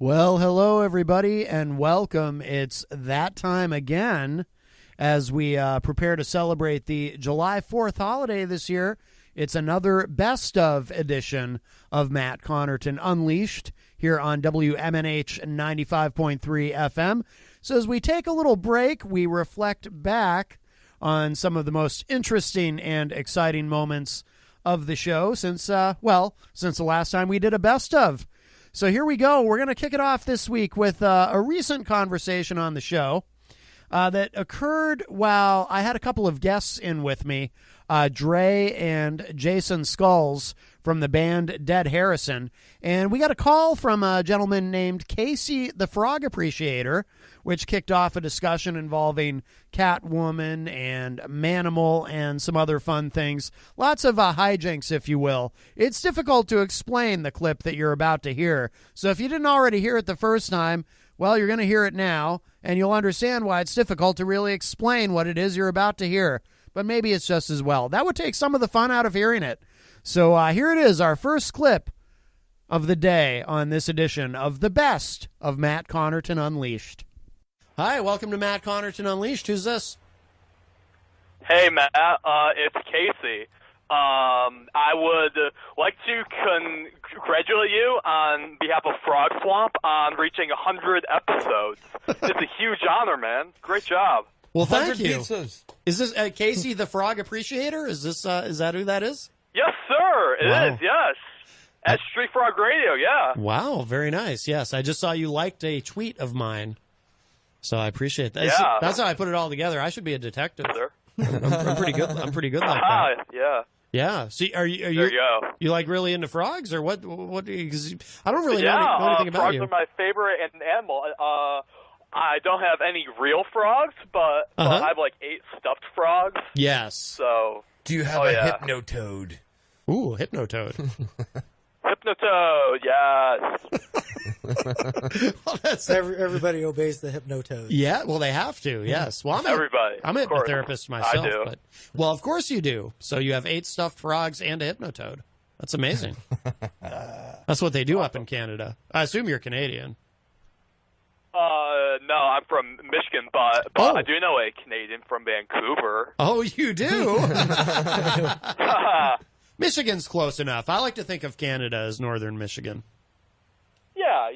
Well, hello, everybody, and welcome. It's that time again as we prepare to celebrate the July 4th holiday this year. It's another best of edition of Matt Connarton Unleashed here on WMNH 95.3 FM. So as we take a little break, we reflect back on some of the most interesting and exciting moments of the show since the last time we did a best of. So here we go. We're going to kick it off this week with a recent conversation on the show that occurred while I had a couple of guests in with me, Dre and Jason Skulls from the band Dead Harrison. And we got a call from a gentleman named Casey the Frog Appreciator, which kicked off a discussion involving Catwoman and Manimal and some other fun things. Lots of hijinks, if you will. It's difficult to explain the clip that you're about to hear. So if you didn't already hear it the first time, well, you're going to hear it now, and you'll understand why it's difficult to really explain what it is you're about to hear. But maybe it's just as well. That would take some of the fun out of hearing it. So here it is, our first clip of the day on this edition of the best of Matt Connarton Unleashed. Hi, welcome to Matt Connarton Unleashed. Who's this? Hey, Matt. It's Casey. I would like to congratulate you on behalf of Frog Swamp on reaching 100 episodes. It's a huge honor, man. Great job. Well, thank you. Pizzas. Is this Casey the Frog Appreciator? Is that who that is? Yes, sir. It Wow. is, yes. At Street Frog Radio, yeah. Wow, very nice. Yes, I just saw you liked a tweet of mine, so I appreciate that. Yeah. That's how I put it all together. I should be a detective. Sir. I'm pretty good. I'm pretty good like that. Yeah. Yeah. See, are you? There you go. You like really into frogs, or what? What? Because I don't really know Yeah, anything about frogs you. are my favorite animal. I don't have any real frogs, but I have like 8 stuffed frogs. Yes. So. Do you have a hypnotoad? Ooh, Hypnotoad. Hypnotoad, yes. Well, that's Everybody obeys the Hypnotoad. Yeah, well, they have to. Yes. Well, Everybody. I'm a of course. hypnotherapist myself. I do. But, well, of course you do. So you have 8 stuffed frogs and a Hypnotoad. That's amazing. That's what they do up in Canada. I assume you're Canadian. No, I'm from Michigan, but Oh. I do know a Canadian from Vancouver. Oh, you do? Michigan's close enough. I like to think of Canada as northern Michigan. Yeah,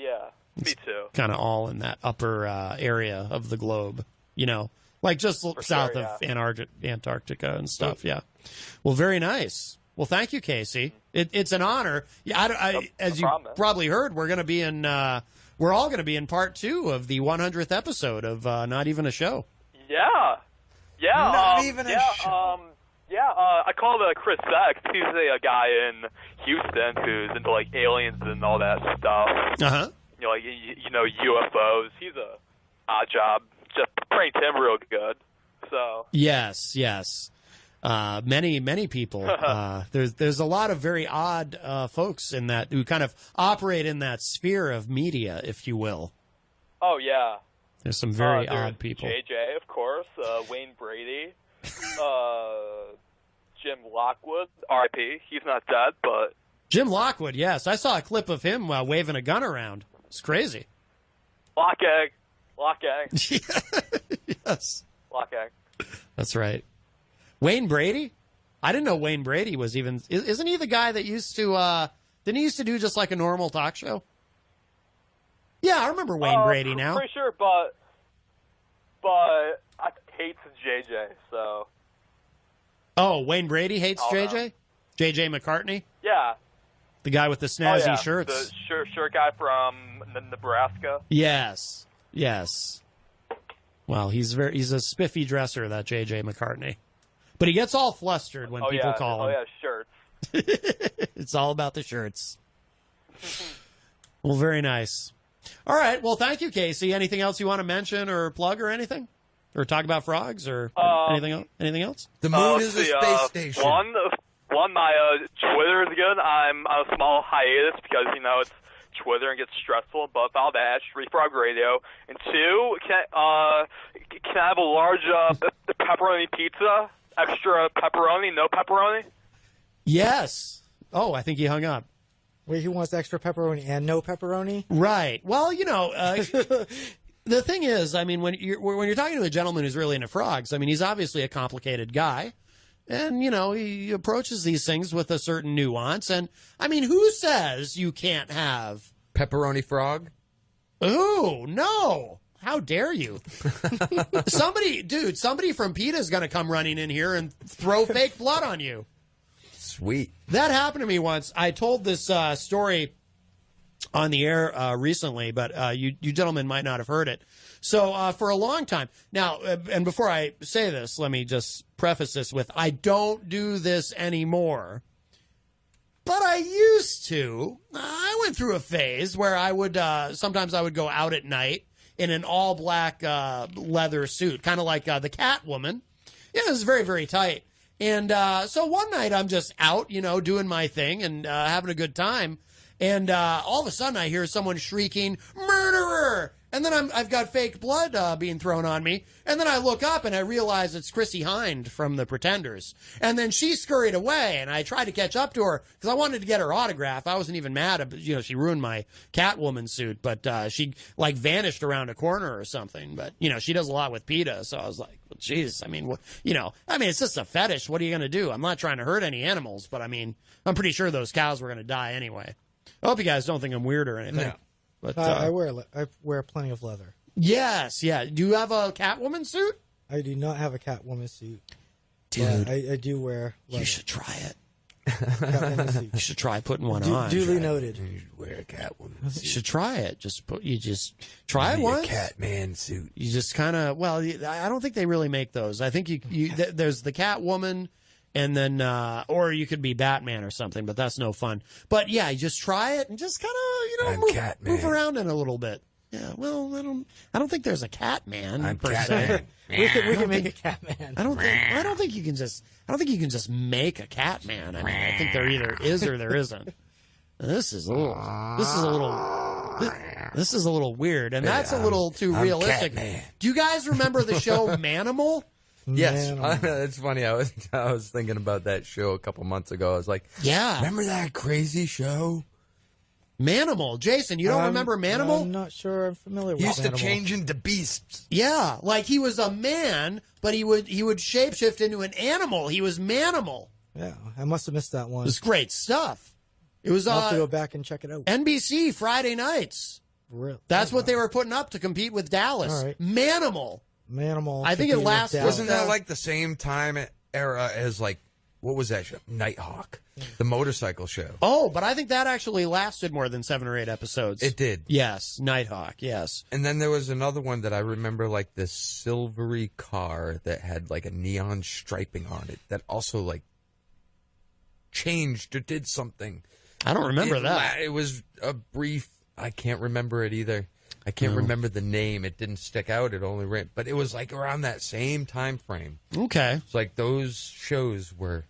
me too. Kind of all in that upper area of the globe, like just south sure, of Antarctica and stuff. Yeah. Well, very nice. Well, thank you, Casey. It's an honor. Yeah, as you probably heard, we're going to be in. We're all going to be in part 2 of the 100th episode of Not Even a Show. Yeah. Not even a show. I called Chris Sex. He's a guy in Houston who's into like aliens and all that stuff. Uh-huh. UFOs. He's a odd job. Just pranked him real good. So. Yes. Many people. There's a lot of very odd folks in that who kind of operate in that sphere of media, if you will. Oh yeah. There's some very there's odd people. JJ, of course. Wayne Brady. Jim Lockwood. R.I.P. He's not dead, but. Jim Lockwood, yes. I saw a clip of him waving a gun around. It's crazy. Lock egg. Yes. Lock egg. That's right. Wayne Brady? I didn't know Wayne Brady was even... Isn't he the guy that used to... didn't he used to do just like a normal talk show? Yeah, I remember Wayne Brady now. Pretty sure, but I hates JJ, so... Oh, Wayne Brady hates JJ? know. JJ McCartney? Yeah. The guy with the snazzy yeah. shirts? The shirt guy from Nebraska. Yes. Well, he's a spiffy dresser, that JJ McCartney. But he gets all flustered when people call him. Oh, yeah, shirts. It's all about the shirts. Well, very nice. All right. Well, thank you, Casey. Anything else you want to mention or plug or anything? Or talk about frogs or anything else? The moon is a space station. One, my Twitter is good. I'm on a small hiatus because, it's Twitter and gets stressful, but follow that at Street Frog Radio. And 2, can I have a large pepperoni pizza? Extra pepperoni, no pepperoni? Yes. Oh, I think he hung up. Wait, he wants extra pepperoni and no pepperoni? Right. Well, the thing is, I mean, when you're talking to a gentleman who's really into frogs, I mean, he's obviously a complicated guy. And, he approaches these things with a certain nuance. And, I mean, who says you can't have pepperoni frog? Oh, no. How dare you? Somebody from PETA is going to come running in here and throw fake blood on you. Sweet. That happened to me once. I told this story on the air recently, but you gentlemen might not have heard it. So for a long time now, and before I say this, let me just preface this with, I don't do this anymore, but I used to. I went through a phase where I would sometimes I would go out at night in an all black leather suit, kind of like the Catwoman. Yeah, it was very, very tight. And so one night I'm just out, doing my thing and having a good time. And all of a sudden I hear someone shrieking, "Murderer!" And then I've got fake blood being thrown on me. And then I look up and I realize it's Chrissy Hind from The Pretenders. And then she scurried away, and I tried to catch up to her because I wanted to get her autograph. I wasn't even mad. She ruined my Catwoman suit, but she vanished around a corner or something. But, she does a lot with PETA. So I was like, well, geez, I mean, it's just a fetish. What are you going to do? I'm not trying to hurt any animals, but I mean, I'm pretty sure those cows were going to die anyway. I hope you guys don't think I'm weird or anything. No. But I wear plenty of leather. Yes, yeah. Do you have a Catwoman suit? I do not have a Catwoman suit. Dude, I do wear leather. You should try it. Catwoman suit. You should try putting one on. Duly noted. You should wear a Catwoman suit. You should try it. Just try it once. A Catman suit. You just kind of, I don't think they really make those. I think there's the Catwoman, and then, or you could be Batman or something, but that's no fun. But yeah, you just try it and just kind of, move around in a little bit. Yeah, well, I don't think there's a Catman. I'm per Catman. se. We can make a Catman. I don't think you can just make a Catman. I mean, I think there either is or there isn't. This is a little weird, and that's a little too realistic. Catman. Do you guys remember the show Manimal? Yes, it's funny. I was thinking about that show a couple months ago. I was like, yeah, remember that crazy show? Manimal. Jason, you don't remember Manimal? I'm not sure I'm familiar with He used Manimal. to change into beasts. Yeah, like he was a man, but he would shapeshift into an animal. He was Manimal. Yeah, I must have missed that one. It was great stuff. It was I'll have to go back and check it out. NBC Friday nights. Really? That's what they were putting up to compete with Dallas. All right. Manimal. I think it lasted. Wasn't that like the same time era as what was that show? Nighthawk, the motorcycle show. Oh, but I think that actually lasted more than 7 or 8 episodes. It did. Yes, Nighthawk. Yes. And then there was another one that I remember, like this silvery car that had like a neon striping on it that also changed or did something. I don't remember that. It was a brief. I can't remember it either. I can't remember the name. It didn't stick out. It only ran, but it was around that same time frame. Okay. It's like those shows were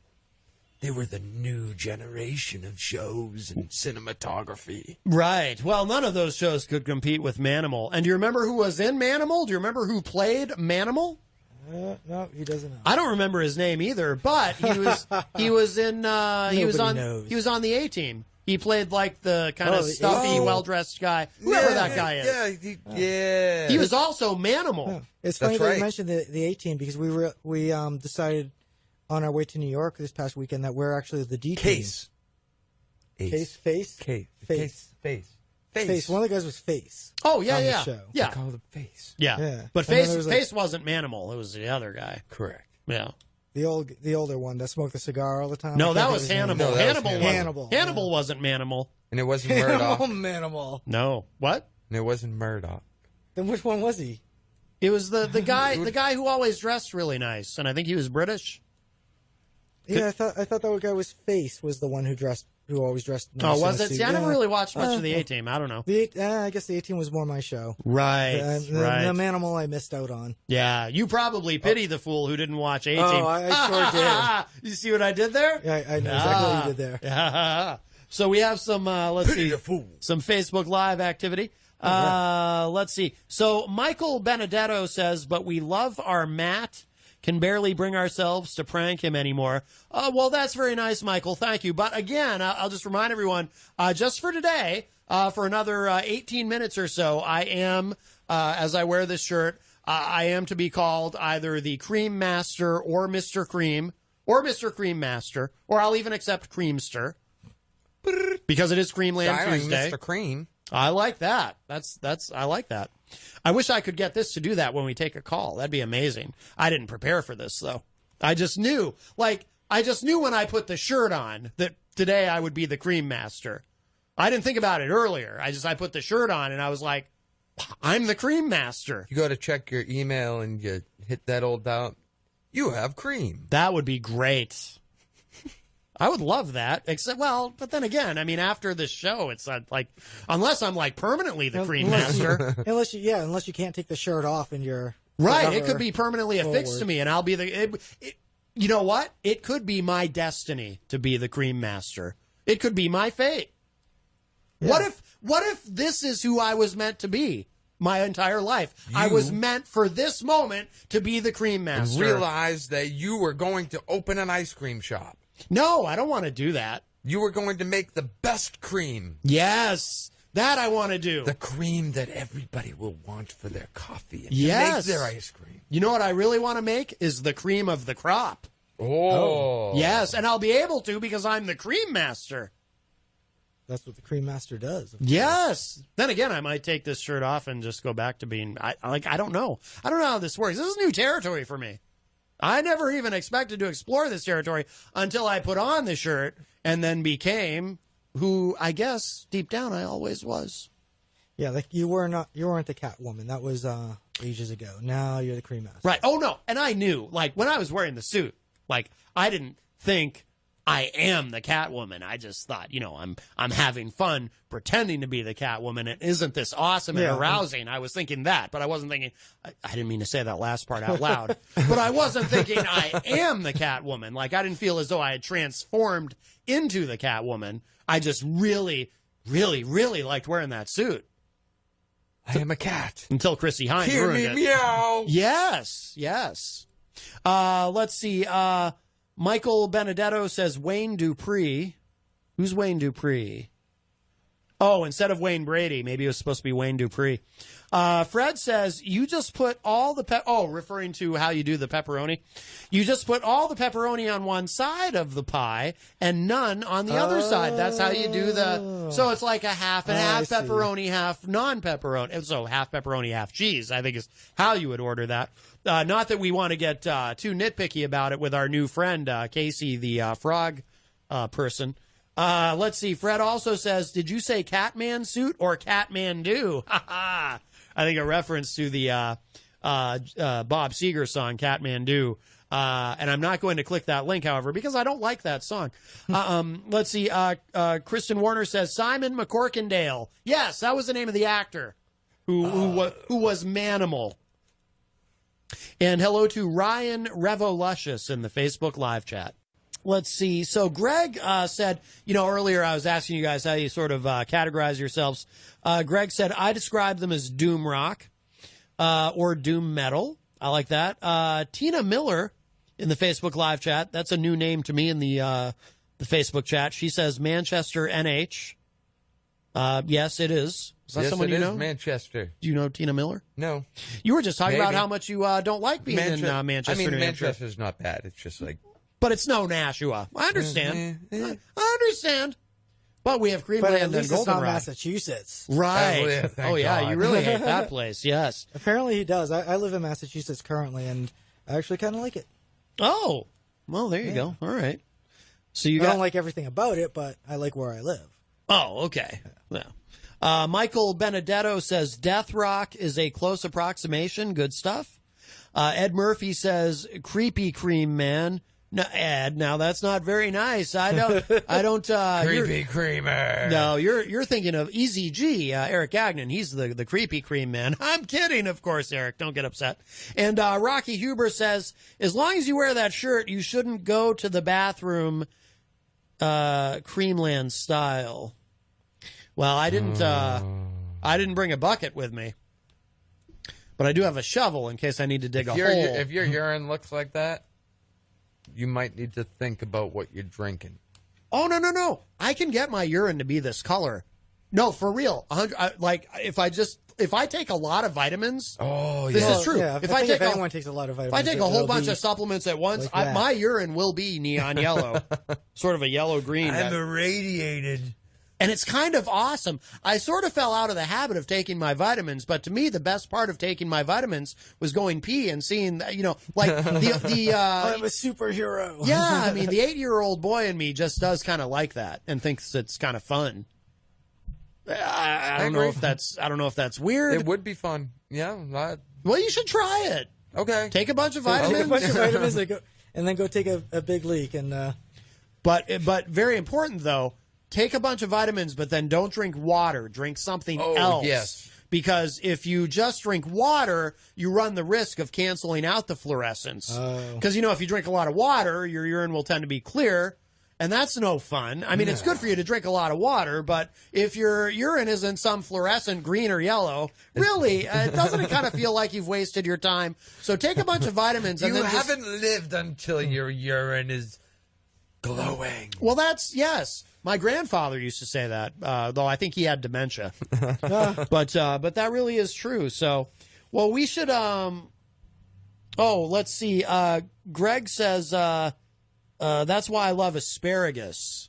the new generation of shows and cinematography. Right. Well, none of those shows could compete with Manimal. And do you remember who was in Manimal? Do you remember who played Manimal? No, he doesn't know. I don't remember his name either, but he was he was on the A-Team. He played the kind of stuffy, well-dressed guy, whoever that guy is. Yeah. He was also Manimal. Yeah. It's funny that you mentioned the A-Team because we decided on our way to New York this past weekend that we're actually the D-Team. Face. One of the guys was Face. Oh, yeah, on yeah. The show. Yeah. They called him Face. Yeah. But Face wasn't Manimal. It was the other guy. Correct. Yeah. The older one that smoked the cigar all the time. No, that was Hannibal. No, that was Hannibal. Hannibal wasn't Manimal. And it wasn't Murdoch. Manimal. No. What? And it wasn't Murdoch. Then which one was he? It was the guy who always dressed really nice, and I think he was British. Yeah, I thought that guy was Face was the one who always dressed nice. Oh, was it? See, I never really watched much of the A A-Team. I don't know. I guess the A-Team was more my show. Right, right. The Manimal I missed out on. Yeah, you probably pity the fool who didn't watch A-Team. Oh, I sure did. You see what I did there? Yeah, I know exactly what you did there. Yeah. So we have some, some Facebook Live activity. Let's see. So Michael Benedetto says, but we love our Matt. Can barely bring ourselves to prank him anymore. Well, that's very nice, Michael. Thank you. But again, I'll just remind everyone, just for today, for another 18 minutes or so, I am, as I wear this shirt, I am to be called either the Cream Master or Mr. Cream or Mr. Cream Master, or I'll even accept Creamster because it is Creamland Tuesday. Mr. Cream. I like that. I like that. I wish I could get this to do that when we take a call. That'd be amazing. I didn't prepare for this though. I just knew when I put the shirt on that today I would be the Cream Master. I didn't think about it earlier. I put the shirt on and I was like, I'm the Cream Master. You go to check your email and you hit that old out. You have cream. That would be great. I would love that. But then again, I mean, after this show, it's like, unless I'm like permanently the Cream Master. Unless you can't take the shirt off and you're right. It could be permanently affixed to me, and I'll be you know what? It could be my destiny to be the Cream Master. It could be my fate. Yeah. What if this is who I was meant to be my entire life? I was meant for this moment to be the Cream Master. And realize that you were going to open an ice cream shop. No, I don't want to do that. You were going to make the best cream. Yes, that I want to do. The cream that everybody will want for their coffee and yes. to make their ice cream. You know what I really want to make is the cream of the crop. Oh. Yes, and I'll be able to because I'm the Cream Master. That's what the Cream Master does. Yes. Then again, I might take this shirt off and just go back to being, I don't know. I don't know how this works. This is new territory for me. I never even expected to explore this territory until I put on the shirt and then became who I guess deep down I always was. Yeah, like you weren't the Catwoman. That was ages ago. Now you're the Cream Master. Right. Oh no. And I knew, like when I was wearing the suit, like I didn't think I am the Catwoman. I just thought, I'm having fun pretending to be the Catwoman. And isn't this awesome and arousing? I was thinking that, but I wasn't thinking, I didn't mean to say that last part out loud, but I wasn't thinking I am the Catwoman. Like I didn't feel as though I had transformed into the Catwoman. I just really, really, really liked wearing that suit. I am a cat. Until Chrissy Hines Hear ruined me it. meow. Yes. Let's see. Michael Benedetto says Wayne Dupree. Who's Wayne Dupree? Oh, instead of Wayne Brady, maybe it was supposed to be Wayne Dupree. Fred says, you just put all the referring to how you do the pepperoni. You just put all the pepperoni on one side of the pie and none on the other side. That's how you do so it's like a half and half pepperoni, half non-pepperoni. So half pepperoni, half cheese, I think is how you would order that. Not that we want to get too nitpicky about it with our new friend, Casey, the frog person. Let's see. Fred also says, did you say Catman suit or Catmandu? I think a reference to the Bob Seger song, Catmandu. And I'm not going to click that link, however, because I don't like that song. Let's see. Kristen Warner says, Simon McCorkindale. Yes, that was the name of the actor who was Manimal. And hello to Ryan Revolucious in the Facebook live chat. Let's see. So Greg said, earlier I was asking you guys how you sort of categorize yourselves. Greg said, I describe them as doom rock or doom metal. I like that. Tina Miller in the Facebook live chat. That's a new name to me in the Facebook chat. She says Manchester NH. Yes, it is. Is that someone you know? Manchester. Do you know Tina Miller? No. You were just talking about how much you don't like being in Manchester. I mean, New Hampshire. Manchester's not bad. It's just like... But it's no Nashua. I understand. I understand. But we have Greenland and Goldenrod. It's not Massachusetts. Right. Oh, yeah. You really hate that place. Yes. Apparently he does. I live in Massachusetts currently, and I actually kind of like it. Oh. Well, there you go. All right. So I don't like everything about it, but I like where I live. Oh, okay. Yeah. Michael Benedetto says Death Rock is a close approximation. Good stuff. Ed Murphy says Creepy Cream Man. No, Ed, now that's not very nice. I don't, Creepy Creamer. No, you're thinking of Easy G, Eric Gagnon. He's the Creepy Cream Man. I'm kidding, of course, Eric. Don't get upset. And, Rocky Huber says, as long as you wear that shirt, you shouldn't go to the bathroom, Creamland style. Well, I didn't bring a bucket with me. But I do have a shovel in case I need to dig a hole. If your urine looks like that, you might need to think about what you're drinking. Oh, no. I can get my urine to be this color. No, for real. If I take a lot of vitamins, this is true. Yeah, if anyone takes a lot of vitamins, if I take a whole bunch of supplements at once, like my urine will be neon yellow, sort of a yellow-green. I'm irradiated. And it's kind of awesome. I sort of fell out of the habit of taking my vitamins, but to me, the best part of taking my vitamins was going pee and seeing, like the I'm a superhero. Yeah, I mean, the 8-year-old boy in me just does kind of like that and thinks it's kind of fun. I don't know if that's weird. It would be fun. Yeah. Well, you should try it. Okay. Take a bunch of vitamins. Take a bunch of vitamins and then go take a big leak. And But very important, though, take a bunch of vitamins, but then don't drink water. Drink something else. Yes. Because if you just drink water, you run the risk of canceling out the fluorescence. Because, if you drink a lot of water, your urine will tend to be clear, and that's no fun. I mean, it's good for you to drink a lot of water, but if your urine isn't some fluorescent green or yellow, really, doesn't it kind of feel like you've wasted your time? So take a bunch of vitamins. And You then haven't lived until your urine is glowing. Well, yes. My grandfather used to say that, though I think he had dementia. But that really is true. So, well, we should. Let's see. Greg says that's why I love asparagus.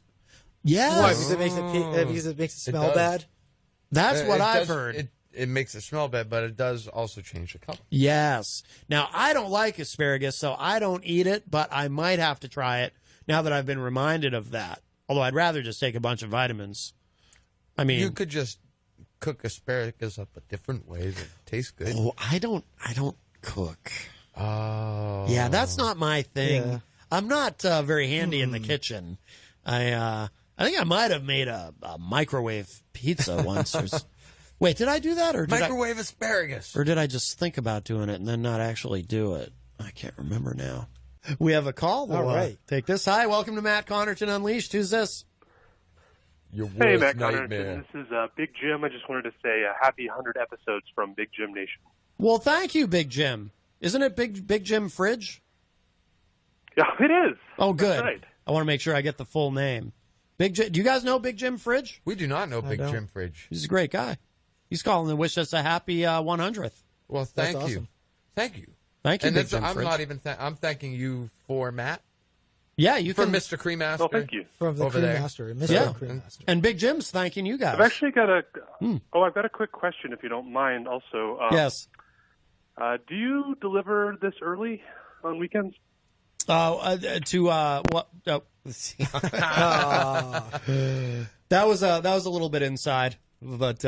Yes. why? Because it makes it smell bad. That's what I've heard. It makes it smell bad, but it does also change the color. Yes. Now, I don't like asparagus, so I don't eat it, but I might have to try it now that I've been reminded of that. Although I'd rather just take a bunch of vitamins. I mean, you could just cook asparagus up a different way that tastes good. Oh, I don't cook. Oh, yeah, that's not my thing. Yeah. I'm not very handy in the kitchen. I think I might have made a microwave pizza once. Wait, did I do that or microwave asparagus? Or did I just think about doing it and then not actually do it? I can't remember now. We have a call. We'll, all right. Take this. Hi, welcome to Matt Connarton Unleashed. Who's this? Your worst Hey, Matt nightmare. Connarton. This is Big Jim. I just wanted to say happy 100 episodes from Big Jim Nation. Well, thank you, Big Jim. Isn't it Big Jim Fridge? Yeah, it is. Oh, good. That's right. I want to make sure I get the full name. Big Jim. Do you guys know Big Jim Fridge? We do not know Big don't. Jim Fridge. He's a great guy. He's calling to wish us a happy 100th. Well, thank That's you. awesome. Thank you. Thank you, And Big that's, Jim I'm Fridge. not even. I'm thanking you for Matt. Yeah, you For can. Mr. Cremaster. Oh, thank you. From the Over Cream there. Master, Mr. Yeah. Cream Master. And Big Jim's thanking you guys. I've actually got I've got a quick question, if you don't mind. Also, Yes. do you deliver this early on weekends? To what? Oh, let's see. That was a little bit inside, but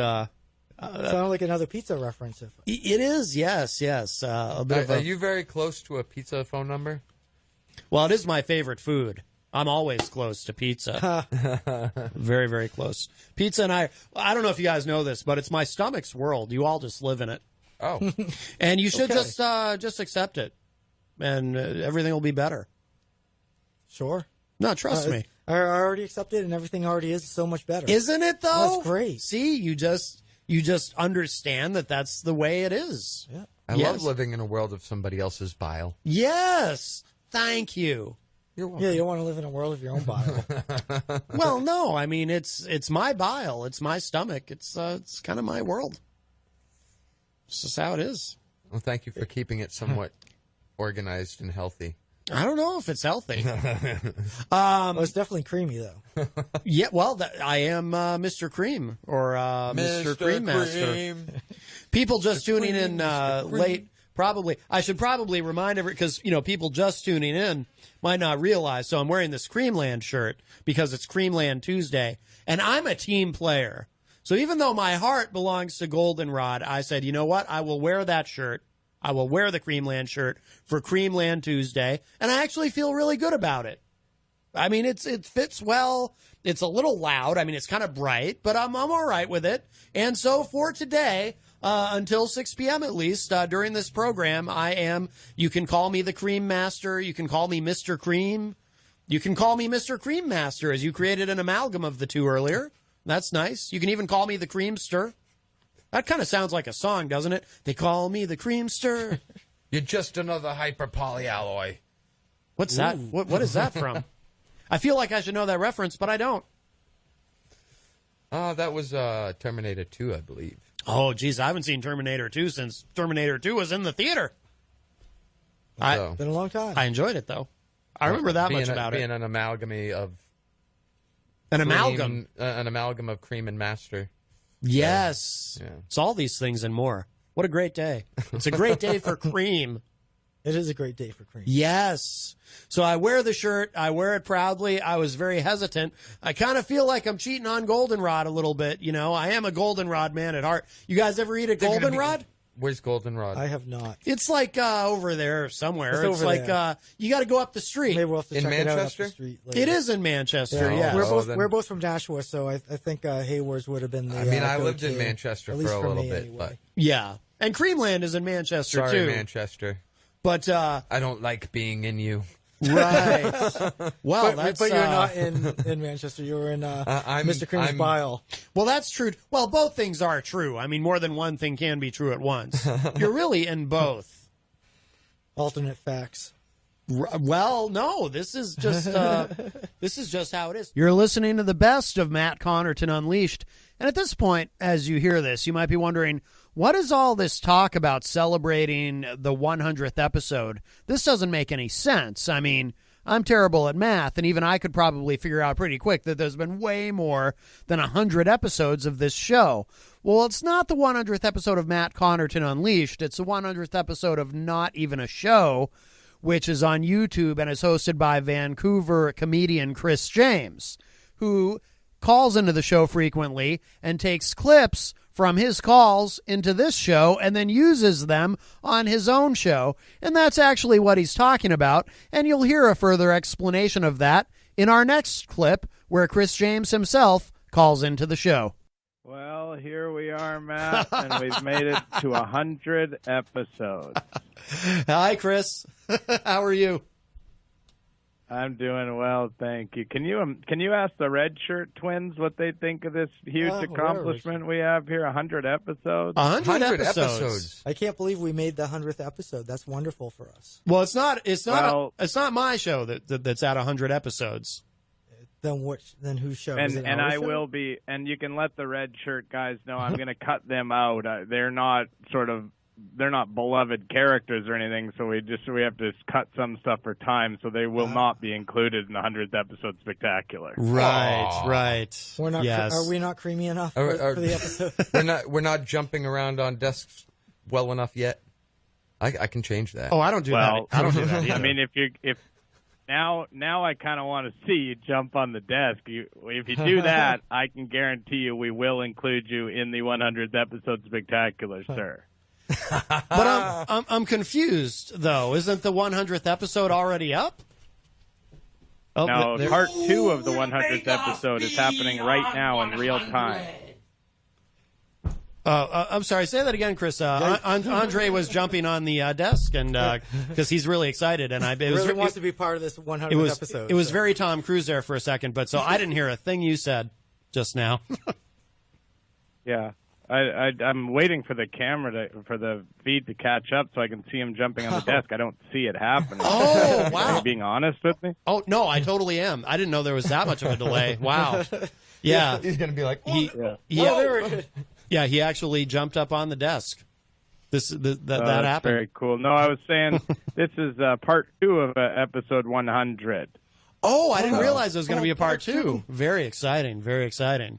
Sounded like another pizza reference. it is. Yes. A bit of Are a. you very close to a pizza phone number? Well, it is my favorite food. I'm always close to pizza. Very, very close. Pizza and I don't know if you guys know this, but it's my stomach's world. You all just live in it. Oh, And you should Okay. just accept it, and everything will be better. Sure. No, trust me. I already accepted, and everything already is so much better. Isn't it though? That's great. See, you just understand that that's the way it is. Yeah. I Yes. love living in a world of somebody else's bile. Yes. Thank you. You're welcome. Yeah, you don't want to live in a world of your own bile. Well, no, I mean it's my bile, it's my stomach, it's kind of my world. It's just how it is. Well, thank you for keeping it somewhat organized and healthy. I don't know if it's healthy. Well, it's definitely creamy, though. Yeah, well, I am Mr. Cream or Mr. Cream Master. People just tuning in late. Probably, I should probably remind because people just tuning in might not realize. So I'm wearing this Creamland shirt because it's Creamland Tuesday, and I'm a team player. So even though my heart belongs to Goldenrod, I said, you know what? I will wear that shirt. I will wear the Creamland shirt for Creamland Tuesday, and I actually feel really good about it. I mean, it fits well. It's a little loud. I mean, it's kind of bright, but I'm all right with it. And so for today, until 6 p.m. at least, during this program, you can call me the Cream Master. You can call me Mr. Cream. You can call me Mr. Cream Master, as you created an amalgam of the two earlier. That's nice. You can even call me the Creamster. That kind of sounds like a song, doesn't it? They call me the creamster. You're just another hyper polyalloy. What's that? What is that from? I feel like I should know that reference, but I don't. That was Terminator 2, I believe. Oh, geez, I haven't seen Terminator 2 since Terminator 2 was in the theater. So, Been a long time. I enjoyed it, though. I remember that much about it. Being an amalgam of An amalgam. An amalgam of Cream and Master. Yes. Yeah. It's all these things and more. What a great day. It's a great day for cream. It is a great day for cream. Yes. So I wear the shirt. I wear it proudly. I was very hesitant. I kind of feel like I'm cheating on Goldenrod a little bit. You know, I am a Goldenrod man at heart. You guys ever eat a Goldenrod? Where's Goldenrod? I have not. It's like over there somewhere. It's over like there. You got to go up the street. Maybe we'll have to In check it out up Manchester? the street later. It is in Manchester, Yeah. yes. We're both from Nashua, so I think Haywards would have been the I mean, I lived go-to, in Manchester at for least a little me bit, anyway. Yeah. And Creamland is in Manchester, sorry, too. Manchester. But, I don't like being in you. right. Well, But you're not in Manchester. You're in Mr. Cream's bile. Well, that's true. Well, both things are true. I mean, more than one thing can be true at once. You're really in both. Alternate facts. Well, no, this is just how it is. You're listening to the best of Matt Connarton Unleashed. And at this point, as you hear this, you might be wondering, what is all this talk about celebrating the 100th episode? This doesn't make any sense. I mean, I'm terrible at math, and even I could probably figure out pretty quick that there's been way more than 100 episodes of this show. Well, it's not the 100th episode of Matt Connarton Unleashed. It's the 100th episode of Not Even a Show, which is on YouTube and is hosted by Vancouver comedian Chris James, who calls into the show frequently and takes clips from his calls into this show and then uses them on his own show. And that's actually what he's talking about. And you'll hear a further explanation of that in our next clip where Chris James himself calls into the show. Well, here we are, Matt, and we've made it to 100 episodes. Hi, Chris. How are you? I'm doing well, thank you. Can you ask the Red Shirt twins what they think of this huge accomplishment we have here? 100 episodes. 100 episodes. I can't believe we made the 100th episode. That's wonderful for us. Well, it's not my show that's at 100 episodes. Then whose show? And I will be, and you can let the Red Shirt guys know I'm going to cut them out. They're not beloved characters or anything, so we have to cut some stuff for time, so they will not be included in the 100th episode spectacular. Right, Aww. right. We're not. Yes. Are we not creamy enough for the episode? We're not jumping around on desks well enough yet. I can change that. Oh, I don't do that. I don't do that either. I mean, if now I kind of want to see you jump on the desk. If you do that, I can guarantee you we will include you in the 100th episode spectacular, sir. But I'm confused though. Isn't the 100th episode already up? Oh, no, part 2 of the 100th episode is happening right now in real time. I'm sorry. Say that again, Chris. Andre was jumping on the desk, and because he's really excited, and wants to be part of this 100th episode. It was very Tom Cruise there for a second, but so I didn't hear a thing you said just now. Yeah, I'm waiting for the camera for the feed to catch up so I can see him jumping on the desk. I don't see it happening. Oh, wow! Are you being honest with me? Oh no, I totally am. I didn't know there was that much of a delay. Wow. Yeah, he's gonna be like, Yeah, he actually jumped up on the desk. That happened. Very cool. No, I was saying this is part 2 of episode 100. Oh, I didn't realize there was going to be a part 2. Very exciting. Very exciting.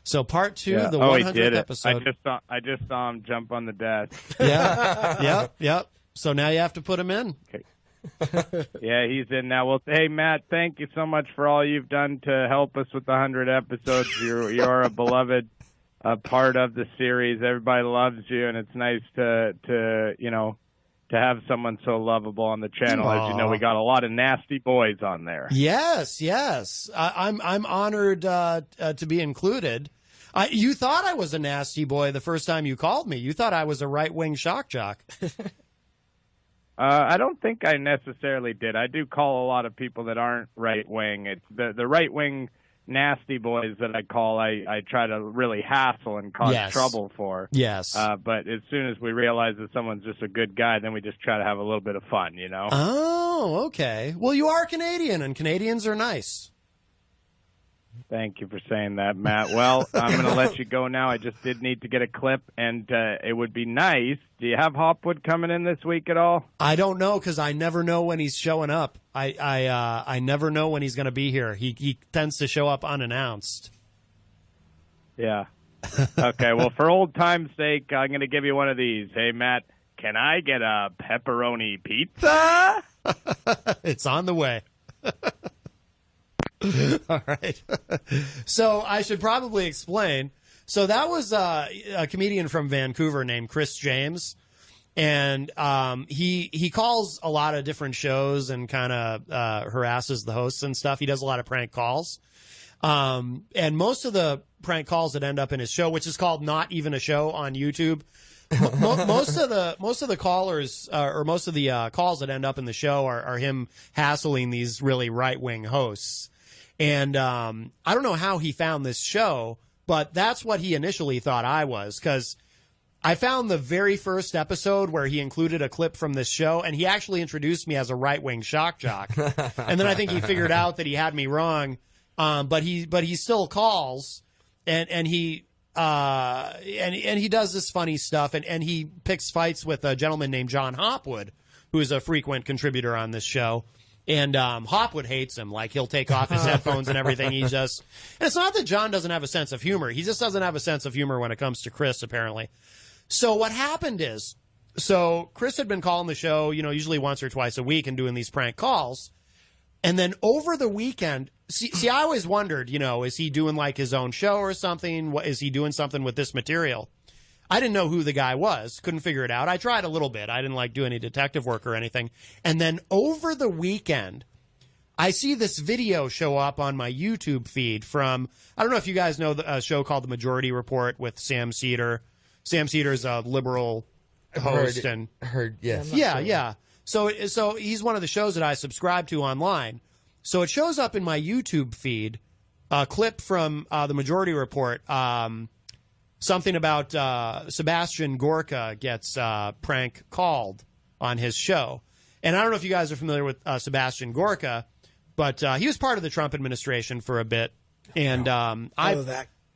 So part 2, the 100th episode. I just saw him jump on the desk. Yeah. Yep. So now you have to put him in. Okay. Yeah, he's in now. Well, hey, Matt, thank you so much for all you've done to help us with the 100 episodes. You're a beloved part of the series. Everybody loves you, and it's nice to have someone so lovable on the channel. Aww. As you know, we got a lot of nasty boys on there. Yes. I'm honored to be included. You thought I was a nasty boy the first time you called me. You thought I was a right-wing shock jock. I don't think I necessarily did. I do call a lot of people that aren't right-wing. It's the right-wing nasty boys that I call, I try to really hassle and cause trouble for. Yes. But as soon as we realize that someone's just a good guy, then we just try to have a little bit of fun, you know? Oh, okay. Well, you are Canadian, and Canadians are nice. Thank you for saying that, Matt. Well, I'm going to let you go now. I just did need to get a clip, and it would be nice. Do you have Hopwood coming in this week at all? I don't know, because I never know when he's showing up. I never know when he's going to be here. He tends to show up unannounced. Yeah. Okay, well, for old time's sake, I'm going to give you one of these. Hey, Matt, can I get a pepperoni pizza? It's on the way. All right. So I should probably explain. So that was a comedian from Vancouver named Chris James. And he calls a lot of different shows and kind of harasses the hosts and stuff. He does a lot of prank calls. And most of the prank calls that end up in his show, which is called Not Even a Show on YouTube, most of the callers or most of the calls that end up in the show are him hassling these really right-wing hosts. And I don't know how he found this show, but that's what he initially thought I was, because I found the very first episode where he included a clip from this show, and he actually introduced me as a right-wing shock jock. And then I think he figured out that he had me wrong, but he still calls, and he does this funny stuff, and he picks fights with a gentleman named John Hopwood, who is a frequent contributor on this show. And Hopwood hates him. Like, he'll take off his headphones and everything. And it's not that John doesn't have a sense of humor. He just doesn't have a sense of humor when it comes to Chris, apparently. So what happened is, Chris had been calling the show, usually once or twice a week and doing these prank calls. And then over the weekend, see, I always wondered, is he doing like his own show or something? Is he doing something with this material? I didn't know who the guy was. Couldn't figure it out. I tried a little bit. I didn't do any detective work or anything. And then over the weekend, I see this video show up on my YouTube feed from, I don't know if you guys know a show called The Majority Report with Sam Cedar. Sam Cedar's a liberal host. Yeah. So he's one of the shows that I subscribe to online. So it shows up in my YouTube feed, a clip from The Majority Report, something about Sebastian Gorka gets prank called on his show. And I don't know if you guys are familiar with Sebastian Gorka, but he was part of the Trump administration for a bit. And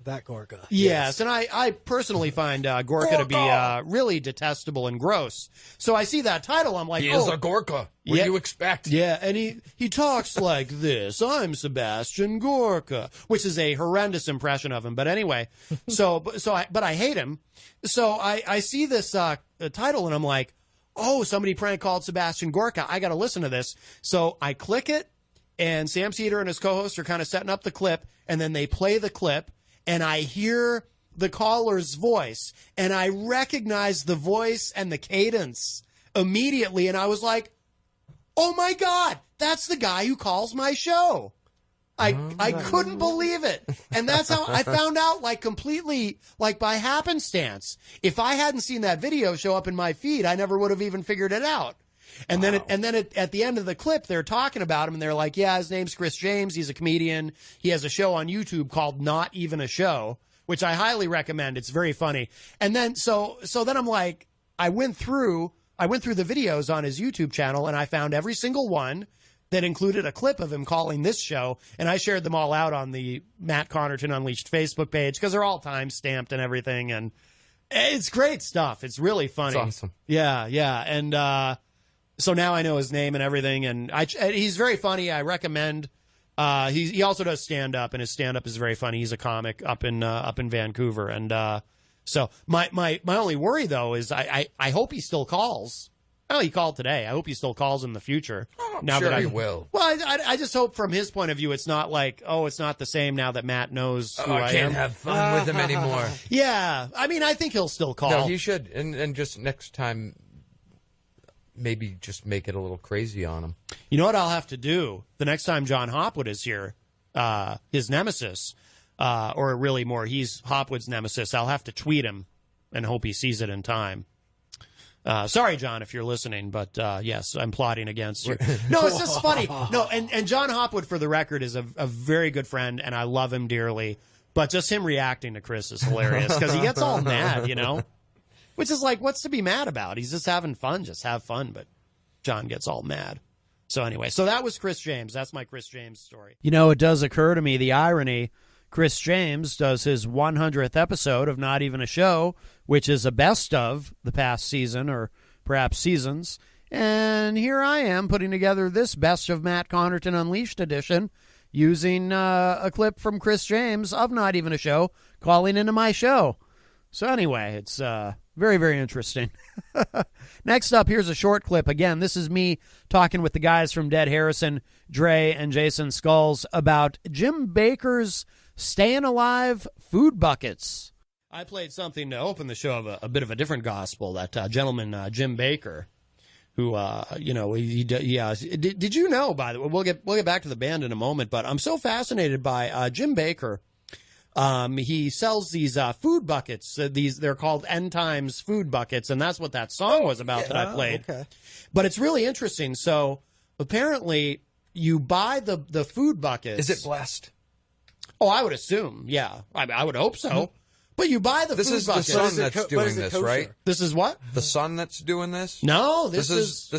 that Gorka. Yes, and I personally find Gorka to be really detestable and gross. So I see that title, I'm like, he is a Gorka. What do you expect? Yeah, and he talks like this. I'm Sebastian Gorka, which is a horrendous impression of him. But anyway, but I hate him. So I see this title, and I'm like, oh, somebody prank called Sebastian Gorka. I got to listen to this. So I click it, and Sam Cedar and his co-host are kind of setting up the clip, and then they play the clip. And I hear the caller's voice, and I recognize the voice and the cadence immediately. And I was like, oh, my God, that's the guy who calls my show. I couldn't believe it. And that's how I found out, completely, by happenstance. If I hadn't seen that video show up in my feed, I never would have even figured it out. And then, at the end of the clip, they're talking about him, and they're like, yeah, his name's Chris James. He's a comedian. He has a show on YouTube called Not Even a Show, which I highly recommend. It's very funny. And then, so then I'm like, I went through the videos on his YouTube channel, and I found every single one that included a clip of him calling this show, and I shared them all out on the Matt Connarton Unleashed Facebook page, because they're all time-stamped and everything, and it's great stuff. It's really funny. It's awesome. Yeah. And, so now I know his name and everything, and he's very funny. I recommend. He also does stand up, and his stand up is very funny. He's a comic up in Vancouver, and so my only worry though is I hope he still calls. Well, he called today. I hope he still calls in the future. I'm sure he will. Well, I just hope from his point of view, it's not like, oh, it's not the same now that Matt knows who I am. I can't have fun with him anymore. Yeah, I mean, I think he'll still call. No, he should, and just next time, maybe just make it a little crazy on him. You know what I'll have to do the next time John Hopwood is here, his nemesis, or really more, he's Hopwood's nemesis. I'll have to tweet him and hope he sees it in time. Sorry, John, if you're listening, but yes, I'm plotting against you. No, it's just funny. No, and John Hopwood, for the record, is a very good friend, and I love him dearly. But just him reacting to Chris is hilarious because he gets all mad, which is like, what's to be mad about? He's just having fun. Just have fun. But John gets all mad. So anyway, so that was Chris James. That's my Chris James story. It does occur to me, the irony. Chris James does his 100th episode of Not Even a Show, which is a best of the past season or perhaps seasons. And here I am putting together this best of Matt Connarton Unleashed edition using a clip from Chris James of Not Even a Show calling into my show. So anyway, it's very, very interesting. Next up, here's a short clip. Again, this is me talking with the guys from Dead Harrison, Dre, and Jason Skulls about Jim Bakker's Staying Alive food buckets. I played something to open the show of a bit of a different gospel. That gentleman, Jim Bakker, who, did you know, by the way, we'll get back to the band in a moment, but I'm so fascinated by Jim Bakker. He sells these food buckets. They're called End Times food buckets, and that's what that song was about that I played. Okay. But it's really interesting. So apparently you buy the food buckets. Is it blessed? Oh, I would assume, yeah. I would hope so. Mm-hmm. But you buy the this food is buckets. The son that's doing this, kosher? right? This is what? The son that's doing this? No, this is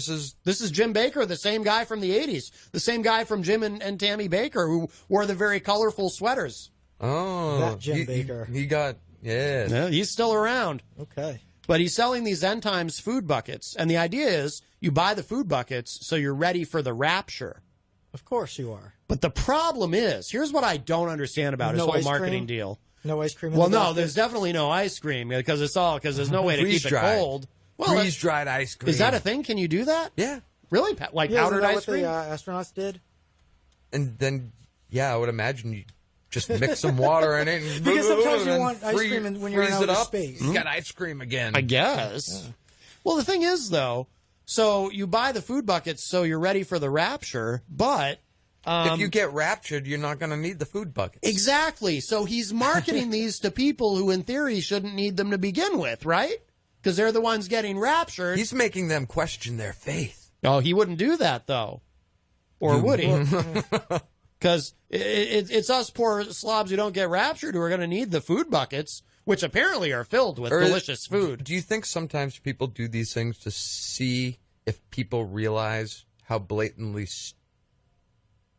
Jim Bakker, the same guy from the 80s. The same guy from Jim and Tammy Bakker who wore the very colorful sweaters. Oh. That Jim Bakker. He got, yeah, he's still around. Okay. But he's selling these End Times food buckets. And the idea is you buy the food buckets so you're ready for the rapture. Of course you are. But the problem is, here's what I don't understand about his whole marketing deal. No ice cream. Well, no, there's definitely no ice cream because there's no way to keep it cold. Well, freeze-dried ice cream. Is that a thing? Can you do that? Yeah. Really? Like powdered ice cream? What the astronauts did? And then, I would imagine you just mix some water in it. And because sometimes you want ice cream when you're in outer up, space. You got ice cream again. I guess. Yeah. Well, the thing is, though, so you buy the food buckets so you're ready for the rapture, but if you get raptured, you're not going to need the food buckets. Exactly. So he's marketing these to people who, in theory, shouldn't need them to begin with, right? Because they're the ones getting raptured. He's making them question their faith. Oh, he wouldn't do that, though. Or would he? Because it's us poor slobs who don't get raptured who are going to need the food buckets, which apparently are filled with delicious food. Do you think sometimes people do these things to see if people realize how blatantly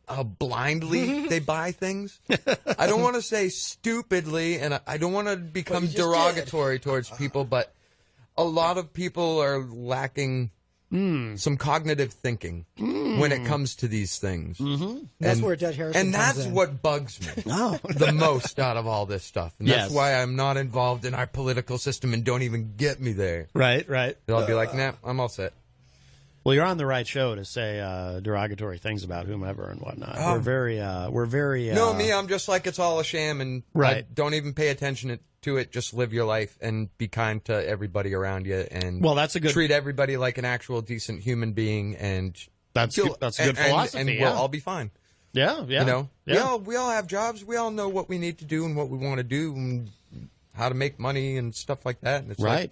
how blindly they buy things? I don't want to say stupidly, and I don't want to become derogatory towards people, but a lot of people are lacking some cognitive thinking when it comes to these things. Mm-hmm. That's where Dead Harrison and that's what bugs me the most out of all this stuff. And that's why I'm not involved in our political system and don't even get me there. Right. I'll be like, nah, I'm all set. Well, you're on the right show to say derogatory things about whomever and whatnot. We're very. No, me, I'm just like it's all a sham, and don't even pay attention to it. Just live your life and be kind to everybody around you, and that's a good treat everybody like an actual decent human being, and that's a good philosophy, and we'll all be fine. Yeah. You know, we all have jobs. We all know what we need to do and what we want to do, and how to make money and stuff like that. And it's like,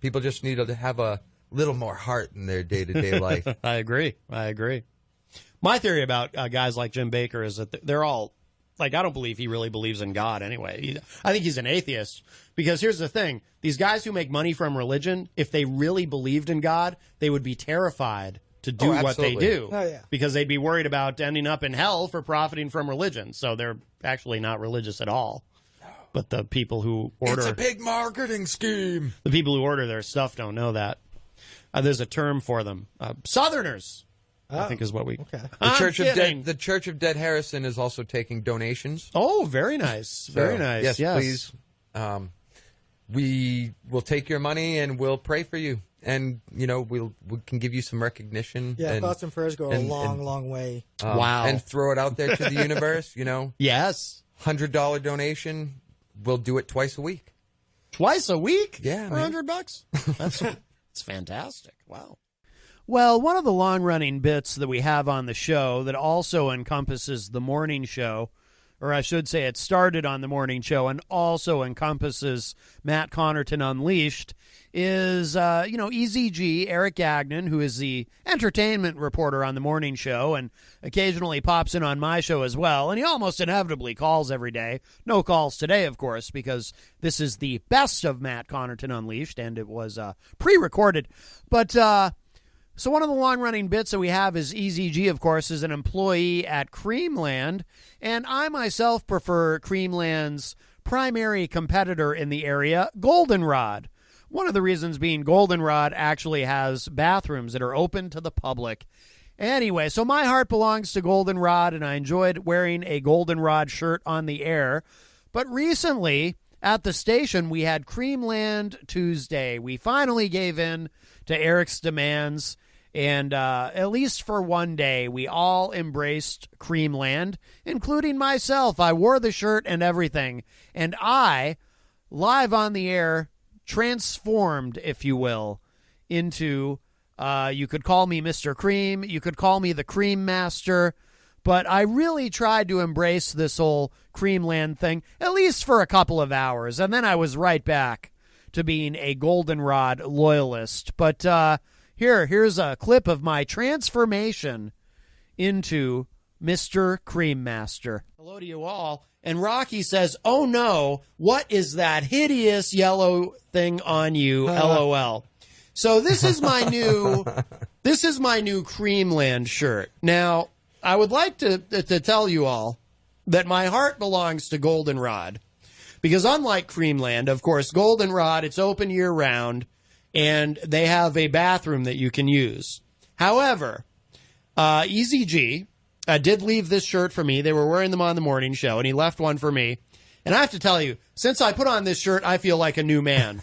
people just need to have a little more heart in their day-to-day life. I agree. My theory about guys like Jim Bakker is that they're all, like, I don't believe he really believes in God anyway. I think he's an atheist because here's the thing. These guys who make money from religion, if they really believed in God, they would be terrified to do what they do because they'd be worried about ending up in hell for profiting from religion. So they're actually not religious at all. But the people who order... It's a big marketing scheme. The people who order their stuff don't know that. There's a term for them. Southerners, I think is what we... Okay. The Church of Dead Harrison is also taking donations. Oh, very nice. Very nice. Yes, please. We will take your money and we'll pray for you. And, we can give you some recognition. Yeah, thoughts and prayers go a long way. Wow. And throw it out there to the universe, Yes. $100 donation, we'll do it twice a week. Twice a week? Yeah, for $100? That's fantastic. Wow. Well, one of the long-running bits that we have on the show that also encompasses the morning show, or I should say it started on the morning show and also encompasses Matt Connarton Unleashed, is, Easy G, Eric Gagnon, who is the entertainment reporter on the morning show and occasionally pops in on my show as well. And he almost inevitably calls every day. No calls today, of course, because this is the best of Matt Connarton Unleashed, and it was pre-recorded. But so one of the long-running bits that we have is Easy G, of course, is an employee at Creamland, and I myself prefer Creamland's primary competitor in the area, Goldenrod. One of the reasons being Goldenrod actually has bathrooms that are open to the public. Anyway, so my heart belongs to Goldenrod, and I enjoyed wearing a Goldenrod shirt on the air. But recently, at the station, we had Creamland Tuesday. We finally gave in to Eric's demands, and at least for one day, we all embraced Creamland, including myself. I wore the shirt and everything, and I, live on the air, transformed, if you will, into, you could call me Mr. Cream, you could call me the Cream Master, but I really tried to embrace this whole Creamland thing, at least for a couple of hours, and then I was right back to being a Goldenrod loyalist. But here's a clip of my transformation into Mr. Cream Master. Hello to you all. And Rocky says, "Oh no, what is that hideous yellow thing on you? LOL." So this is my new Creamland shirt. Now, I would like to tell you all that my heart belongs to Goldenrod, because unlike Creamland, of course, Goldenrod, it's open year round, and they have a bathroom that you can use. However, Easy G did leave this shirt for me. They were wearing them on the morning show, and he left one for me. And I have to tell you, since I put on this shirt, I feel like a new man.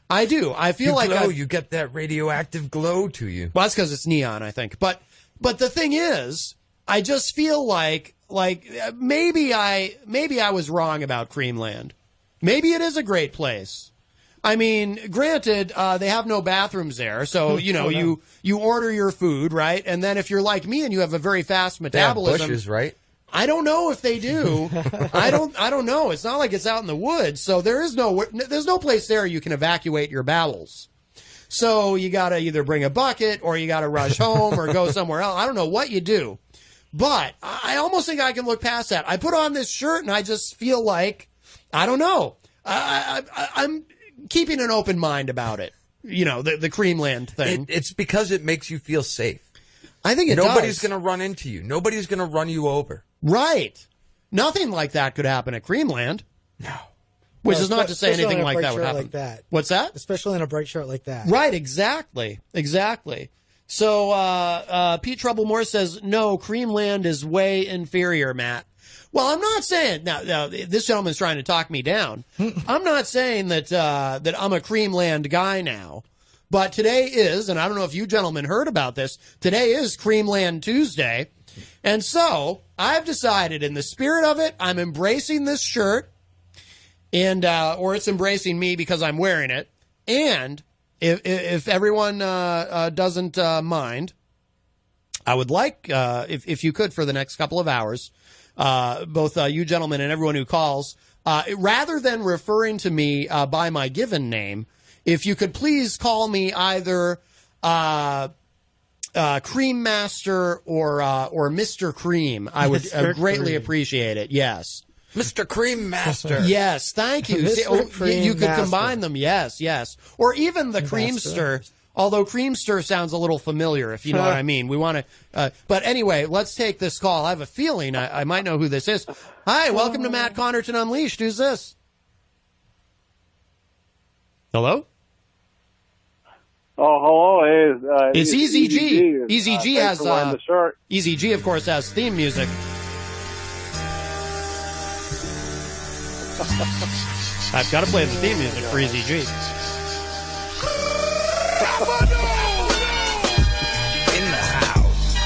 I do. I feel you get that radioactive glow to you. Well, that's because it's neon, I think. But the thing is, I just feel like maybe I was wrong about Creamland. Maybe it is a great place. I mean, granted, they have no bathrooms there, so you order your food, right? And then if you're like me and you have a very fast metabolism, they have bushes, right? I don't know if they do. I don't know. It's not like it's out in the woods, so there's no place there you can evacuate your bowels. So you got to either bring a bucket or you got to rush home or go somewhere else. I don't know what you do, but I almost think I can look past that. I put on this shirt and I just feel like, I don't know. I'm keeping an open mind about it. The Creamland thing. It's because it makes you feel safe. I think Nobody's going to run into you. Nobody's going to run you over. Right. Nothing like that could happen at Creamland. No. Which is not to say anything like that would happen. Like that. What's that? Especially in a bright shirt like that. Right, exactly. So Pete Troublemore says, no, Creamland is way inferior, Matt. Well, I'm not saying, now this gentleman's trying to talk me down. I'm not saying that I'm a Creamland guy now. But today is, and I don't know if you gentlemen heard about this, today is Creamland Tuesday. And so I've decided, in the spirit of it, I'm embracing this shirt, and or it's embracing me because I'm wearing it. And if everyone doesn't mind, I would like, if you could, for the next couple of hours, both you gentlemen and everyone who calls, rather than referring to me by my given name, if you could please call me either Cream Master or Mr. Cream, I would greatly appreciate it. Yes. Mr. Cream Master. Yes, thank you. You could combine them. Yes. Or even the Creamster. Although Creamster sounds a little familiar, if you know what I mean. We want to, but anyway, let's take this call. I have a feeling I might know who this is. Hi, welcome to Matt Connarton Unleashed. Who's this? Hello? Oh, hello. Hey, it's Easy G. Easy G has the shirt. Easy G, of course, has theme music. I've got to play the theme music for Easy G. In the house.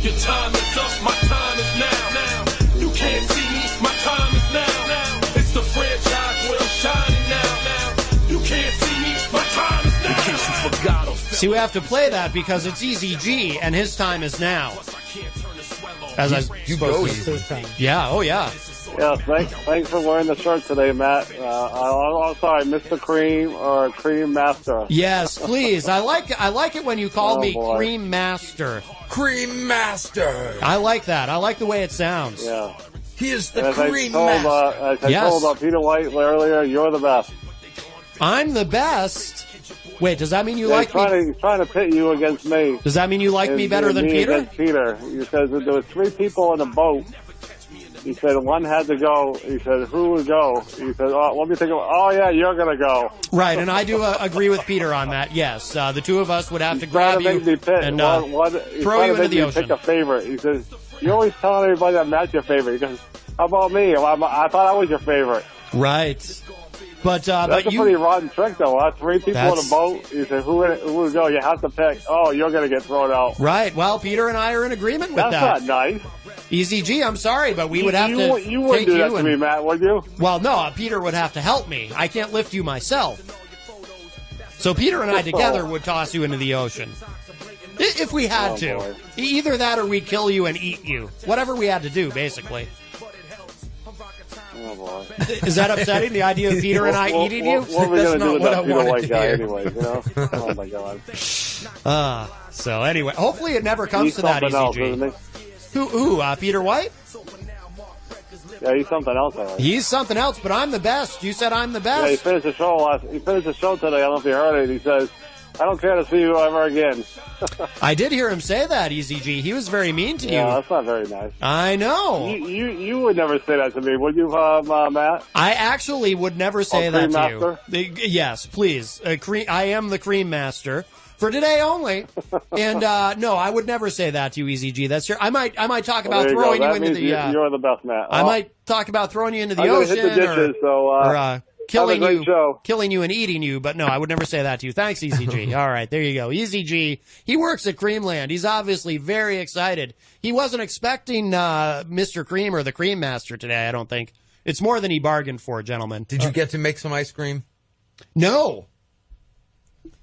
Your time is up, my time is now. You can't see me, my time is now. It's the franchise where I'm shining now. You can't see me, my time is now. In case you forgot. See, we have to play that because it's Easy G and his time is now. As I You spoke go to- easy. This time. Yeah, oh yeah. Yeah, thanks for wearing the shirt today, Matt. I'm sorry, Mr. Cream or Cream Master. Yes, please. I like it when you call Oh, me boy. Cream Master. Cream Master. I like that. I like the way it sounds. Yeah. He is the And as I Cream told, Master. as I Yes. told Peter White earlier, you're the best. I'm the best. Wait, does that mean you Yeah, like me? he's trying to pit you against me. Does that mean you like me better than Peter? Against Peter. He says that there were 3 people in a boat. He said one had to go. He said, who would go? He said, oh, let me think of, oh yeah, you're going to go. Right, and I do agree with Peter on that. Yes, the two of us would have to He's trying grab to make me you pick. and He's throw trying you to into make the me ocean. pick a favorite. He says, you're always telling everybody that Matt's your favorite. He goes, how about me? I thought I was your favorite. Right, but That's a you. pretty rotten trick, though. Huh? 3 people That's- in a boat. He said, who would go? You have to pick. Oh, you're going to get thrown out. Right. Well, Peter and I are in agreement with That's that. not nice. Easy G, I'm sorry, but we would have to You wouldn't take do you that to and, me, Matt, would you? Well, no, Peter would have to help me. I can't lift you myself. So Peter and I together would toss you into the ocean. If we had Oh, to. boy. Either that or we'd kill you and eat you. Whatever we had to do, basically. Oh, boy. Is that upsetting, the idea of Peter and I eating you? What are we That's going to do not with what that I Peter wanted White to guy hear. anyway, you know? Oh, my God. So anyway, hopefully it never comes He's to that, something else, ECG. isn't he? Who, Peter White? Yeah, he's something else, all right. He's something else, but I'm the best. You said I'm the Yeah, he best. finished the show He finished the show today. I don't know if you heard it. He says, I don't care to see you ever again. I did hear him say that, ECG. He was very mean to Yeah, you. that's not very nice. I know. You would never say that to me, would you, Matt? I actually would never say Oh, that Cream to you. Yes, please. I am the Cream Master for today only. And no, I would never say that to you, EZG. That's I might talk about There throwing go. you That into the. means you're the best, Matt. I might talk about throwing you into the I'm gonna ocean hit the dishes, or killing have a great you, show. killing you and eating you. But no, I would never say that to you. Thanks, EZG. All right, there you go. EZG. He works at Creamland. He's obviously very excited. He wasn't expecting Mr. Cream or the Cream Master today. I don't think. It's more than he bargained for, gentlemen. Did you get to make some ice cream? No.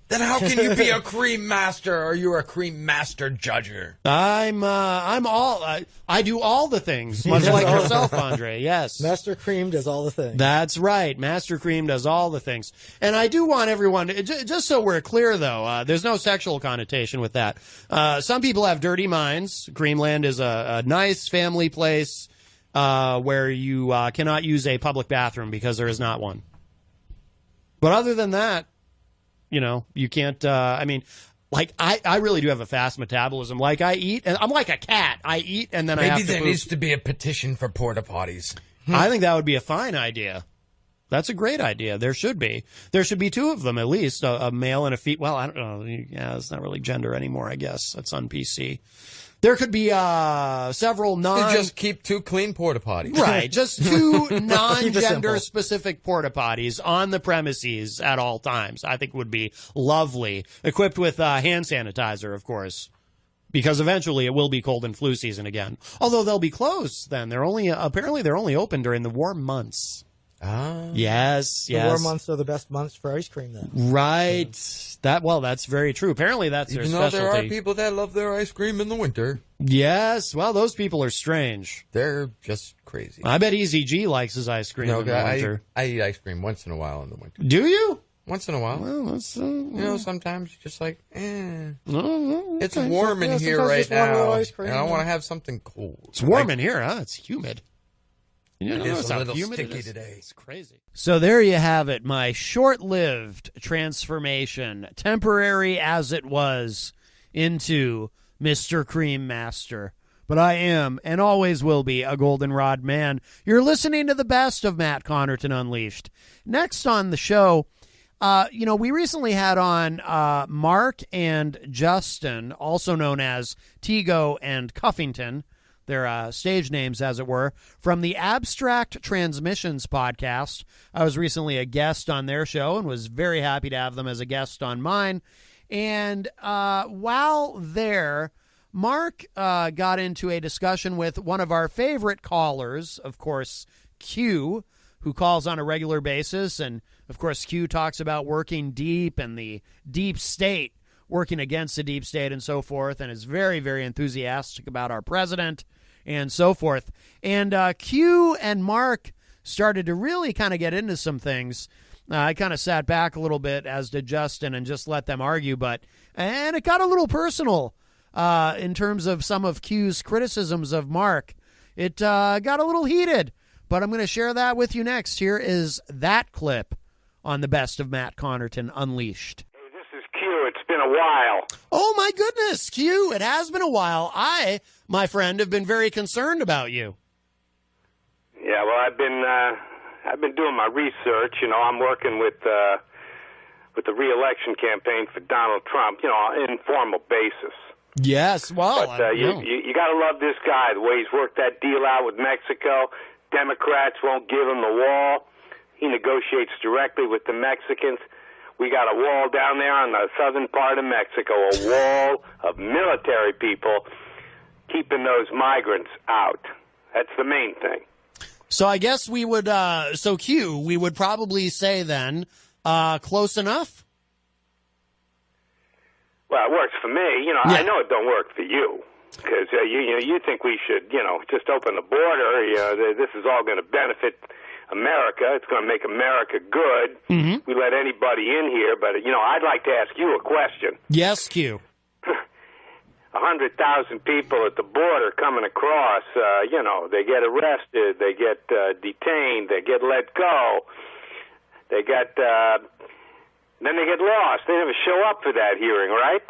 Then how can you be a Cream Master or you're a Cream Master judger? I'm all. I do all the things, much like yourself, Andre. Yes. Master Cream does all the things. That's right. Master Cream does all the things. And I do want everyone, just so we're clear, though, there's no sexual connotation with that. Some people have dirty minds. Creamland is a nice family place where you cannot use a public bathroom because there is not one. But other than that, you know, you can't, like, I really do have a fast metabolism. Like, I eat, and I'm like a cat. I eat, and then I have Maybe to there poop. needs to be a petition for porta potties. I think that would be a fine idea. That's a great idea. There should be. There should be 2 of them at least, a male and a female. Well, I don't know. Yeah, it's not really gender anymore, I guess. That's on PC. There could be several Just keep 2 clean porta potties. Right, just 2 non-gender simple. specific porta potties on the premises at all times. I think would be lovely. Equipped with hand sanitizer, of course, because eventually it will be cold and flu season again. Although they'll be closed then. They're only open during the warm months. Ah. Yes, The yes. warm months are the best months for ice cream, then. Right. That's very true. Apparently that's their Even though specialty. there are people that love their ice cream in the winter, Yes. Well, those people are strange. they're just crazy. I bet EZG likes his ice cream No, in the winter. I eat ice cream once in a while in the winter. Do you? Once in a while. Well, that's, You know, sometimes you're just like, no, it's okay. warm in Yeah, here sometimes right just want a little now, ice cream, and I yeah. want to have something cool. It's warm in here, huh? It's humid. You know, It is notice a how little humid it sticky is? today. It's crazy. So there you have it, my short-lived transformation, temporary as it was, into Mr. Cream Master. But I am, and always will be, a goldenrod man. You're listening to the best of Matt Connarton Unleashed. Next on the show, we recently had on Mark and Justin, also known as Tego and Cuffington, their stage names, as it were, from the Abstract Transmissions podcast. I was recently a guest on their show and was very happy to have them as a guest on mine. And while there, Mark got into a discussion with one of our favorite callers, of course, Q, who calls on a regular basis. And, of course, Q talks about working deep and the deep state, working against the deep state and so forth, and is very, very enthusiastic about our president and so forth. And Q and Mark started to really kind of get into some things. I kind of sat back a little bit, as did Justin, and just let them argue. And it got a little personal in terms of some of Q's criticisms of Mark. It got a little heated, but I'm going to share that with you next. Here is that clip on the Best of Matt Connarton Unleashed. Hey, this is Q. It's been a while. Oh, my goodness, Q. It has been a while. I, my friend, have been very concerned about you. Yeah, well, I've been doing my research. You know, I'm working with the re-election campaign for Donald Trump. You know, on an informal basis. Yes, well, but you got to love this guy. The way he's worked that deal out with Mexico. Democrats won't give him the wall. He negotiates directly with the Mexicans. We got a wall down there on the southern part of Mexico, a wall of military people keeping those migrants out. That's the main thing. So I guess we would, Q, we would probably say then, close enough? Well, it works for me. You know, yeah. I know it don't work for you because you think we should, just open the border. You know, this is all going to benefit America. It's going to make America good. Mm-hmm. We let anybody in here, but I'd like to ask you a question. Yes, Q. 100,000 people at the border coming across. They get arrested, they get detained, they get let go, then they get lost. They never show up for that hearing, right?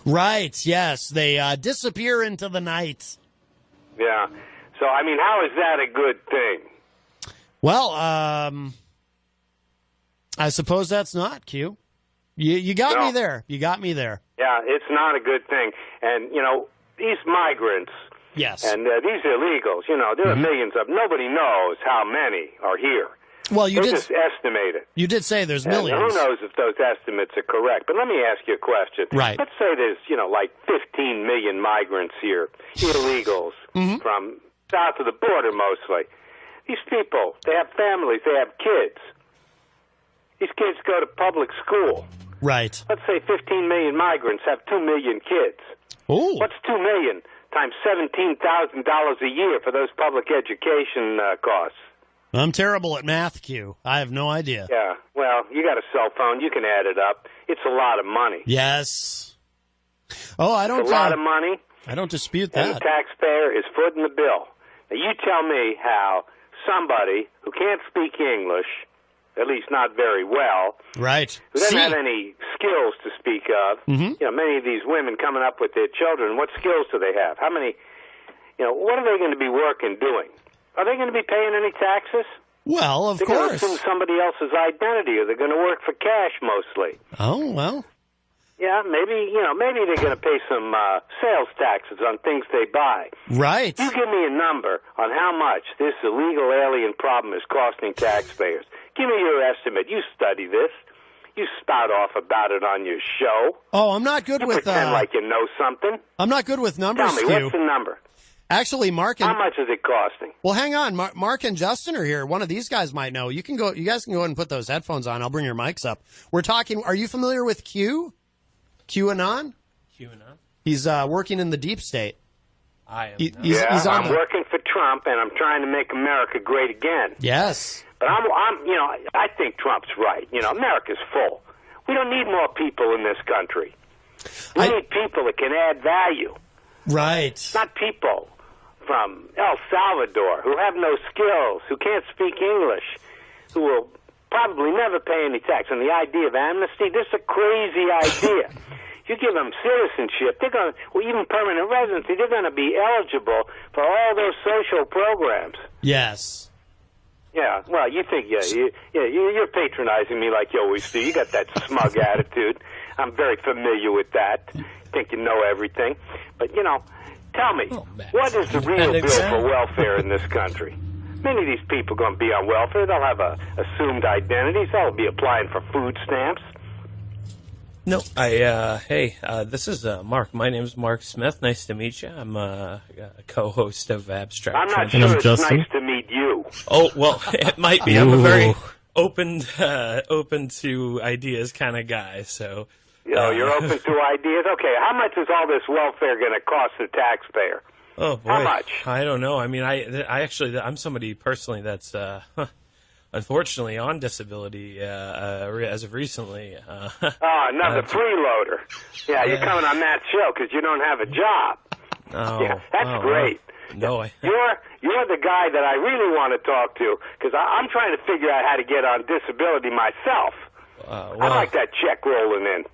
Right. Yes, they disappear into the night. Yeah. So how is that a good thing? Well, I suppose that's not, Q. You got me there. You got me there. Yeah, it's not a good thing. And, these migrants, yes, and these illegals, there are millions of them. Nobody knows how many are here. Well, They just estimate it. You did say there's And millions. who knows if those estimates are correct? But let me ask you a question. Right. Let's say there's, like 15 million migrants here, illegals, from south of the border mostly. These people, they have families, they have kids. These kids go to public school. Right. Let's say 15 million migrants have 2 million kids. Ooh. What's 2 million times $17,000 a year for those public education costs? I'm terrible at math, Q. I have no idea. Yeah, well, you got a cell phone. You can add it up. It's a lot of money. Yes. Oh, I don't. It's a lot of money. I don't dispute that. And the taxpayer is footing the bill. Now, you tell me how somebody who can't speak English, at least not very well, right, who doesn't have any skills to speak of, many of these women coming up with their children, what skills do they have? How many, what are they going to be working doing? Are they going to be paying any taxes? Well, of course. They're going to assume somebody else's identity, or they're going to work for cash mostly. Oh, well. Yeah, maybe they're going to pay some sales taxes on things they buy. Right. You give me a number on how much this illegal alien problem is costing taxpayers. Give me your estimate. You study this. You spout off about it on your show. Oh, I'm not good with... pretend like you know something. I'm not good with numbers, Tell me, what's the number? Actually, Mark and... How much is it costing? Well, hang on. Mark and Justin are here. One of these guys might know. You guys can go ahead and put those headphones on. I'll bring your mics up. We're talking... Are you familiar with Q? QAnon? QAnon? He's working in the deep state. I am. I'm working for Trump, and I'm trying to make America great again. Yes. But I think Trump's right. America's full. We don't need more people in this country. We need people that can add value. Right. Not people from El Salvador who have no skills, who can't speak English, who will probably never pay any tax. And the idea of amnesty, this is a crazy idea. You give them citizenship, they're going to, even permanent residency, they're going to be eligible for all those social programs. Yes. Yeah, well, you think, you're patronizing me like you always do. You got that smug attitude. I'm very familiar with that. You think you know everything. But, tell me, what is the real bill for welfare in this country? Many of these people are going to be on welfare. They'll have assumed identities. They'll be applying for food stamps. No, this is Mark. My name is Mark Smith. Nice to meet you. I'm a co-host of Abstract. I'm not sure it's nice to meet you. Oh, well, it might be. I'm a very open to ideas kind of guy, so... you're open to ideas? Okay, how much is all this welfare going to cost the taxpayer? Oh boy, How much? I don't know. I mean, I'm somebody personally that's unfortunately on disability as of recently. Another freeloader. Yeah, you're coming on that show because you don't have a job. Oh, yeah, that's great. No, you're the guy that I really want to talk to because I'm trying to figure out how to get on disability myself. I like that check rolling in.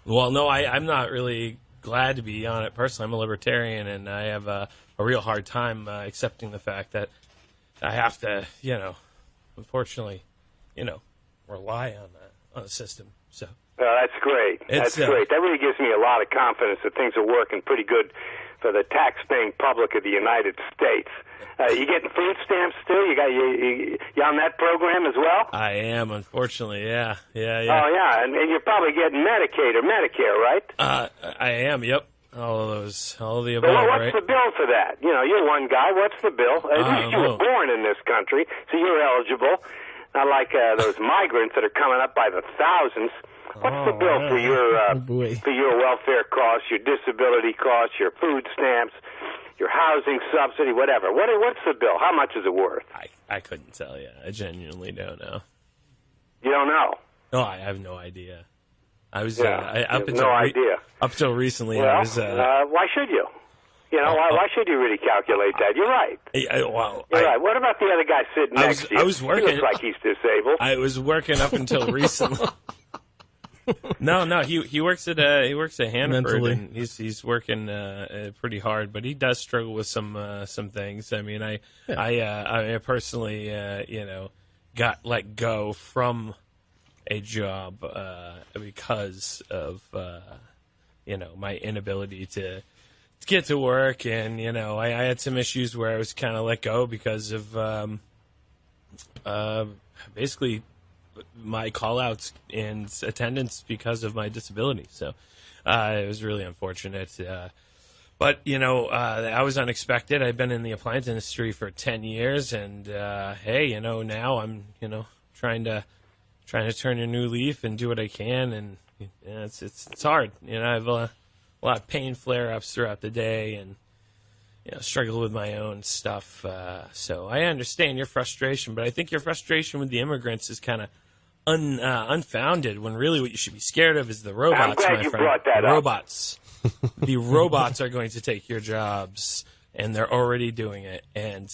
Well, no, I'm not really glad to be on it personally. I'm a libertarian, and I have a real hard time accepting the fact that I have to, unfortunately, rely on the system. So that's great. That's great. That really gives me a lot of confidence that things are working pretty good for the tax-paying public of the United States. You getting food stamps still? You on that program as well? I am, unfortunately. Yeah. Oh yeah, and you're probably getting Medicaid or Medicare, right? I am. Yep. All of the above. Well, what's right? the bill for that? You're one guy. What's the bill? At least you were born in this country, so you're eligible. Not like those migrants that are coming up by the thousands. What's the bill for your welfare costs, your disability costs, your food stamps, your housing subsidy, whatever? What's the bill? How much is it worth? I couldn't tell you. I genuinely don't know. You don't know? No, I have no idea. I was idea. Up until recently, well, I was. Why should you? Why should you really calculate that? You're right. You're right. What about the other guy sitting next to you? I was working. He looks like he's disabled. I was working up until recently. No, he works at Hannaford, Mentally. and he's working pretty hard, but he does struggle with some things. I mean, I personally got let go from a job because of my inability to get to work, and I had some issues where I was kind of let go because of basically my call-outs and attendance because of my disability. So it was really unfortunate. But, I was unexpected. I've been in the appliance industry for 10 years, and hey, now I'm, trying to turn a new leaf and do what I can, and it's hard. I have a lot of pain flare-ups throughout the day, and struggle with my own stuff. So I understand your frustration, but I think your frustration with the immigrants is kind of unfounded, when really what you should be scared of is the robots, I'm glad my you friend. brought that the up. robots. The robots are going to take your jobs, and they're already doing it. And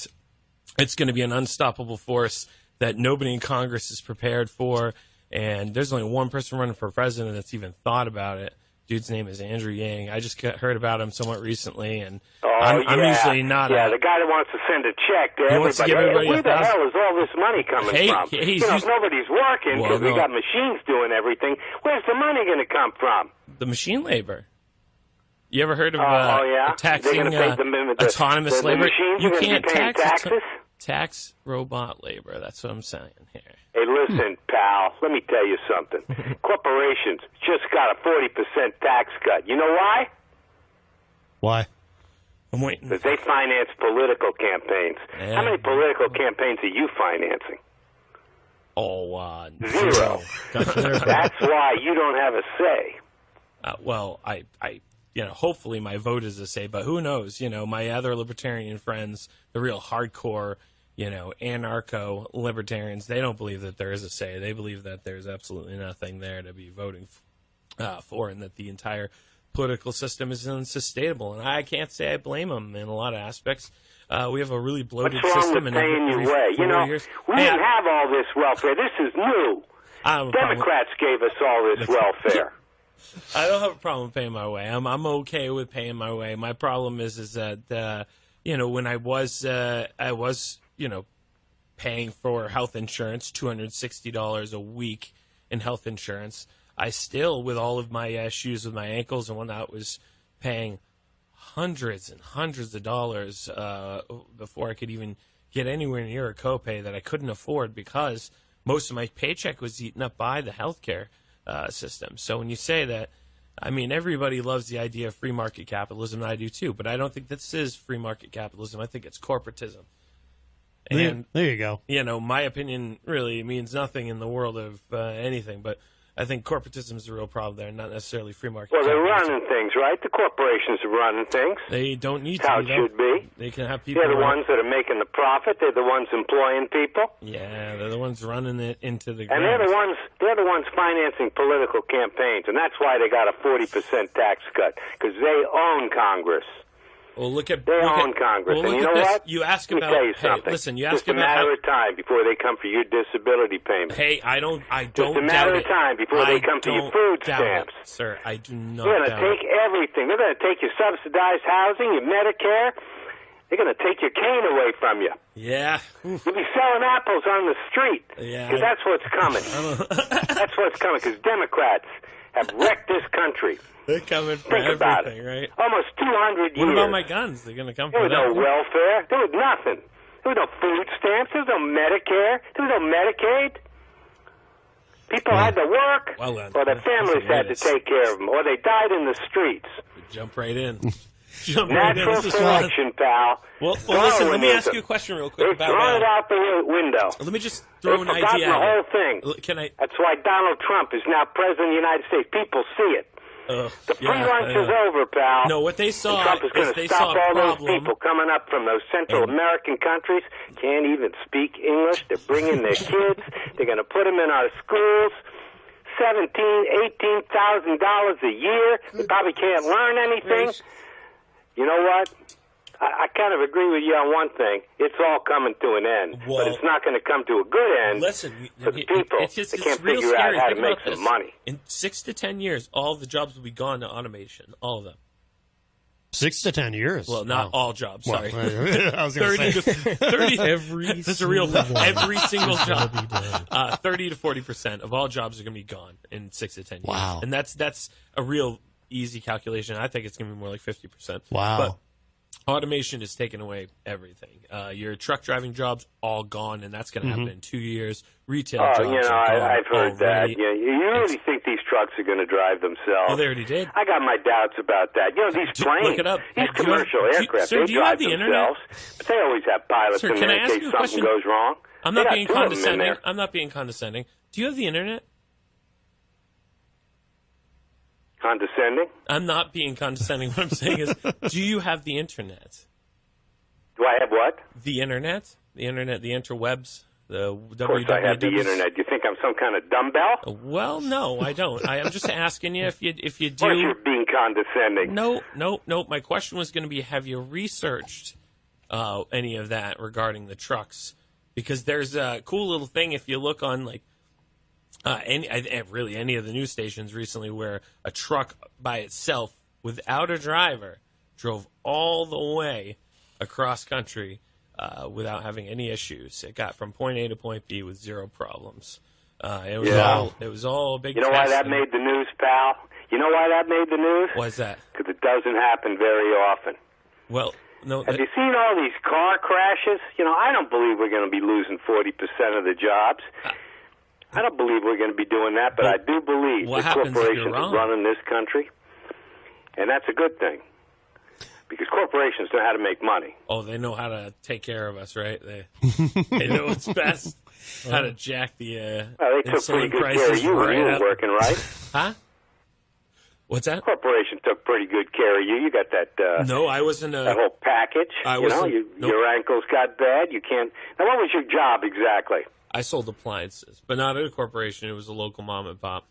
it's going to be an unstoppable force that nobody in Congress is prepared for. And there's only one person running for president that's even thought about it. Dude's name is Andrew Yang. I just heard about him somewhat recently, and I'm usually not. Yeah, the guy that wants to send a check to wants to give everybody. everybody Where the hell is all this money coming from? If nobody's working because we got machines doing everything, where's the money going to come from? The machine labor. You ever heard of taxing autonomous the labor? machines You are gonna can't be paying taxes? tax robot labor. That's what I'm saying here. Hey, listen, pal, let me tell you something. Corporations just got a 40% tax cut. You know why? Why? I'm waiting. Because they finance political campaigns. Yeah. How many political campaigns are you financing? Oh, Zero. That's why you don't have a say. Well, I hopefully my vote is a say, but who knows? My other libertarian friends, the real hardcore, anarcho-libertarians, they don't believe that there is a say. They believe that there's absolutely nothing there to be voting for, and that the entire political system is unsustainable. And I can't say I blame them in a lot of aspects. We have a really bloated What's wrong system. with And paying your way? We didn't have all this welfare. This is new. Democrats gave us all this welfare. I don't have a problem paying my way. I'm okay with paying my way. My problem is that when I was paying for health insurance, $260 a week in health insurance, I still, with all of my issues with my ankles and whatnot, was paying hundreds and hundreds of dollars before I could even get anywhere near a copay that I couldn't afford because most of my paycheck was eaten up by the healthcare system. So when you say that, I mean, everybody loves the idea of free market capitalism, and I do too, but I don't think this is free market capitalism. I think it's corporatism. And, there you go. My opinion really means nothing in the world of anything, but I think corporatism is the real problem there, not necessarily free market. Well, they're capitalism. running things, right? The corporations are running things. They don't need That's how to. it should be. They can have people. They're the run ones that are making the profit. They're the ones employing people. Yeah, they're the ones running it into the And ground. they're the ones financing political campaigns, and that's why they got a 40% tax cut, because they own Congress. Well, look at They own Congress, Well, and look you at know this. what? You ask Let me about. tell you Hey, something. listen, you Just ask a about. matter of time before they come for your disability payment. Hey, I don't Just a matter doubt of it. time before they come for your don't food doubt stamps. it, sir. I do not They're going doubt to take everything. They're going to take your subsidized housing, your Medicare. They're going to take your cane away from you. it. Yeah. You'll be selling apples on the street. Yeah. Because that's what's coming. That's what's coming, because Democrats have wrecked this country. They're coming for Think about everything, it. right? Almost 200 years. What about my guns? They're going to come There for was that. no welfare. There was nothing. There was no food stamps. There was no Medicare. There was no Medicaid. People had to work, Well, then, or their families had to take care of them, or they died in the streets. Jump right in. Jump right in. Natural This is fun. selection, pal. Well, listen, let me ask Darwinism. you a question real quick They've about thrown it that. out the window. Let me just throw an They've idea forgotten the at whole you. thing. Can I? That's why Donald Trump is now president of the United States. People see it. The free lunch is over, pal. No, what they saw And Trump is going is to they stop saw a all those problem. people coming up from those Central American countries, can't even speak English. They're bringing their kids. They're going to put them in our schools. $18,000 a year. They probably can't learn anything. You know what? I kind of agree with you on one thing. It's all coming to an end, but it's not going to come to a good end Listen, for the people. it's They can't real figure out scary. how to Think make about some this. money. In 6 to 10 years, all the jobs will be gone to automation. All of them. 6 to 10 years. Well, not Wow. all jobs. Well, Sorry, I was gonna 30 say. to 30. That's a real single one. every single Is gonna job. be done. 30 to 40% of all jobs are going to be gone in 6 to 10 years. Wow. And that's a real easy calculation. I think it's going to be more like 50%. Wow. But automation is taking away everything. Your truck driving jobs all gone, and that's going to happen in 2 years. Retail jobs Oh, you know, are gone I've heard already. that. Yeah, you really think these trucks are going to drive themselves? Well, they already did. I got my doubts about that. You know, these planes, Look it up. these Do you have- commercial do you- aircraft, sir, they do you have drive the internet? themselves, but they always have pilots Sir, in can there I in ask case you a something question? goes wrong. I'm They not got being two of them in condescending. there. I'm not being condescending. Do you have the internet? Condescending? I'm not being condescending. What I'm saying is, do you have the internet? Do I have what? The internet? The internet, the interwebs, the Of course I have the internet. You think I'm some kind of dumbbell? Well, no, I don't. I'm just asking you if you Of course do. you're being condescending. No. My question was going to be: have you researched any of that regarding the trucks? Because there's a cool little thing if you look on like any of the news stations recently, where a truck by itself, without a driver, drove all the way across country without having any issues. It got from point A to point B with zero problems. It was all a big. You know why test that and- made the news, pal? You know why that made the news? Why is that? Because it doesn't happen very often. Well, no. Have you seen all these car crashes? You know, I don't believe we're going to be losing 40% of the jobs. I don't believe we're going to be doing that, but I do believe what the happens if you're corporations are wrong? running this country, and that's a good thing. Because corporations know how to make money. Oh, they know how to take care of us, right? They know what's best. How to jack the Well, they took pretty insulin good care of prices you when right you were up. working, right? Huh? What's that? Corporation took pretty good care of you. You got that No, I wasn't. that whole package. I You know, wasn't- nope. your ankles got bad. You can't. Now, what was your job exactly? I sold appliances, but not at a corporation. It was a local mom and pop.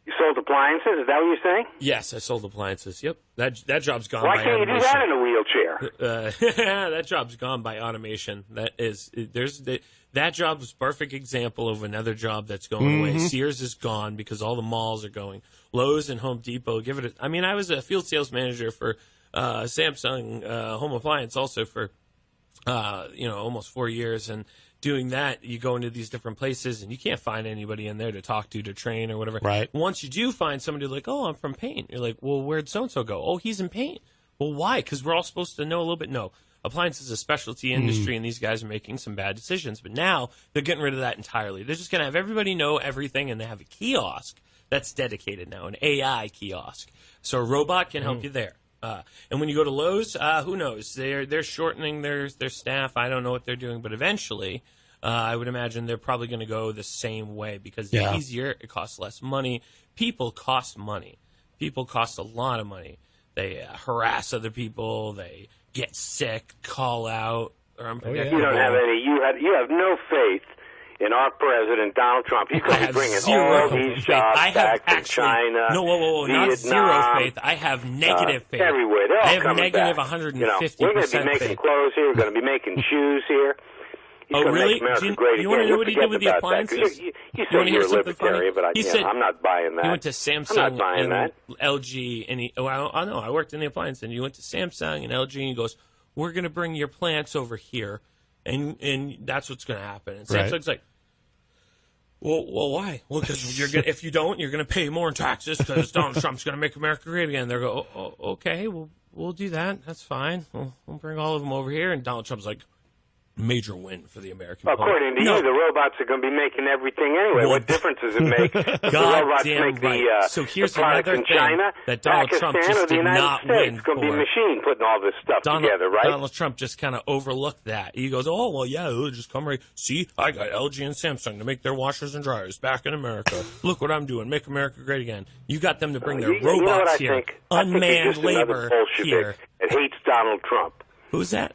You sold appliances. Is that what you're saying? Yes, I sold appliances. Yep, that job's gone. Why by can't you do automation. that in a wheelchair? That job's gone by automation. That job is a perfect example of another job that's going away. Sears is gone because all the malls are going. Lowe's and Home Depot. I was a field sales manager for Samsung home appliance also for almost 4 years, and doing that, you go into these different places and you can't find anybody in there to talk to train or whatever. Right. Once you do find somebody like, oh, I'm from paint. You're like, well, where'd so-and-so go? Oh, he's in paint. Well, why? Because we're all supposed to know a little bit. No. Appliance is a specialty industry, and these guys are making some bad decisions. But now they're getting rid of that entirely. They're just going to have everybody know everything, and they have a kiosk that's dedicated now, an AI kiosk. So a robot can help you there. And when you go to Lowe's, who knows? They're shortening their staff. I don't know what they're doing, but eventually I would imagine they're probably going to go the same way because Yeah. it's easier. It costs less money. People cost money. People cost a lot of money. They harass other people. They get sick, call out, or unpredictable. You don't have any. You have no faith in our president, Donald Trump. He's going to be bringing all these jobs back from China. No, whoa, Vietnam, not zero faith. I have negative faith. Everywhere. They're all I have coming negative back. 150%. We're going to be making faith. clothes here. We're going to be making shoes here. He's going to really? make America Do you, great you want to again. know what he did with the Forget about that, 'cause appliances? You You say wanna hear you're a something funny? libertarian, but He said I'm not buying that. He went to Samsung I'm not buying and that. LG, and I know, I worked in the appliance, and you went to Samsung and LG, and he goes, we're going to bring your plants over here, and that's what's going to happen. And Right. Samsung's like, well, why? Well, because if you don't, you're going to pay more in taxes because Donald Trump's going to make America great again. They're go, okay, we'll do that. That's fine. We'll bring all of them over here. And Donald Trump's like, major win for the American public. According to you, the robots are going to be making everything anyway. Well, what difference does it make? If the God robots damn make right. the, So here's the products another in thing China, that Donald Pakistan, Trump just or the did United not States. win It's going to be a for. machine putting all this stuff together, right? Donald Trump just kind of overlooked that. He goes, oh, well, yeah, it'll just come right. See, I got LG and Samsung to make their washers and dryers back in America. Look what I'm doing. Make America great again. You got them to bring their You know what robots I here. think? I think Unmanned he's just another labor Bolshevik here. that hates Donald Trump. Who's that?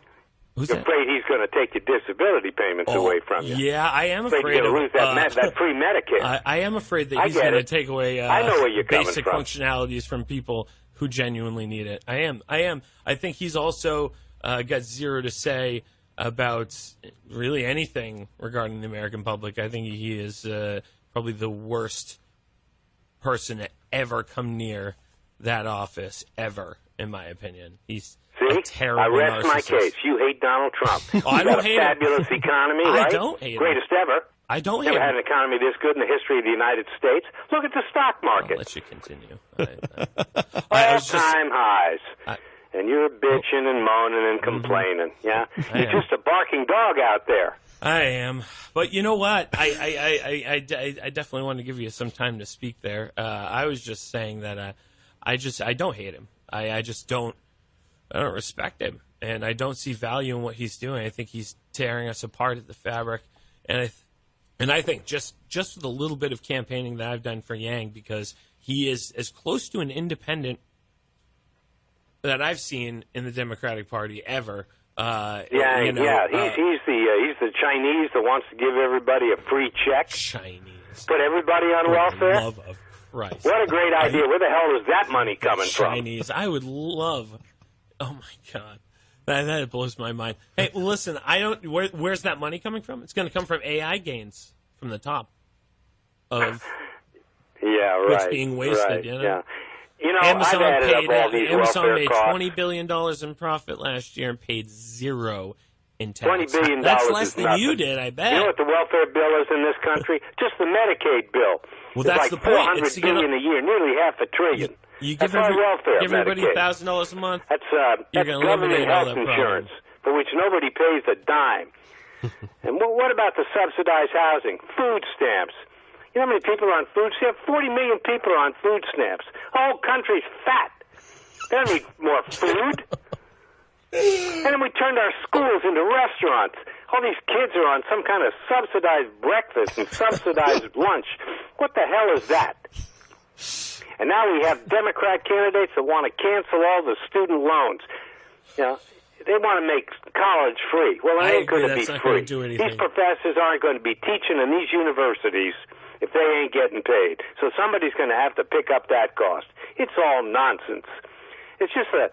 Who's You're that? afraid he's going to take your disability payments away from you. Yeah, I am Afraid afraid you're of going to lose that free Medicare. I am afraid that I he's get going to it. take away I know where you're coming basic from. functionalities from people who genuinely need it. I am. I think he's also got zero to say about really anything regarding the American public. I think he is probably the worst person to ever come near that office ever, in my opinion. He's a terrible I rest my narcissist. case. You hate Donald Trump. I You don't got hate a him. fabulous economy, I right? don't hate him. Greatest ever. I don't hate Never him. had an economy this good in the history of the United States. Look at the stock market. I'll let you continue. I was just- All-time highs. And you're bitching and moaning and complaining. Yeah? I You're am. just a barking dog out there. I am, but you know what? I definitely want to give you some time to speak there. I was just saying that I don't hate him. I just don't respect him, and I don't see value in what he's doing. I think he's tearing us apart at the fabric, and I think just with a little bit of campaigning that I've done for Yang, because he is as close to an independent that I've seen in the Democratic Party ever. He's the Chinese that wants to give everybody a free check. Chinese. Put everybody on For the welfare. love of Christ. What a great idea. Where the hell is that money coming from? Chinese. I would love. Oh my God, that blows my mind. Hey, listen, I don't. Where's that money coming from? It's going to come from AI gains from the top of Yeah, right. what's being wasted. Right, You know? yeah. You know, Amazon I've added up all these Amazon welfare made costs. $20 billion in profit last year and paid zero in tax. $20 billion That's is less than nothing. you did, I bet. You know what the welfare bill is in this country? Just the Medicaid bill. Well, it's that's like the point. $400 It's to get billion a year, nearly half a trillion. You That's give our welfare, give everybody Medicaid. $1,000 a month. That's You're that's gonna eliminate government all health that insurance, problem. for which nobody pays a dime. And what about the subsidized housing? Food stamps. You know how many people are on food stamps? 40 million people are on food stamps. The whole country's fat. They don't need more food. And then we turned our schools into restaurants. All these kids are on some kind of subsidized breakfast and subsidized lunch. What the hell is that? And now we have Democrat candidates that want to cancel all the student loans. You know, they want to make college free. Well, it I ain't agree, going to be that's not free. gonna do anything. These professors aren't going to be teaching in these universities if they ain't getting paid. So somebody's going to have to pick up that cost. It's all nonsense. It's just that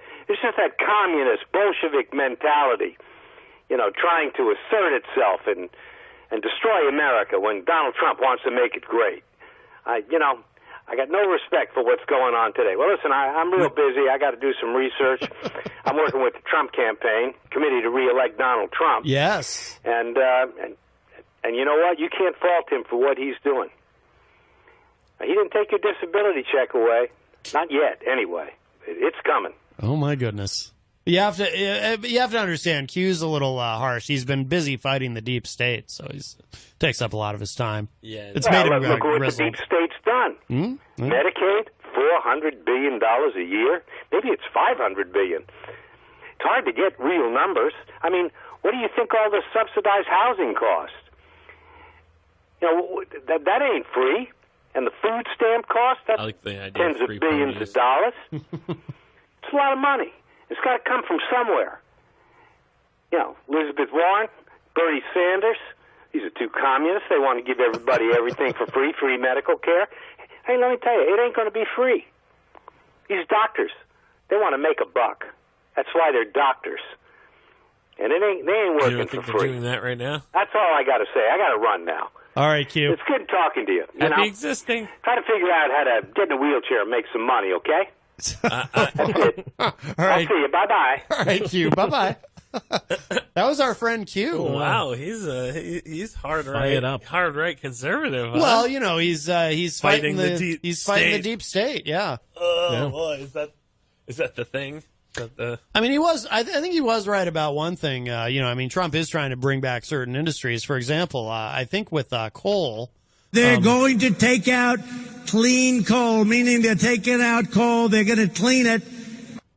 communist Bolshevik mentality, you know, trying to assert itself and destroy America when Donald Trump wants to make it great. I got no respect for what's going on today. Well, listen, I'm real busy. I got to do some research. I'm working with the Trump campaign committee to reelect Donald Trump. Yes. And you know what? You can't fault him for what he's doing. He didn't take your disability check away. Not yet, anyway. It's coming. Oh my goodness. You have to understand. Q's a little harsh. He's been busy fighting the deep state, so he takes up a lot of his time. Yeah, it's made him look what the grizzled. deep state's done. Medicaid, $400 billion a year. Maybe it's $500 billion. It's hard to get real numbers. I mean, what do you think all the subsidized housing costs? You know, that ain't free. And the food stamp cost, that's I like the idea tens of billions of dollars. It's a lot of money. It's got to come from somewhere. You know, Elizabeth Warren, Bernie Sanders, these are two communists. They want to give everybody everything for free medical care. Hey, let me tell you, it ain't going to be free. These doctors, they want to make a buck. That's why they're doctors. And they ain't working You don't think for they're free. doing that right now? That's all I got to say. I got to run now. All right, Q. It's good talking to you. Happy existing. Try to figure out how to get in a wheelchair and make some money, okay? That's it. All I'll right. see you. Bye-bye. All right, Q. Bye-bye. That was our friend Q. Wow, he's hard Fire right, it up. hard right conservative. Huh? Well, you know, he's fighting the deep he's fighting the state. deep state. Yeah. Oh boy, is that the thing? I mean, he was. I think he was right about one thing. You know, I mean, Trump is trying to bring back certain industries. For example, I think with coal, they're going to take out clean coal, meaning they're taking out coal. They're going to clean it.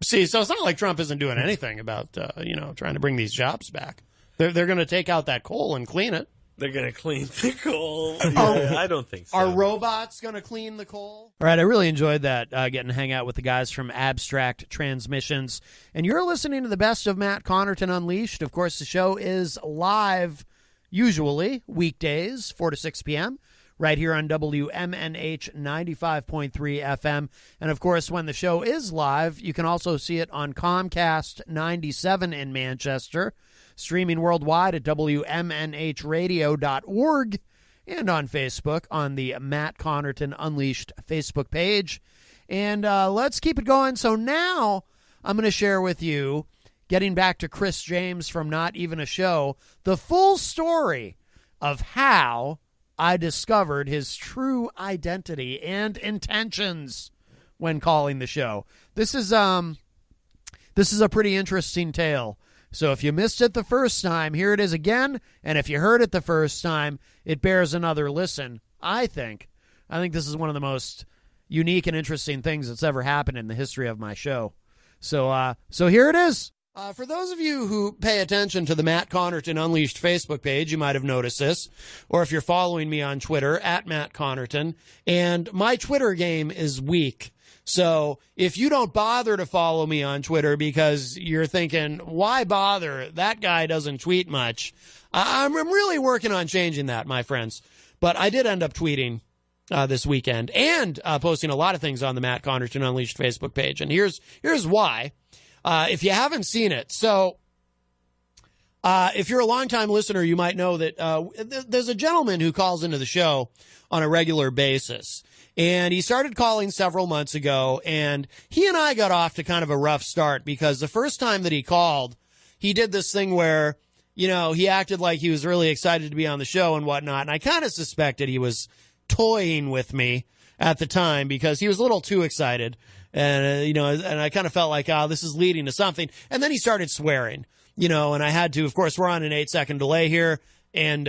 See, so it's not like Trump isn't doing anything about you know, trying to bring these jobs back. They're going to take out that coal and clean it. They're going to clean the coal. Yeah, I don't think so. Are robots going to clean the coal? All right, I really enjoyed that, getting to hang out with the guys from Abstract Transmissions. And you're listening to the best of Matt Connarton Unleashed. Of course, the show is live, usually, weekdays, 4 to 6 p.m., right here on WMNH 95.3 FM. And, of course, when the show is live, you can also see it on Comcast 97 in Manchester, streaming worldwide at WMNHradio.org, and on Facebook on the Matt Connarton Unleashed Facebook page. And let's keep it going. So now I'm going to share with you, getting back to Chris James from Not Even a Show, the full story of how I discovered his true identity and intentions when calling the show. This is a pretty interesting tale. So if you missed it the first time, here it is again. And if you heard it the first time, it bears another listen. I think this is one of the most unique and interesting things that's ever happened in the history of my show. So here it is. For those of you who pay attention to the Matt Connarton Unleashed Facebook page, you might have noticed this. Or if you're following me on Twitter, at Matt Connarton. And my Twitter game is weak. So if you don't bother to follow me on Twitter because you're thinking, why bother? That guy doesn't tweet much. I'm really working on changing that, my friends. But I did end up tweeting this weekend and posting a lot of things on the Matt Connarton Unleashed Facebook page. And here's why. If you haven't seen it, so if you're a longtime listener, you might know that there's a gentleman who calls into the show on a regular basis. And he started calling several months ago, and he and I got off to kind of a rough start because the first time that he called, he did this thing where, you know, he acted like he was really excited to be on the show and whatnot. And I kind of suspected he was toying with me at the time because he was a little too excited. And, you know, and I kind of felt like, this is leading to something. And then he started swearing, you know, and I had to, of course, we're on an 8-second delay here. And,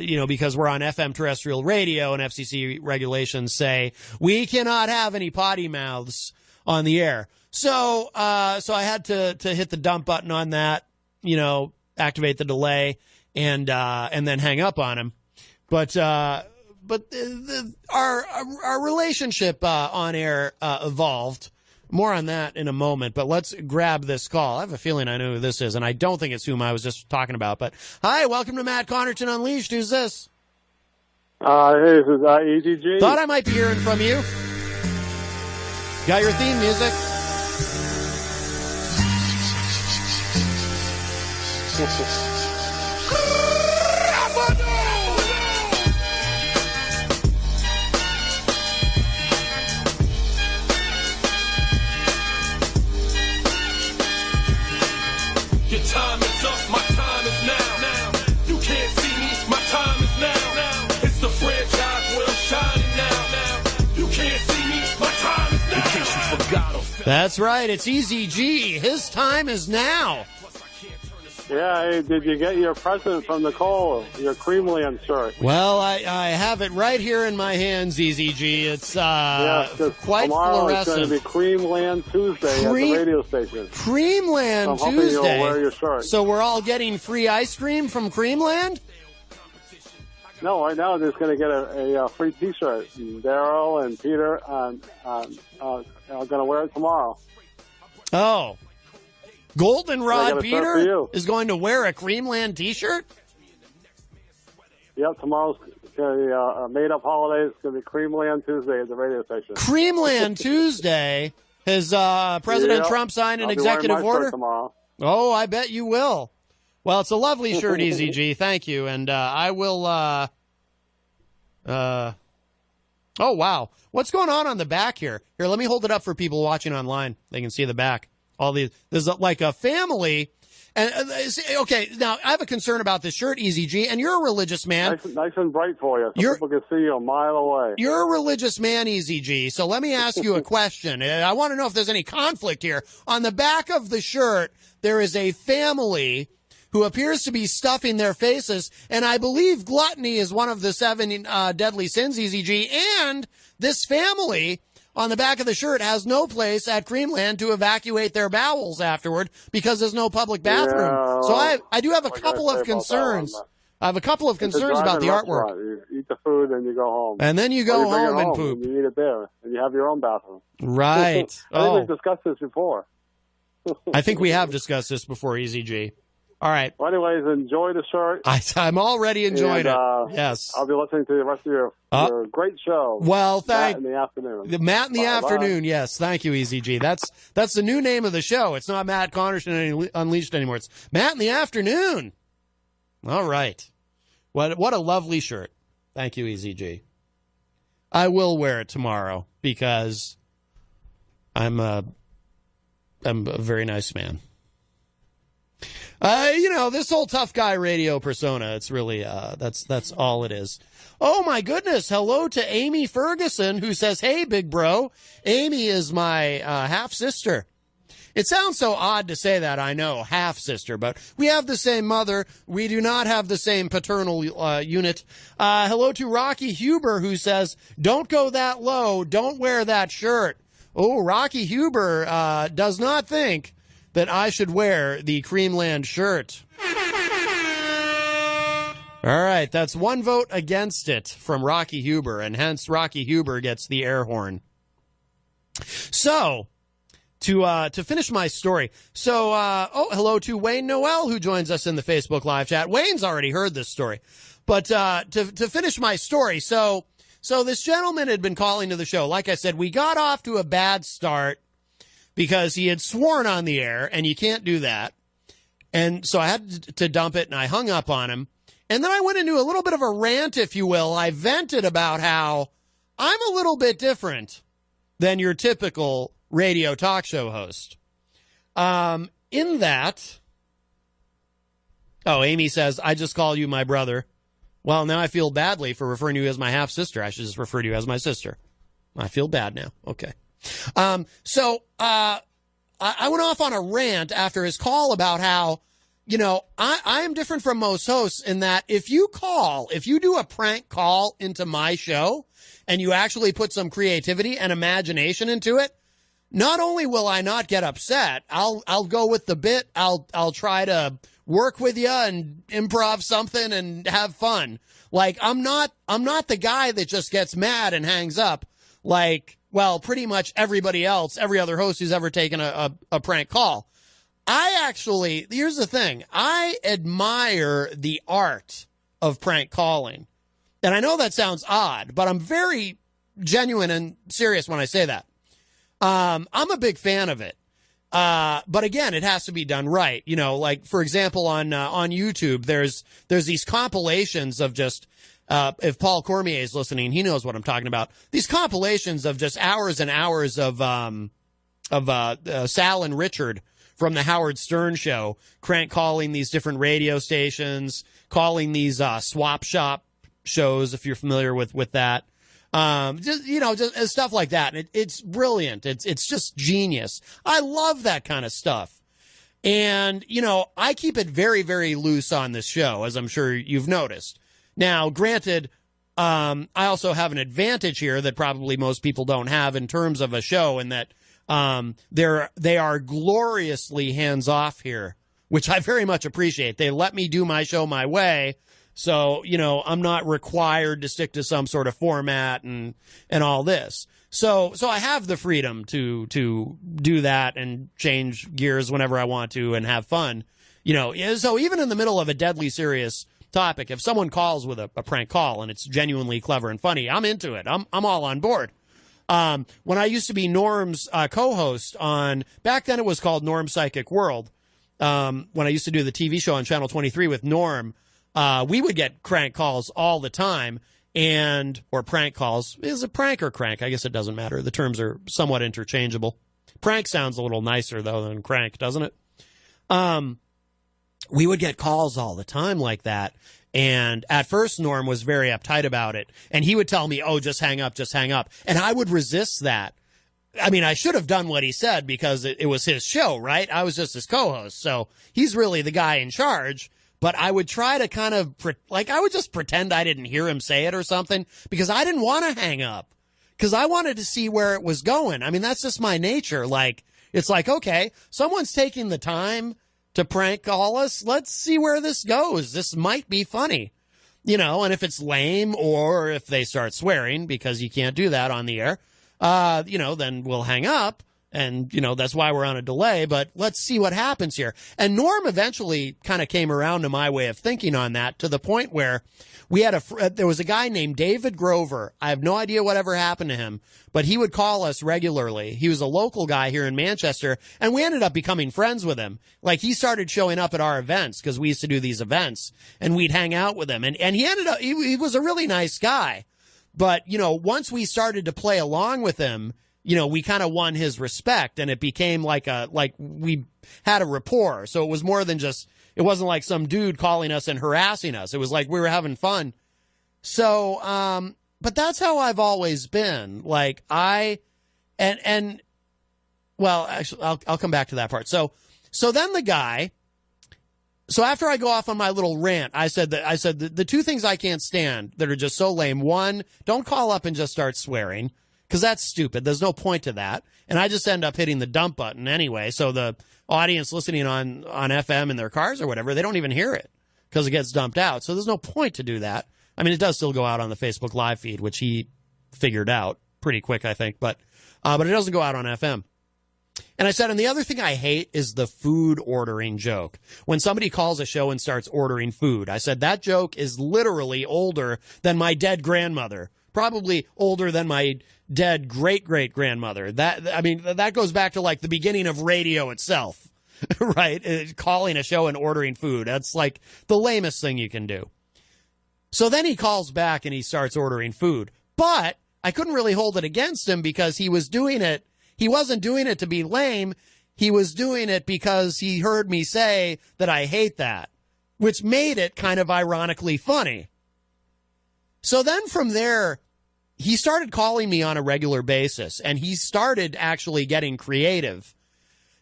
you know, because we're on FM terrestrial radio and FCC regulations say we cannot have any potty mouths on the air. So I had to hit the dump button on that, you know, activate the delay and then hang up on him. But our relationship on air evolved. More on that in a moment, but let's grab this call. I have a feeling I know who this is, and I don't think it's whom I was just talking about. But hi, welcome to Matt Connarton Unleashed. Who's this? Hey, this is EGG. Thought I might be hearing from you. Got your theme music? Your time is up, my time is now. You can't see me, my time is now. It's the franchise, well shining now. You can't see me, my time is now. In case you forgot or That's right, it's Easy G. His time is now. Yeah, hey, did you get your present from Nicole, your Creamland shirt? Well, I have it right here in my hands, Easy G. It's quite tomorrow fluorescent. It's going to be Creamland Tuesday at the radio station. Creamland so I'm hoping Tuesday. You'll wear your shirt. So we're all getting free ice cream from Creamland? No, right now they're going to get a free T-shirt. And Daryl and Peter are going to wear it tomorrow. Oh. Goldenrod a shirt for Peter you. is going to wear a Creamland T-shirt? Yep, tomorrow's a made-up holiday. It's going to be Creamland Tuesday at the radio station. Creamland Tuesday. Has President Trump signed an I'll be wearing executive my shirt order? tomorrow. Oh, I bet you will. Well, it's a lovely shirt, Easy G. Thank you. And I will... oh, wow. What's going on the back here? Here, let me hold it up for people watching online. They can see the back. There's like a family... And okay, now I have a concern about this shirt, Easy G, and you're a religious man. Nice and bright for you, so people can see you a mile away. You're a religious man, Easy G, so let me ask you a question. I want to know if there's any conflict here. On the back of the shirt, there is a family who appears to be stuffing their faces, and I believe gluttony is one of the 7 deadly sins, Easy G, and this family... on the back of the shirt has no place at Creamland to evacuate their bowels afterward because there's no public bathroom. Yeah, so I do have a couple of concerns. I have a couple of concerns about the artwork. You eat the food and you go home. And then you go home and poop. And you eat it there. And you have your own bathroom. Right. I think we've discussed this before. I think we have discussed this before, Easy G. All right. Well, anyways, enjoy the shirt. I'm already enjoying it. Yes. I'll be listening to the rest of your great show. Well, Matt in the afternoon. Matt in the afternoon. Yes. Thank you, Easy G. That's the new name of the show. It's not Matt Connarton Unleashed anymore. It's Matt in the afternoon. All right. What a lovely shirt. Thank you, Easy G. I will wear it tomorrow because I'm a very nice man. This whole tough guy radio persona, it's really, that's all it is. Oh my goodness. Hello to Amy Ferguson, who says, hey, big bro. Amy is my, half sister. It sounds so odd to say that, I know, half sister, but we have the same mother. We do not have the same paternal, unit. Hello to Rocky Huber, who says, don't go that low. Don't wear that shirt. Oh, Rocky Huber, does not think that I should wear the Creamland shirt. All right, that's one vote against it from Rocky Huber, and hence Rocky Huber gets the air horn. So, to finish my story, hello to Wayne Noel, who joins us in the Facebook live chat. Wayne's already heard this story, but to finish my story, so this gentleman had been calling to the show. Like I said, we got off to a bad start because he had sworn on the air, and you can't do that. And so I had to dump it, and I hung up on him. And then I went into a little bit of a rant, if you will. I vented about how I'm a little bit different than your typical radio talk show host. In that, Amy says, I just call you my brother. Well, now I feel badly for referring to you as my half-sister. I should just refer to you as my sister. I feel bad now. Okay. I went off on a rant after his call about how, I am different from most hosts in that if you do a prank call into my show and you actually put some creativity and imagination into it, not only will I not get upset, I'll go with the bit. I'll try to work with you and improv something and have fun. Like, I'm not the guy that just gets mad and hangs up like, well, pretty much everybody else, every other host who's ever taken a prank call. Here's the thing. I admire the art of prank calling. And I know that sounds odd, but I'm very genuine and serious when I say that. I'm a big fan of it. But again, it has to be done right. Like, for example, on YouTube, there's these compilations of just, if Paul Cormier is listening, he knows what I'm talking about. These compilations of just hours and hours of Sal and Richard from the Howard Stern show, crank calling these different radio stations, calling these, swap shop shows, if you're familiar with that. Just stuff like that. It's brilliant. It's just genius. I love that kind of stuff. And, I keep it very, very loose on this show, as I'm sure you've noticed. Now, granted, I also have an advantage here that probably most people don't have in terms of a show, in that they are gloriously hands-off here, which I very much appreciate. They let me do my show my way, So, I'm not required to stick to some sort of format and all this. So I have the freedom to do that and change gears whenever I want to and have fun. So even in the middle of a deadly serious topic, if someone calls with a prank call and it's genuinely clever and funny, I'm into it. I'm all on board. When I used to be Norm's co-host back then it was called Norm's Psychic World. When I used to do the TV show on Channel 23 with Norm, we would get crank calls all the time, or prank calls. Is it prank or crank? I guess it doesn't matter. The terms are somewhat interchangeable. Prank sounds a little nicer, though, than crank, doesn't it? We would get calls all the time like that. And at first, Norm was very uptight about it. And he would tell me, oh, just hang up, just hang up. And I would resist that. I mean, I should have done what he said because it was his show, right? I was just his co-host. So he's really the guy in charge. But I would try to kind of, I would just pretend I didn't hear him say it or something because I didn't want to hang up because I wanted to see where it was going. I mean, that's just my nature. It's like, okay, someone's taking the time to prank call us. Let's see where this goes. This might be funny, and if it's lame or if they start swearing, because you can't do that on the air, then we'll hang up. And, that's why we're on a delay, but let's see what happens here. And Norm eventually kind of came around to my way of thinking on that to the point where there was a guy named David Grover. I have no idea whatever happened to him, but he would call us regularly. He was a local guy here in Manchester, and we ended up becoming friends with him. He started showing up at our events because we used to do these events, and we'd hang out with him. And he ended up, he was a really nice guy. But, once we started to play along with him, we kind of won his respect, and it became like we had a rapport. So it was more than it wasn't like some dude calling us and harassing us. It was like we were having fun. So, but that's how I've always been. Well, actually, I'll come back to that part. So then the guy, so after I go off on my little rant, I said the two things I can't stand that are just so lame. One, don't call up and just start swearing, because that's stupid. There's no point to that. And I just end up hitting the dump button anyway. So the audience listening on FM in their cars or whatever, they don't even hear it because it gets dumped out. So there's no point to do that. I mean, it does still go out on the Facebook Live feed, which he figured out pretty quick, I think. But it doesn't go out on FM. And I said, and the other thing I hate is the food ordering joke. When somebody calls a show and starts ordering food, I said, that joke is literally older than my dead grandmother. Probably older than my dead great-great-grandmother. That goes back to the beginning of radio itself, right? Calling a show and ordering food. That's the lamest thing you can do. So then he calls back and he starts ordering food. But I couldn't really hold it against him because he was doing it. He wasn't doing it to be lame. He was doing it because he heard me say that I hate that, which made it kind of ironically funny. So then from there, he started calling me on a regular basis, and he started actually getting creative.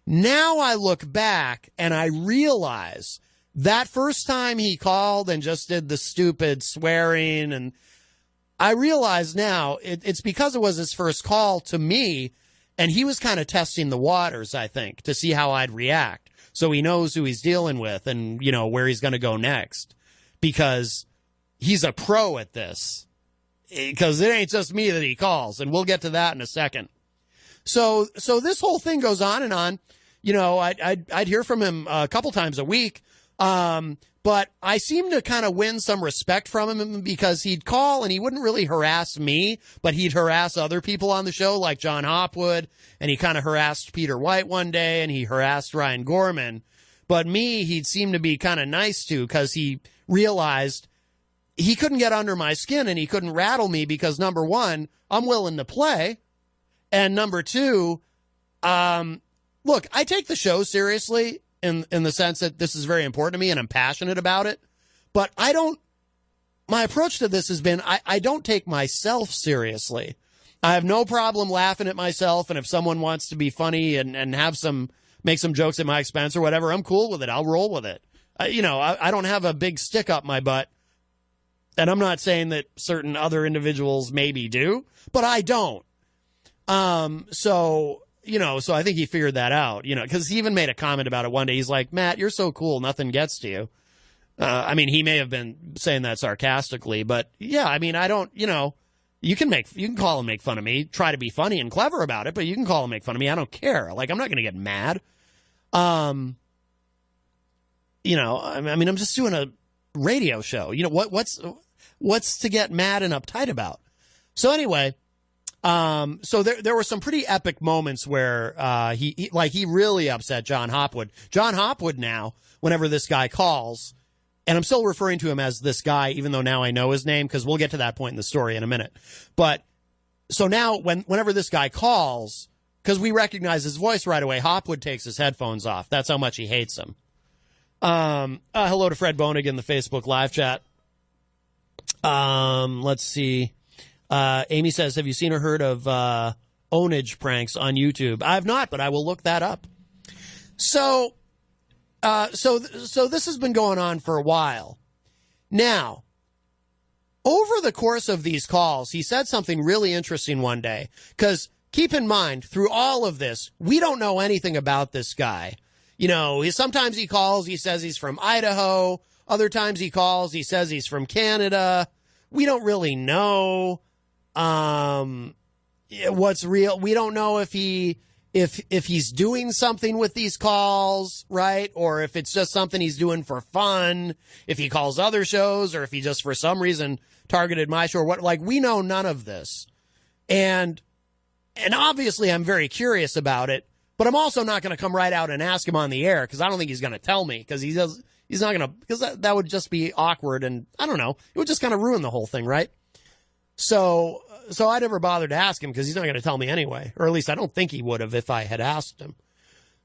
Now I look back and I realize that first time he called and just did the stupid swearing, and I realize now it's because it was his first call to me, and he was kind of testing the waters, I think, to see how I'd react. So he knows who he's dealing with and, where he's going to go next, because he's a pro at this. Because it ain't just me that he calls, and we'll get to that in a second. So this whole thing goes on and on. I'd hear from him a couple times a week, but I seemed to kind of win some respect from him because he'd call and he wouldn't really harass me, but he'd harass other people on the show like John Hopwood, and he kind of harassed Peter White one day, and he harassed Ryan Gorman. But me, he'd seem to be kind of nice to, because he realized he couldn't get under my skin and he couldn't rattle me because, number one, I'm willing to play. And number two, look, I take the show seriously in the sense that this is very important to me and I'm passionate about it. But my approach to this has been, I don't take myself seriously. I have no problem laughing at myself. And if someone wants to be funny and make some jokes at my expense or whatever, I'm cool with it. I'll roll with it. I don't have a big stick up my butt. And I'm not saying that certain other individuals maybe do, but I don't. So I think he figured that out, because he even made a comment about it one day. He's like, Matt, you're so cool. Nothing gets to you. I mean, he may have been saying that sarcastically, but yeah, I mean, I don't, you can call and make fun of me, try to be funny and clever about it, but you can call and make fun of me. I don't care. Like, I'm not going to get mad. I mean, I'm just doing a radio show. What's to get mad and uptight about? So anyway, so there were some pretty epic moments where he really upset John Hopwood. John Hopwood now, whenever this guy calls, and I'm still referring to him as this guy, even though now I know his name, because we'll get to that point in the story in a minute. But so now whenever this guy calls, because we recognize his voice right away, Hopwood takes his headphones off. That's how much he hates him. Hello to Fred Bonig in the Facebook live chat. Let's see. Amy says, have you seen or heard of ownage pranks on YouTube? I have not, but I will look that up. So this has been going on for a while. Now, over the course of these calls, he said something really interesting one day. Because keep in mind, through all of this, we don't know anything about this guy. Sometimes he calls, he says he's from Idaho. Other times he calls, he says he's from Canada. We don't really know what's real. We don't know if he's doing something with these calls, right? Or if it's just something he's doing for fun, if he calls other shows, or if he just for some reason targeted my show, or what. Like, we know none of this. And obviously I'm very curious about it, but I'm also not going to come right out and ask him on the air, because I don't think he's going to tell me, because he's not going to, because that would just be awkward, and I don't know, it would just kind of ruin the whole thing, right? So I never bothered to ask him, because he's not going to tell me anyway, or at least I don't think he would have if I had asked him.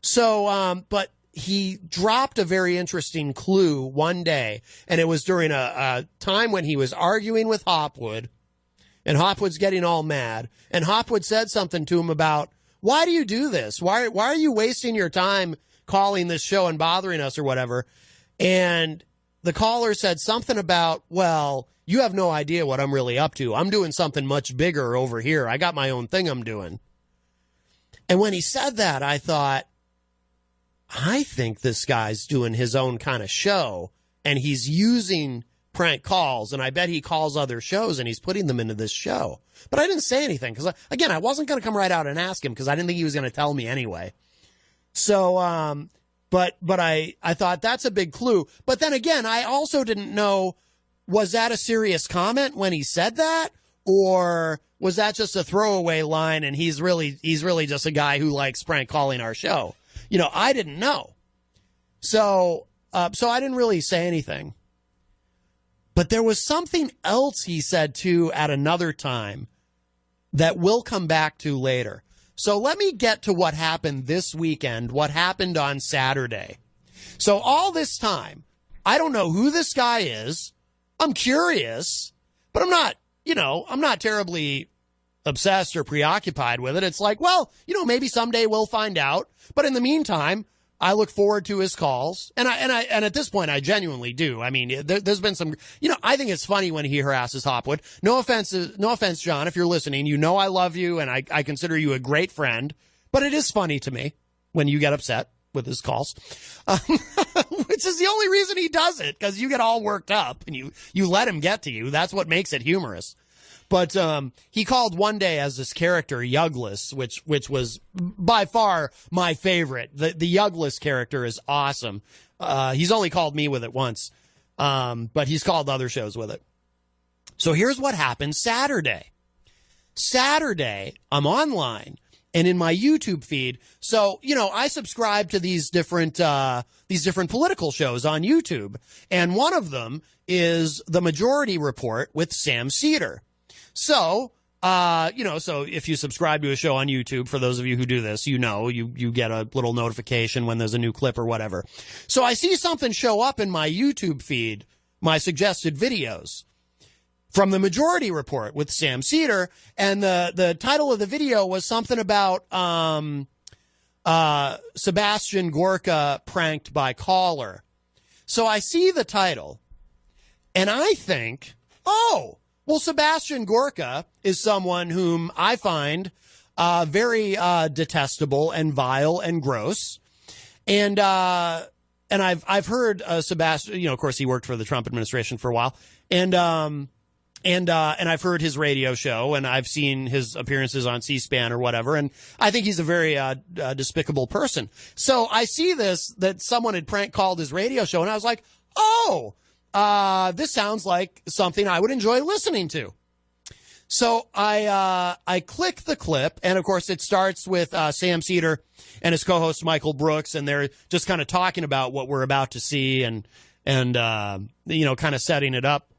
So, but he dropped a very interesting clue one day, and it was during a time when he was arguing with Hopwood, and Hopwood's getting all mad, and Hopwood said something to him about, why do you do this? Why are you wasting your time calling this show and bothering us or whatever? And the caller said something about, well, you have no idea what I'm really up to. I'm doing something much bigger over here. I got my own thing I'm doing. And when he said that, I thought, I think this guy's doing his own kind of show, and he's using prank calls, and I bet he calls other shows and he's putting them into this show. But I didn't say anything, because, again, I wasn't going to come right out and ask him, because I didn't think he was going to tell me anyway. So, but I thought that's a big clue. But then again, I also didn't know, was that a serious comment when he said that? Or was that just a throwaway line, and he's really just a guy who likes prank calling our show? I didn't know. So I didn't really say anything. But there was something else he said, too, at another time that we'll come back to later. So let me get to what happened this weekend, what happened on Saturday. So all this time, I don't know who this guy is. I'm curious, but I'm not terribly obsessed or preoccupied with it. It's like, well, maybe someday we'll find out. But in the meantime, I look forward to his calls, and at this point, I genuinely do. I mean, there's been some, I think it's funny when he harasses Hopwood. No offense, John, if you're listening. I love you, and I consider you a great friend. But it is funny to me when you get upset with his calls, which is the only reason he does it, because you get all worked up and you let him get to you. That's what makes it humorous. But he called one day as this character Yugless, which was by far my favorite. The Yugless character is awesome. He's only called me with it once, but he's called other shows with it. So here's what happened Saturday. Saturday, I'm online and in my YouTube feed. So, I subscribe to these different political shows on YouTube, and one of them is The Majority Report with Sam Cedar. So, so if you subscribe to a show on YouTube, for those of you who do this, you get a little notification when there's a new clip or whatever. So I see something show up in my YouTube feed, my suggested videos, from The Majority Report with Sam Cedar, and the title of the video was something about Sebastian Gorka pranked by caller. So I see the title, and I think, well, Sebastian Gorka is someone whom I find very detestable and vile and gross. And I've heard Sebastian. You know, of course, he worked for the Trump administration for a while, and I've heard his radio show, and I've seen his appearances on C-SPAN or whatever, and I think he's a very despicable person. So I see that someone had prank called his radio show, and I was like, oh, this sounds like something I would enjoy listening to. So I click the clip, and of course it starts with Sam Cedar and his co-host Michael Brooks, and they're just kind of talking about what we're about to see and kind of setting it up.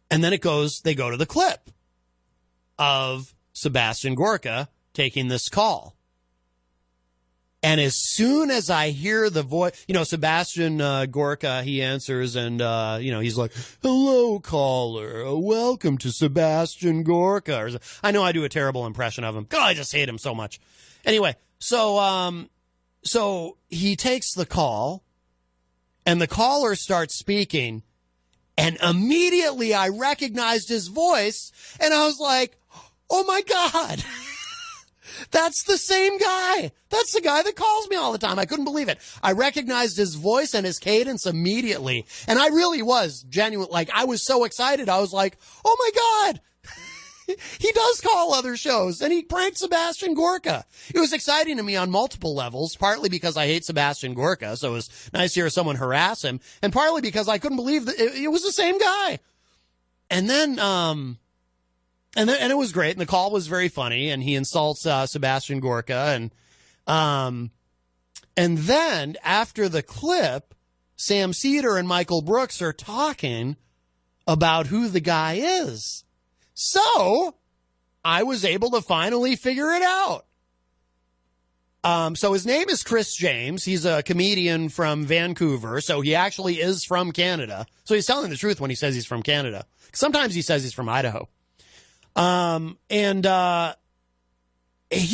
And then they go to the clip of Sebastian Gorka taking this call. And as soon as I hear the voice, Sebastian Gorka, he answers and, he's like, hello, caller. Welcome to Sebastian Gorka. I know I do a terrible impression of him. God, I just hate him so much. Anyway, so he takes the call and the caller starts speaking and immediately I recognized his voice and I was like, oh my God. That's the same guy. That's the guy that calls me all the time. I couldn't believe it. I recognized his voice and his cadence immediately. And I really was genuine. Like, I was so excited. I was like, oh my God. He does call other shows and he pranked Sebastian Gorka. It was exciting to me on multiple levels, partly because I hate Sebastian Gorka. So it was nice to hear someone harass him. And partly because I couldn't believe that it was the same guy. And then, And it was great, and the call was very funny, and he insults Sebastian Gorka, and then after the clip, Sam Cedar and Michael Brooks are talking about who the guy is. So I was able to finally figure it out. So his name is Chris James. He's a comedian from Vancouver, so he actually is from Canada. So he's telling the truth when he says he's from Canada. Sometimes he says he's from Idaho. He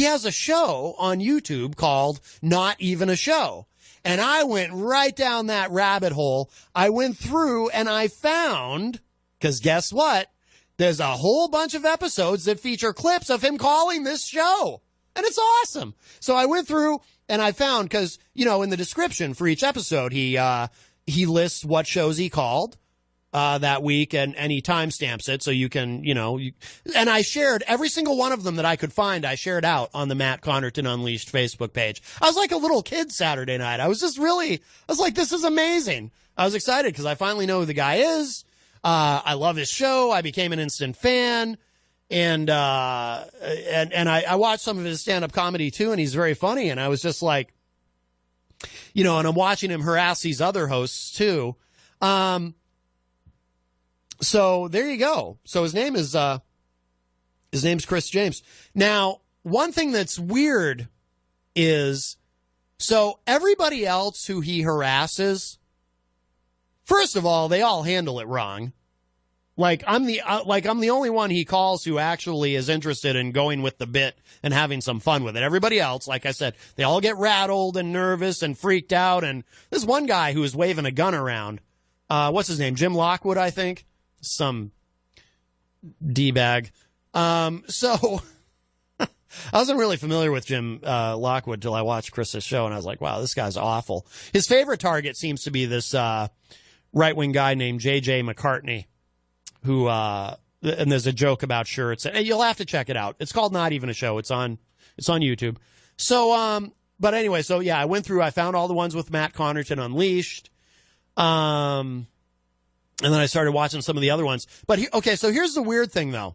has a show on YouTube called Not Even a Show. And I went right down that rabbit hole. I went through and I found, because guess what? There's a whole bunch of episodes that feature clips of him calling this show. And it's awesome. So I went through and I found, because, in the description for each episode, he lists what shows he called that week, and he timestamps it so you can, and I shared every single one of them that I could find. I shared out on the Matt Connarton Unleashed Facebook page. I was like a little kid Saturday night. I was like, this is amazing. I was excited because I finally know who the guy is. I love his show. I became an instant fan. And I watched some of his stand-up comedy too, and he's very funny. And I was just like, and I'm watching him harass these other hosts too. So there you go. So his name's Chris James. Now, one thing that's weird is, so everybody else who he harasses, first of all, they all handle it wrong. Like I'm the only one he calls who actually is interested in going with the bit and having some fun with it. Everybody else, like I said, they all get rattled and nervous and freaked out. And this one guy who was waving a gun around, what's his name? Jim Lockwood, I think. Some D-bag. So I wasn't really familiar with Jim Lockwood till I watched Chris's show, and I was like, wow, this guy's awful. His favorite target seems to be this right-wing guy named J.J. McCartney, who, and there's a joke about shirts. And you'll have to check it out. It's called Not Even a Show. It's on YouTube. So, but anyway, so yeah, I went through, I found all the ones with Matt Connarton Unleashed. And then I started watching some of the other ones. But so here's the weird thing, though.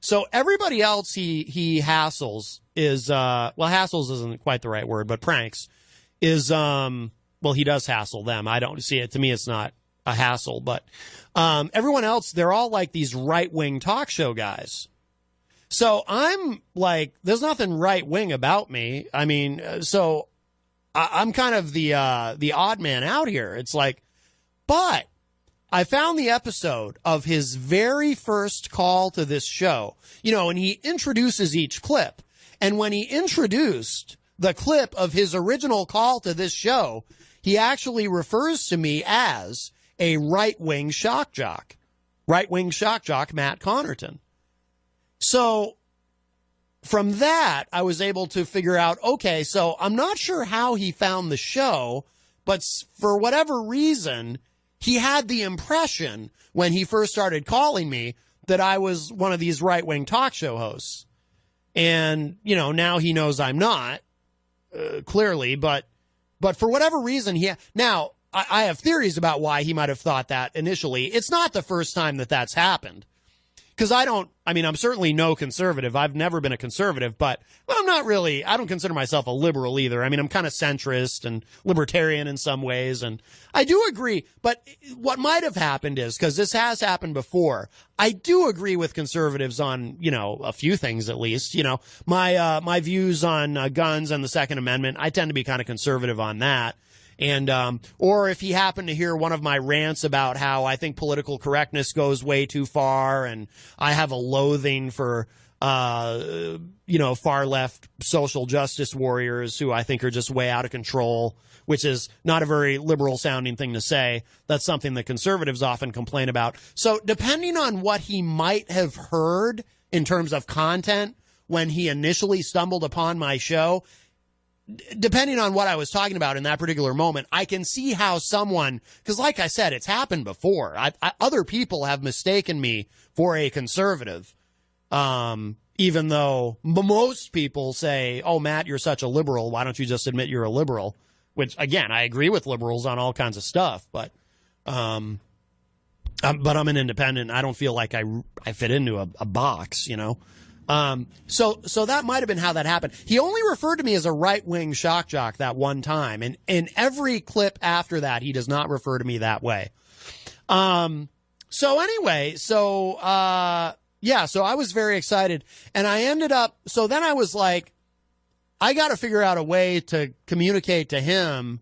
So everybody else he hassles is, hassles isn't quite the right word, but pranks is, he does hassle them. I don't see it. To me, it's not a hassle. But everyone else, they're all like these right-wing talk show guys. So I'm like, there's nothing right-wing about me. I mean, so I'm kind of the odd man out here. It's like, but I found the episode of his very first call to this show, and he introduces each clip. And when he introduced the clip of his original call to this show, he actually refers to me as a right-wing shock jock Matt Connarton. So from that, I was able to figure out, okay, so I'm not sure how he found the show, but for whatever reason, he had the impression when he first started calling me that I was one of these right-wing talk show hosts. And, you know, now he knows I'm not, clearly, but for whatever reason, now, I have theories about why he might have thought that initially. It's not the first time that that's happened. Because I'm certainly no conservative. I've never been a conservative, but I'm not really, I don't consider myself a liberal either. I mean, I'm kind of centrist and libertarian in some ways, and I do agree. But what might have happened is, because this has happened before, I do agree with conservatives on, you know, a few things at least. You know, my views on guns and the Second Amendment, I tend to be kind of conservative on that. And, or if he happened to hear one of my rants about how I think political correctness goes way too far and I have a loathing for, you know, far left social justice warriors who I think are just way out of control, which is not a very liberal sounding thing to say. That's something that conservatives often complain about. So depending on what he might have heard in terms of content when he initially stumbled upon my show, depending on what I was talking about in that particular moment, I can see how someone, because like I said, it's happened before. Other people have mistaken me for a conservative, even though most people say, oh, Matt, you're such a liberal. Why don't you just admit you're a liberal? Which, again, I agree with liberals on all kinds of stuff, but I'm an independent. I don't feel like I fit into a box, you know? So that might have been how that happened. He only referred to me as a right-wing shock jock that one time. And in every clip after that, he does not refer to me that way. So anyway, so I was very excited, and I ended up, so then I was like, I got to figure out a way to communicate to him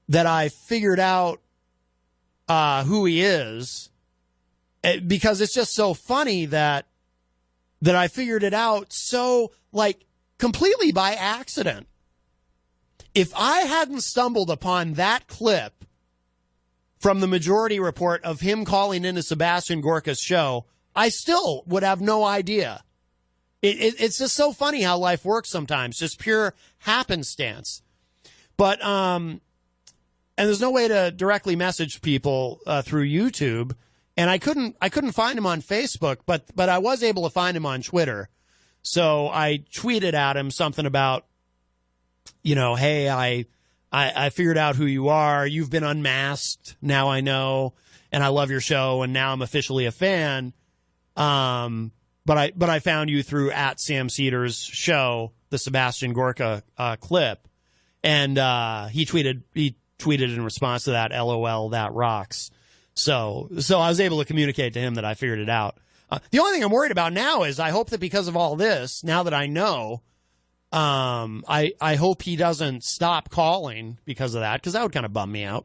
that I figured out, who he is, because it's just so funny that I figured it out so, like, completely by accident. If I hadn't stumbled upon that clip from the Majority Report of him calling into Sebastian Gorka's show, I still would have no idea. It's just so funny how life works sometimes, just pure happenstance. But, and there's no way to directly message people through YouTube. And I couldn't find him on Facebook, but I was able to find him on Twitter. So I tweeted at him something about, you know, hey, I figured out who you are. You've been unmasked. Now I know, and I love your show, and now I'm officially a fan. But I found you through at Sam Cedar's show, the Sebastian Gorka clip, and he tweeted in response to that, LOL, that rocks. So I was able to communicate to him that I figured it out. The only thing I'm worried about now is I hope that because of all this, now that I know, I hope he doesn't stop calling because of that, because that would kind of bum me out.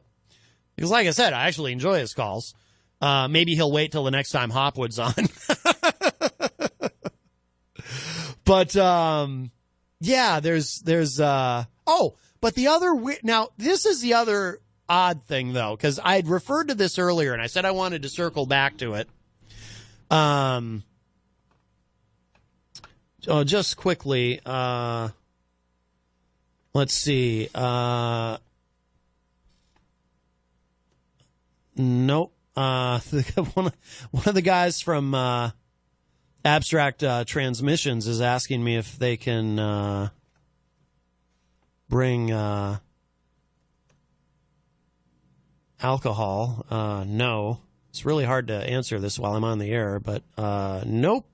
Because like I said, I actually enjoy his calls. Maybe he'll wait till the next time Hopwood's on. But, yeah, but the other, now this is the other odd thing, though, because I had referred to this earlier, and I said I wanted to circle back to it. Just quickly, let's see. Nope. One of the guys from Abstract Transmissions is asking me if they can bring alcohol. No. It's really hard to answer this while I'm on the air, but nope.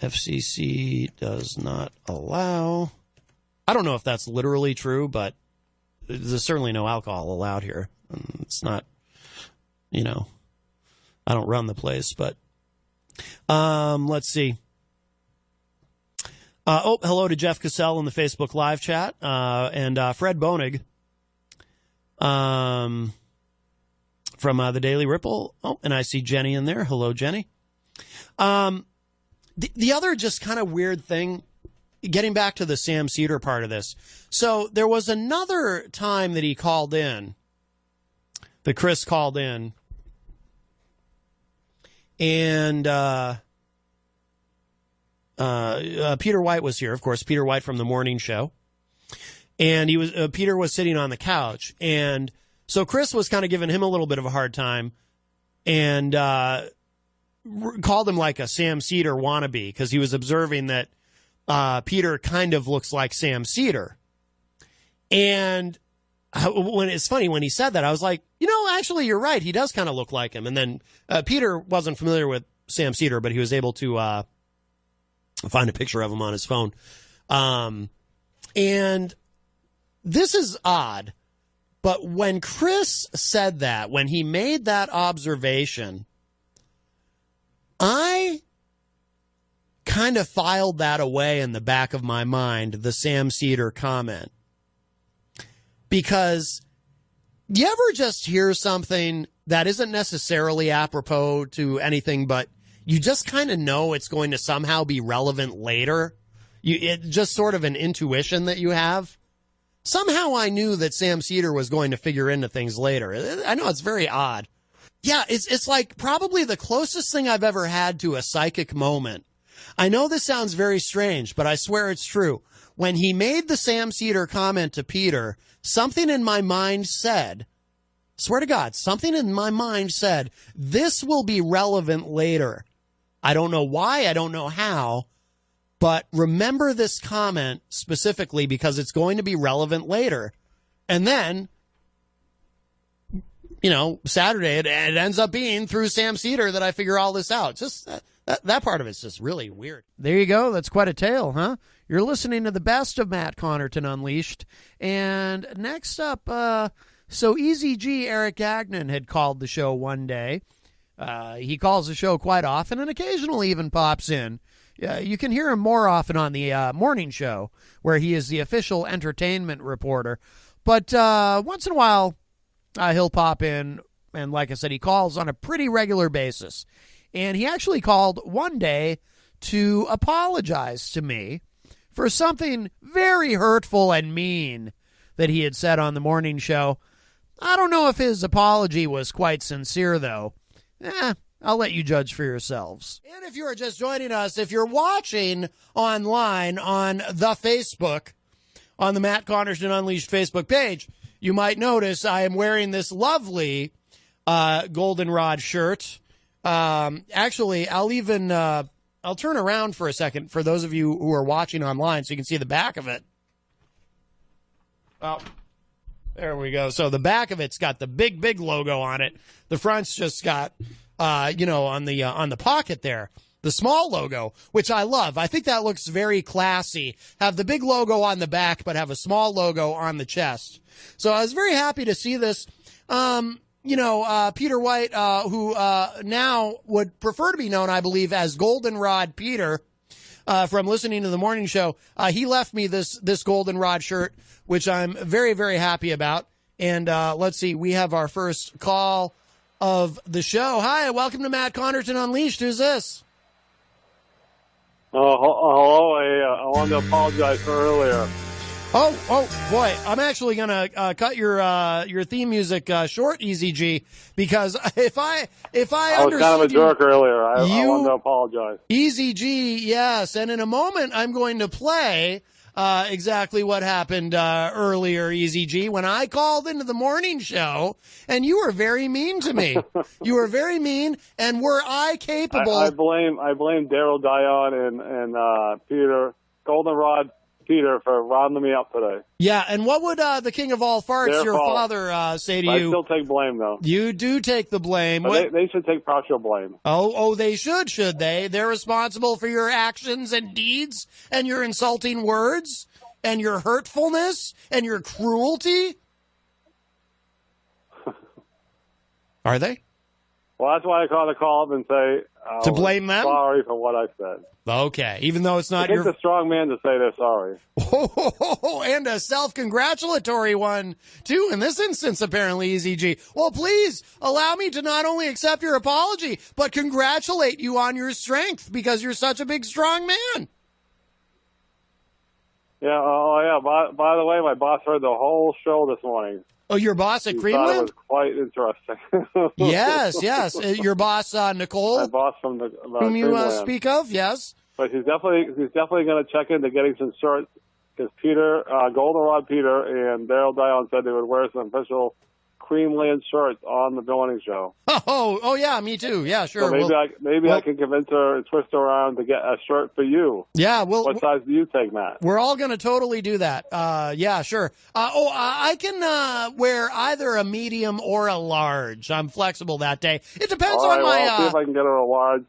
FCC does not allow. I don't know if that's literally true, but there's certainly no alcohol allowed here. It's not, you know, I don't run the place, but let's see. Hello to Jeff Cassell in the Facebook live chat, and Fred Bonig from the Daily Ripple. Oh, and I see Jenny in there. Hello, Jenny. The other just kind of weird thing, getting back to the Sam Cedar part of this. So there was another time that he called in, that Chris called in, and Peter White was here, of course, Peter White from the morning show. and Peter was sitting on the couch, and so Chris was kind of giving him a little bit of a hard time, and called him like a Sam Cedar wannabe because he was observing that Peter kind of looks like Sam Cedar. And when it's funny, when he said that, I was like, actually, you're right. He does kind of look like him. And then Peter wasn't familiar with Sam Cedar, but he was able to find a picture of him on his phone. And this is odd, but when Chris said that, when he made that observation, I kind of filed that away in the back of my mind, the Sam Cedar comment. Because you ever just hear something that isn't necessarily apropos to anything, but you just kind of know it's going to somehow be relevant later? It's just sort of an intuition that you have. Somehow I knew that Sam Cedar was going to figure into things later. I know it's very odd. Yeah, it's like probably the closest thing I've ever had to a psychic moment. I know this sounds very strange, but I swear it's true. When he made the Sam Cedar comment to Peter, something in my mind said, swear to God, something in my mind said, this will be relevant later. I don't know why, I don't know how, but remember this comment specifically because it's going to be relevant later. And then, Saturday, it ends up being through Sam Cedar that I figure all this out. Just that part of it's just really weird. There you go. That's quite a tale, huh? You're listening to the best of Matt Connarton Unleashed. And next up, so Easy G Eric Gagnon had called the show one day. He calls the show quite often and occasionally even pops in. You can hear him more often on the morning show, where he is the official entertainment reporter. But once in a while, he'll pop in, and like I said, he calls on a pretty regular basis. And he actually called one day to apologize to me for something very hurtful and mean that he had said on the morning show. I don't know if his apology was quite sincere, though. I'll let you judge for yourselves. And if you are just joining us, if you're watching online on the Facebook, on the Matt Connarton Unleashed Facebook page, you might notice I am wearing this lovely goldenrod shirt. Actually, I'll turn around for a second for those of you who are watching online so you can see the back of it. Oh, there we go. So the back of it's got the big logo on it. The front's just got, on the pocket there, the small logo, which I love. I think that looks very classy. Have the big logo on the back, but have a small logo on the chest. So I was very happy to see this. Peter White, who now would prefer to be known, I believe, as Goldenrod Peter, from listening to the morning show, he left me this Goldenrod shirt, which I'm very, very happy about. And let's see, we have our first call of the show. Hi, welcome to Matt Connarton Unleashed. Who's this? Hello. I wanted to apologize for earlier. Oh, boy. I'm actually going to cut your theme music short, Easy G, because if I was kind of a jerk earlier. I wanted to apologize. Easy G, yes. And in a moment, I'm going to play exactly what happened earlier, Easy G, when I called into the morning show, and you were very mean to me. You were very mean, and were I capable... I blame Daryl Dion and Peter, Goldenrod Peter, for rounding me up today. Yeah, and what would the king of all farts, Their your fault. father, say to I you? still take blame, though. You do take the blame. They should take partial blame. Oh, they should they? They're responsible for your actions and deeds and your insulting words and your hurtfulness and your cruelty? Are they? Well, that's why I call to call up and say... to blame them? Sorry for what I said. Okay, even though it's not It takes a strong man to say they're sorry. Oh, and a self-congratulatory one, too, in this instance, apparently, Easy G. Well, please allow me to not only accept your apology, but congratulate you on your strength, because you're such a big, strong man. Yeah, By the way, my boss heard the whole show this morning. Oh, your boss at He Greenland? thought it was quite interesting. Yes. Your boss, Nicole? My boss from whom you Greenland. speak of, yes. But he's definitely going to check into getting some shorts because Peter, Goldenrod Peter and Daryl Dion said they would wear some official Creamland shirts on the morning show. Oh, yeah, me too. Yeah, sure. So maybe I can convince her and twist her around to get a shirt for you. Yeah, what size do you take, Matt? We're all going to totally do that. Yeah, sure. I can wear either a medium or a large. I'm flexible that day. It depends on my. I'll see if I can get her a large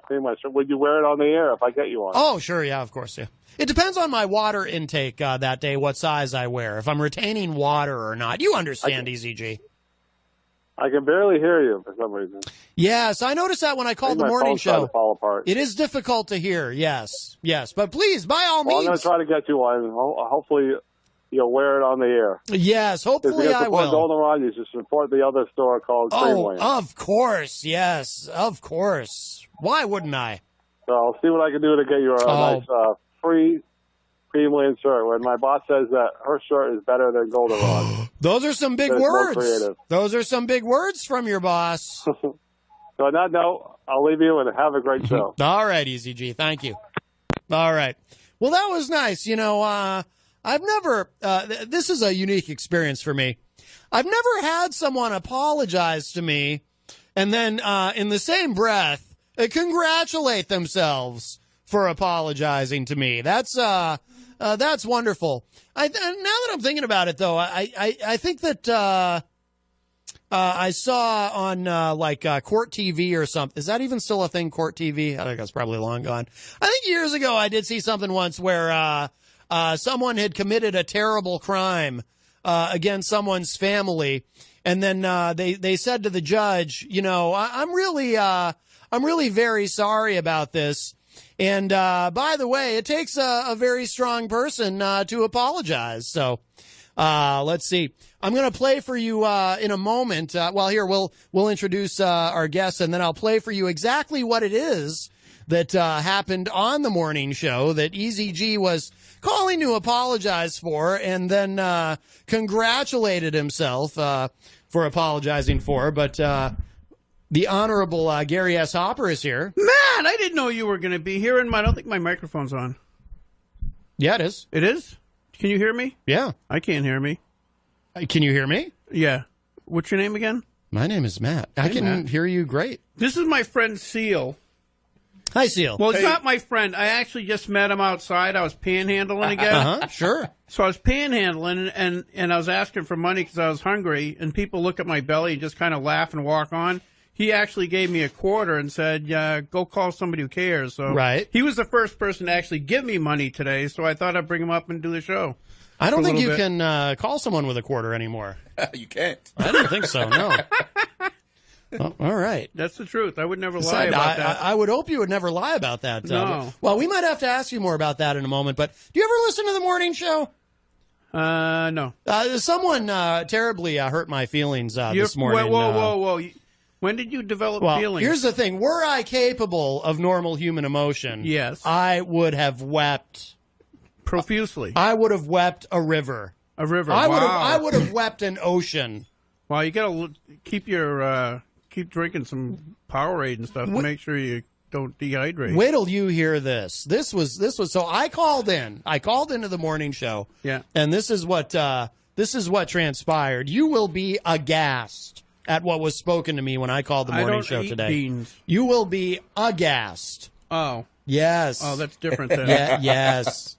Creamland shirt. Would you wear it on the air if I get you one? Oh, sure. Yeah, of course. Yeah. It depends on my water intake that day, what size I wear, if I'm retaining water or not. You understand, EZG. I can barely hear you for some reason. Yes, I noticed that when I called the morning show. To fall apart. It is difficult to hear, yes. But please, by all means. I'm going to try to get you one. Hopefully you'll wear it on the air. Yes, hopefully I will. Goldenrod, you should support the other store called Creamland. Oh, of course, yes, of course. Why wouldn't I? So I'll see what I can do to get you a nice free Creamland shirt. When my boss says that her shirt is better than Goldenrod. Those are some big words. Those are some big words from your boss. So on that note, I'll leave you and have a great show. All right, EZG. Thank you. All right. Well, that was nice. You know, I've never, this is a unique experience for me. I've never had someone apologize to me and then in the same breath congratulate themselves for apologizing to me. That's wonderful. Now that I'm thinking about it, though, I think that I saw on Court TV or something. Is that even still a thing, Court TV? I think that's probably long gone. I think years ago I did see something once where someone had committed a terrible crime against someone's family, and then they said to the judge, you know, I'm really very sorry about this. And by the way, it takes a very strong person to apologize. So let's see. I'm going to play for you in a moment. Here we'll introduce our guests, and then I'll play for you exactly what it is that happened on the morning show that EZG was calling to apologize for, and then congratulated himself for apologizing for. But the Honorable Gary S. Hopper is here. Man, I didn't know you were going to be here, and I don't think my microphone's on. Yeah, it is. It is? Can you hear me? Yeah. I can't hear me. Can you hear me? Yeah. What's your name again? My name is Matt. I can hear you great. This is my friend Seal. Hi, Seal. Well, it's not my friend. I actually just met him outside. I was panhandling again. Sure. So I was panhandling, and I was asking for money because I was hungry, and people look at my belly and just kind of laugh and walk on. He actually gave me a quarter and said, go call somebody who cares. So right. He was the first person to actually give me money today, so I thought I'd bring him up and do the show. I don't think you can call someone with a quarter anymore. You can't. I don't think so, no. Oh, all right. That's the truth. I would never lie about that. I would hope you would never lie about that. No. Well, we might have to ask you more about that in a moment, but do you ever listen to the morning show? No. Someone terribly hurt my feelings this morning. Whoa. When did you develop feelings? Here's the thing. Were I capable of normal human emotion, yes, I would have wept profusely. I would have wept a river. A river. I would have wept an ocean. Well, you got to keep drinking some Powerade and stuff to make sure you don't dehydrate. Wait till you hear this. This was so I called into the morning show. Yeah. And this is what transpired. You will be aghast at what was spoken to me when I called the morning show today. Beans. You will be aghast. Oh. Yes. Oh, that's different then. Yes.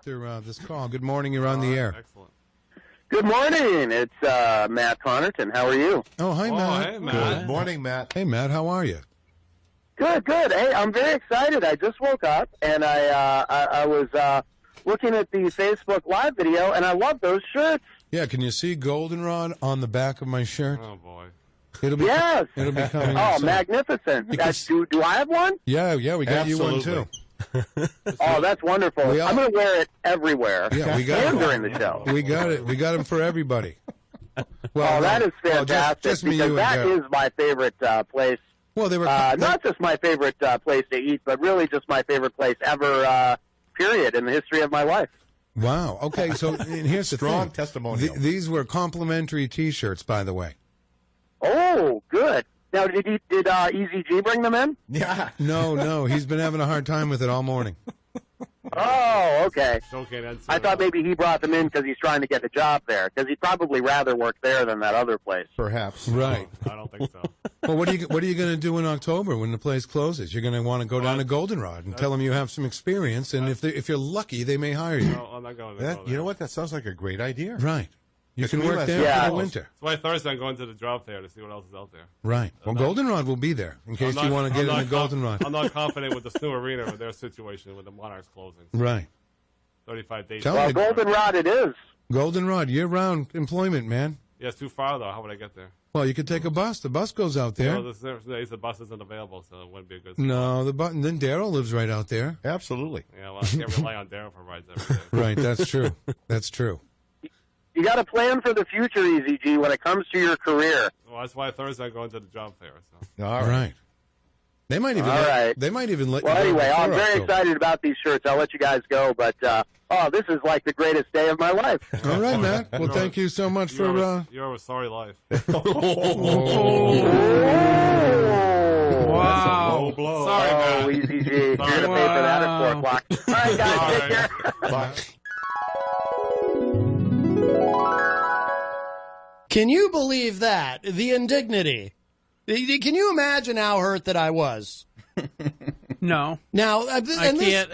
This call. Good morning. You're on the air. Excellent. Good morning. It's Matt Connarton. How are you? Oh, hi, Matt. Hey, Matt. Good morning, Matt. Hey, Matt. How are you? Good. Hey, I'm very excited. I just woke up, and I was looking at the Facebook Live video, and I love those shirts. Yeah, can you see Goldenrod on the back of my shirt? Oh, boy. It'll be coming. Oh, magnificent. Do I have one? Yeah, we got you one, too. Oh, that's wonderful. I'm going to wear it everywhere. Yeah, we got it. And during the show. We got it. We got them for everybody. Well, that is fantastic, just me, because you, that is my favorite place. Well, they were not just my favorite place to eat, but really just my favorite place ever, period, in the history of my life. Wow. Okay, so and here's the strong thing. testimonial. These were complimentary T-shirts, by the way. Oh, good. Now, did Easy G bring them in? Yeah. No. He's been having a hard time with it all morning. Oh, okay. Okay, that's. I thought maybe he brought them in because he's trying to get a job there. Because he'd probably rather work there than that other place. Perhaps. Right. I don't think so. Well, what are you going to do in October when the place closes? You're going to want to go down to Goldenrod and tell them you have some experience, and if you're lucky, they may hire you. No, I'm not going to. You know what? That sounds like a great idea. Right. You can work there for the winter. That's why Thursday I'm going to the job fair to see what else is out there. Right. Well, Goldenrod will be there in case you want to get in the Goldenrod. I'm not confident with the Snow Arena with their situation with the Monarchs closing. Right. 35 days. Well, Goldenrod it is. Goldenrod, year-round employment, man. Yeah, it's too far, though. How would I get there? Well, you could take a bus. The bus goes out there. No, the bus isn't available, so it wouldn't be a good spot. No, then Daryl lives right out there. Absolutely. Yeah, well, I can't rely on Darren for rides every day. Right, that's true. That's true. You got to plan for the future, Easy G, when it comes to your career. Well, that's why Thursday I'm going to the job fair. So. All right. They might even. They might even let. Well, you go anyway, I'm before very October. excited about these shirts. I'll let you guys go, but this is like the greatest day of my life. All right, Matt. Well, thank you so much for. You're a sorry life. Wow. Low blow. Sorry, man. Easy G. You're going to pay for that at 4 o'clock. All right, guys, take care. Bye. Can you believe that? The indignity. Can you imagine how hurt that I was? No. Now, I can't.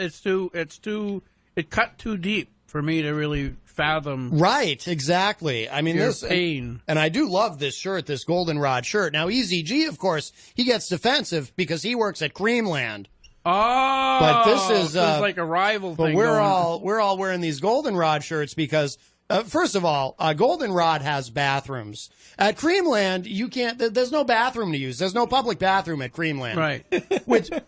It cut too deep for me to really fathom. Right, exactly. I mean, your this pain. And I do love this shirt, this Goldenrod shirt. Now, Easy G, of course, he gets defensive because he works at Creamland. Oh, but this is like a rival but thing. we're all wearing these Goldenrod shirts because first of all, Goldenrod has bathrooms. At Creamland, you can't. There's no bathroom to use. There's no public bathroom at Creamland, right?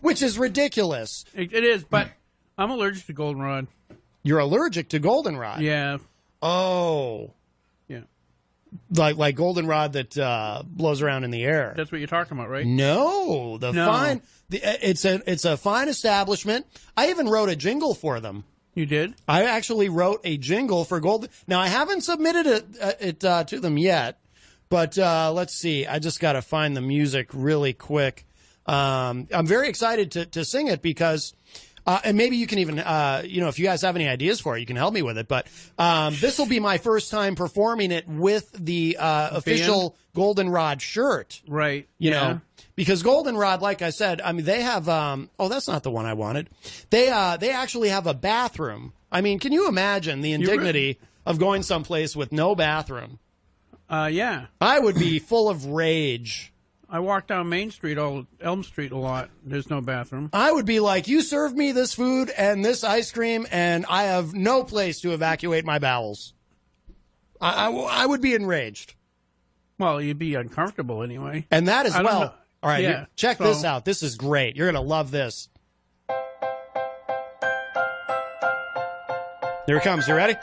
which is ridiculous. It is, but I'm allergic to Goldenrod. You're allergic to Goldenrod. Yeah. Oh. Yeah. Like Goldenrod that blows around in the air. That's what you're talking about, right? No, it's a fine establishment. I even wrote a jingle for them. You did? I actually wrote a jingle for Golden. Now I haven't submitted it to them yet, but let's see. I just got to find the music really quick. I'm very excited to sing it because. And maybe you can even, if you guys have any ideas for it, you can help me with it. But this will be my first time performing it with the official Goldenrod shirt. Right. You know, because Goldenrod, like I said, I mean, they have, that's not the one I wanted. They actually have a bathroom. I mean, can you imagine the indignity of going someplace with no bathroom? Yeah. I would be full of rage. I walk down Main Street, Elm Street a lot. There's no bathroom. I would be like, you served me this food and this ice cream, and I have no place to evacuate my bowels. I would be enraged. Well, you'd be uncomfortable anyway. And that as well. All right, yeah, check this out. This is great. You're going to love this. Here it comes. You ready?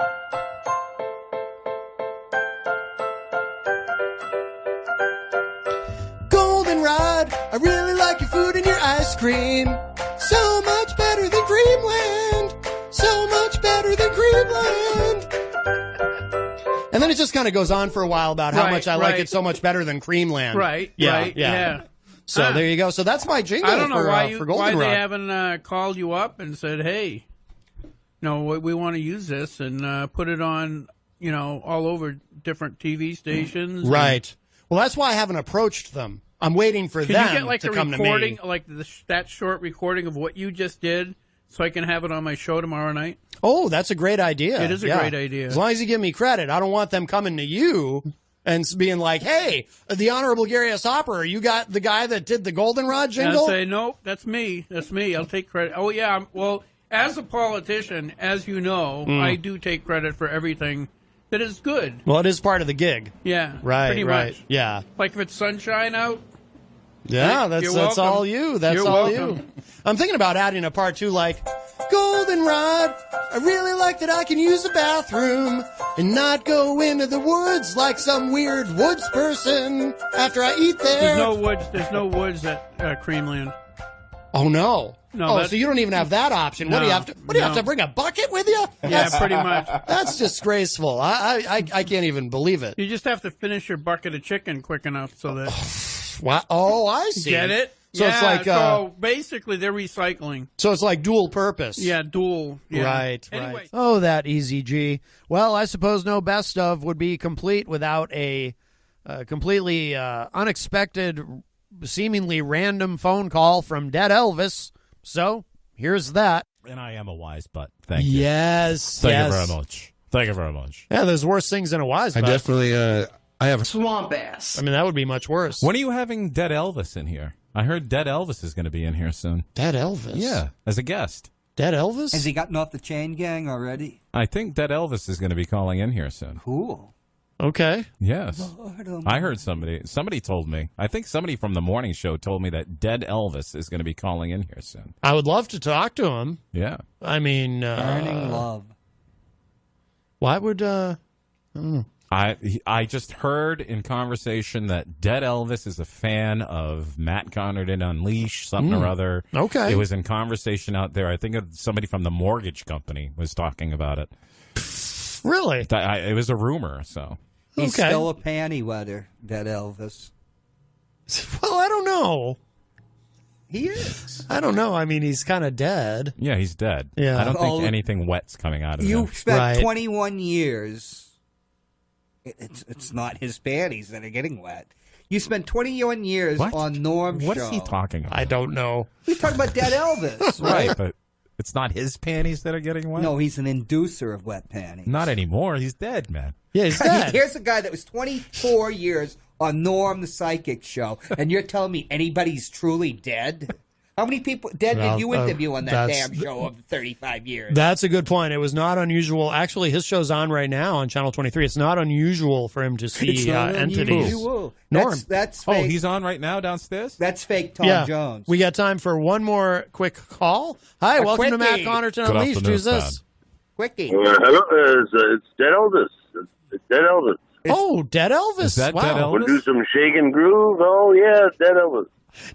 Goldenrod, I really like your food and your ice cream. So much better than Creamland. So much better than Creamland. And then it just kind of goes on for a while about how much I like it so much better than Creamland. Right. Yeah. Right. Yeah. So there you go. So that's my jingle. I don't know for why Goldenrod. they haven't called you up and said, "Hey, no, we want to use this and put it on, all over different TV stations." Right. Well, that's why I haven't approached them. I'm waiting for Can them you get like to a come recording, to me. like that short recording of what you just did, so I can have it on my show tomorrow night? Oh, that's a great idea. It is a great idea. As long as you give me credit. I don't want them coming to you and being like, hey, the Honorable Gary S. Hopper, you got the guy that did the Goldenrod jingle? And I'll say, nope, that's me. That's me. I'll take credit. Oh, yeah. Well, as a politician, as you know, I do take credit for everything that is good. Well, it is part of the gig. Yeah. Right, pretty right. much. Yeah. Like if it's sunshine out. Yeah, you're that's welcome. all you. That's You're all welcome. you. I'm thinking about adding a part 2 like, Goldenrod, I really like that I can use the bathroom and not go into the woods like some weird woods person after I eat there. There's no woods at Creamland. Oh, no. No, so you don't even have that option. What do you have to? What do you have to bring a bucket with you? Yeah, pretty much. That's disgraceful. I can't even believe it. You just have to finish your bucket of chicken quick enough so that. Wow. Oh, I see. Get it? So it's like so basically they're recycling. So it's like dual purpose. Yeah, dual. Yeah. Right, Anyway. right. Oh, that Easy G. Well, I suppose no best of would be complete without a completely unexpected, seemingly random phone call from Dead Elvis. So here's that. And I am a wise butt. Thank you. Yes. Thank yes. you very much. Thank you very much. Yeah, there's worse things than a wise I butt. definitely, I have a swamp ass. I mean, that would be much worse. When are you having Dead Elvis in here? I heard Dead Elvis is going to be in here soon. Dead Elvis? Yeah, as a guest. Dead Elvis? Has he gotten off the chain gang already? I think Dead Elvis is going to be calling in here soon. Cool. Okay. Yes. Lord, oh I heard somebody told me. I think somebody from the morning show told me that Dead Elvis is going to be calling in here soon. I would love to talk to him. Yeah. I mean, Burning love. Why would I don't know. I just heard in conversation that Dead Elvis is a fan of Matt Connarton Unleashed, something or other. Okay. It was in conversation out there. I think somebody from the mortgage company was talking about it. Really? It was a rumor, so. He's still a panty wetter, Dead Elvis. Well, I don't know. He is. I don't know. I mean, he's kind of dead. Yeah, he's dead. Yeah. I don't think anything wet's coming out of him. You spent 21 years. It's not his panties that are getting wet. You spent 21 years on Norm's What show. is he talking about? I don't know. He's talking about Dead Elvis, Right, but it's not his panties that are getting wet? No, he's an inducer of wet panties. Not anymore. He's dead, man. Yeah, he's dead. Here's a guy that was 24 years on Norm the Psychic show, and you're telling me anybody's truly dead? How many people dead Well, did you interview on that that's- damn show of 35 years? That's a good point. It was not unusual. Actually, his show's on right now on Channel 23. It's not unusual for him to It's see not entities. unusual. Norm. That's Oh, fake. he's on right now downstairs? That's fake Tom yeah. Jones. We got time for one more quick call. Hi, A welcome to Matt quickie. Connarton Good Unleashed. afternoon, Who's this? Quickie. Hello, it's Dead Elvis. It's Dead Elvis. Oh, Dead Elvis. Is that wow. Dead Elvis? We'll do some shake and groove. Oh, yeah, Dead Elvis.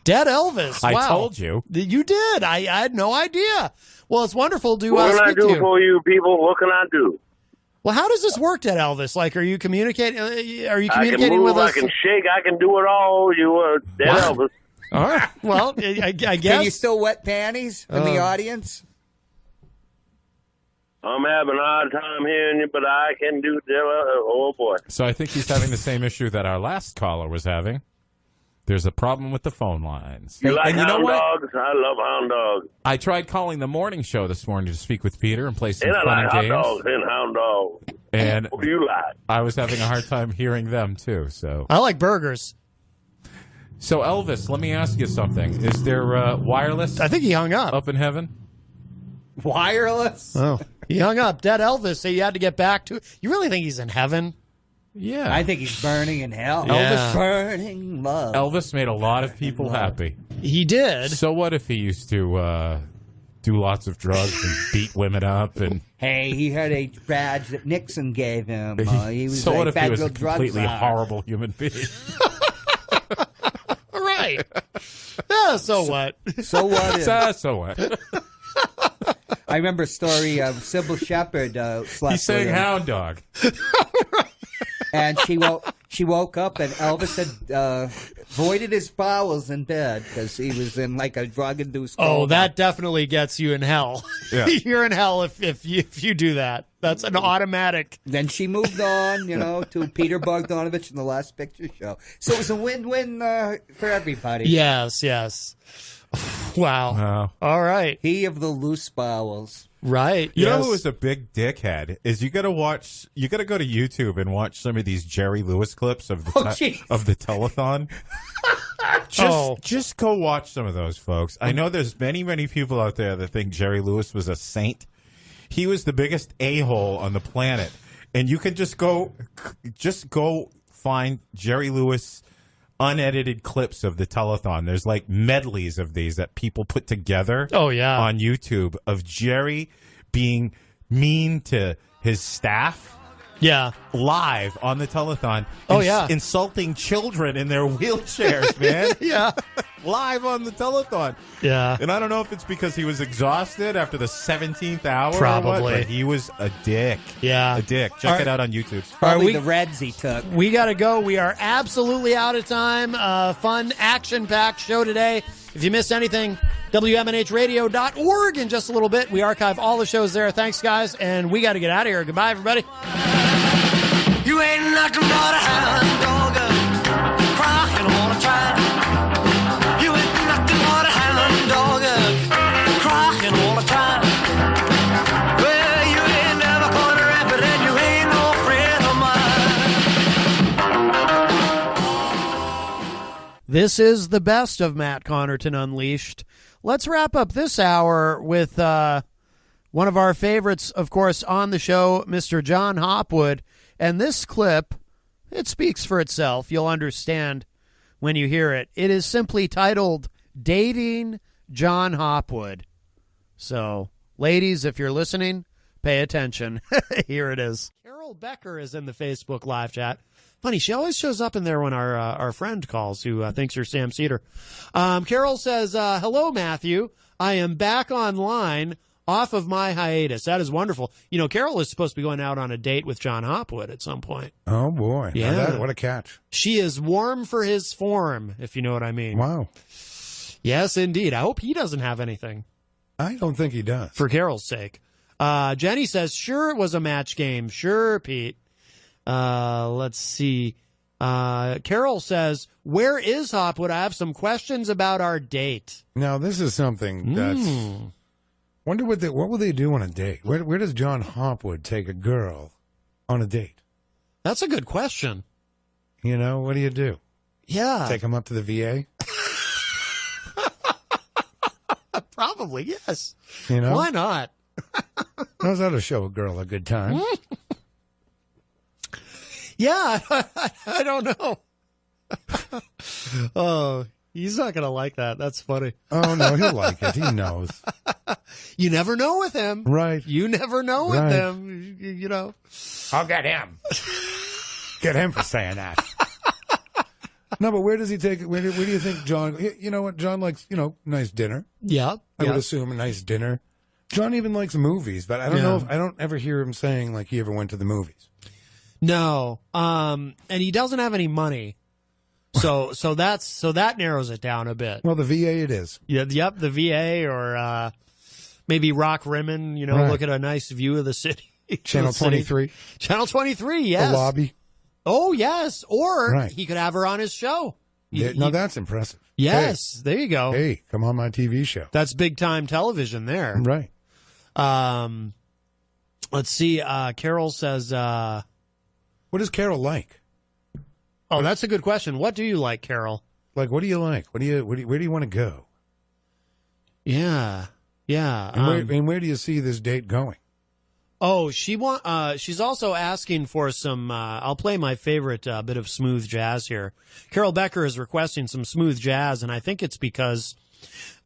Dead Elvis. I Wow. told you. You did. I had no idea. Well, it's wonderful to What can I speak to do you. for you people? What can I do? Well, how does this work, Dead Elvis? Like, are you communicating? Are you I can communicating move, with I us? can shake, I can do it all. You Dead Wow. Elvis. All right. Well, I guess. Can you still wet panties in the audience? I'm having a hard time hearing you, but I can do oh boy. So I think he's having the same issue that our last caller was having. There's a problem with the phone lines. You like and you know hound what? dogs? I love hound dogs. I tried calling the morning show this morning to speak with Peter and play some And I fun like and hot games. dogs and hound dogs. And What do you like? I was having a hard time hearing them too. So I like burgers. Elvis, let me ask you something. Is there wireless? I think he hung up. In heaven? Wireless? Oh, he hung up. Dead Elvis. So you had to get back to. You really think he's in heaven? Yeah. I think he's burning in hell. Yeah. Elvis burning love. Elvis made a lot of people happy. He did. So what if he used to do lots of drugs and beat women up? And Hey, he had a badge that Nixon gave him. He was so a what if he was federal a drug completely czar. horrible human being? Right. Yeah, so what? So what? So what? I remember a story of Sybil Shepherd slept He's saying with him, hound dog. and she woke up and Elvis had voided his bowels in bed because he was in like a drug-induced coma. Oh, that definitely gets you in hell. Yeah. You're in hell if you do that. That's an automatic. Then she moved on, to Peter Bogdanovich in the Last Picture Show. So it was a win-win for everybody. Yes. Wow. All right. He of the loose bowels. Right. You know yes. who was a big dickhead? Is you got to go to YouTube and watch some of these Jerry Lewis clips of the of the telethon. Just go watch some of those, folks. I know there's many people out there that think Jerry Lewis was a saint. He was the biggest a-hole on the planet, and you can just go find Jerry Lewis unedited clips of the telethon. There's like medleys of these that people put together. Oh, yeah. On YouTube of Jerry being mean to his staff. Yeah. Live on the telethon. Oh, yeah. Insulting children in their wheelchairs, man. Yeah. live on the telethon. Yeah. And I don't know if it's because he was exhausted after the 17th hour. Probably. Or what, but he was a dick. Yeah. A dick. Check it out on YouTube. Probably the Reds he took. We got to go. We are absolutely out of time. Fun, action-packed show today. If you missed anything, WMNHradio.org. In just a little bit, we archive all the shows there. Thanks, guys, and we got to get out of here. Goodbye, everybody. You ain't nothing but a hound dog, crying all the time. You ain't nothing but a hound dog, crying all the time. Well, you ain't never caught a rabbit and you ain't no friend of mine. This is the best of Matt Connarton Unleashed. Let's wrap up this hour with one of our favorites, of course, on the show, Mr. John Hopwood. And this clip, it speaks for itself. You'll understand when you hear it. It is simply titled, Dating John Hopwood. So, ladies, if you're listening, pay attention. Here it is. Carol Becker is in the Facebook live chat. Funny, she always shows up in there when our friend calls, who thinks you're Sam Cedar. Carol says, hello, Matthew. I am back online off of my hiatus. That is wonderful. You know, Carol is supposed to be going out on a date with John Hopwood at some point. Oh, boy. Yeah. Now what a catch. She is warm for his form, if you know what I mean. Wow. Yes, indeed. I hope he doesn't have anything. I don't think he does. For Carol's sake. Jenny says, sure, it was a match game. Sure, Pete. Let's see. Carol says, where is Hopwood? I have some questions about our date. Now, this is something that's... Wonder what will they do on a date? Where does John Hopwood take a girl on a date? That's a good question. You know, what do you do? Yeah. Take him up to the VA? Probably, yes. You know? Why not? Knows how to show a girl a good time. Yeah, I don't know. Oh, he's not going to like that. That's funny. Oh, no, he'll like it. He knows. You never know with him. Right. You never know with Right. him. You know. I'll get him. Get him for saying that. No, but where does he take it? Where do you think John... You know what? John likes, nice dinner. Yeah. I would assume a nice dinner. John even likes movies, but I don't know if... I don't ever hear him saying, like, he ever went to the movies. No. And he doesn't have any money. So that narrows it down a bit. Well, the VA it is. Yeah, yep, the VA or maybe Rock Rimmon, Right. look at a nice view of the city. Channel 23. Channel 23, yes. The lobby. Oh, yes. Or Right. he could have her on his show. No, that's impressive. Yes, there you go. Hey, come on my TV show. That's big time television there. Right. Let's see. Carol says, what does Carol like? Oh, that's a good question. What do you like, Carol? Like, what do you like? Where do you want to go? Yeah. Yeah. And where do you see this date going? Oh, she's also asking for some, I'll play my favorite bit of smooth jazz here. Carol Becker is requesting some smooth jazz, and I think it's because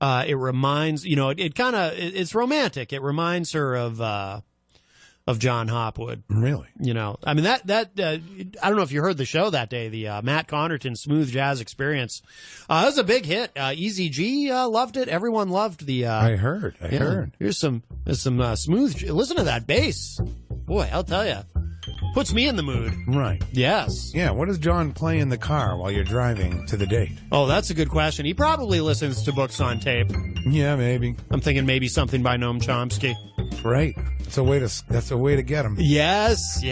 it reminds, it's romantic. It reminds her of John Hopwood. Really? I mean, that I don't know if you heard the show that day, the Matt Connarton Smooth Jazz Experience. That was a big hit. Easy G loved it. Everyone loved the... I heard. Here's some smooth... Listen to that bass. Boy, I'll tell you. Puts me in the mood. Right. Yes. Yeah, what does John play in the car while you're driving to the date? Oh, that's a good question. He probably listens to books on tape. Yeah, maybe. I'm thinking maybe something by Noam Chomsky. Right. That's a way to get him. Yes.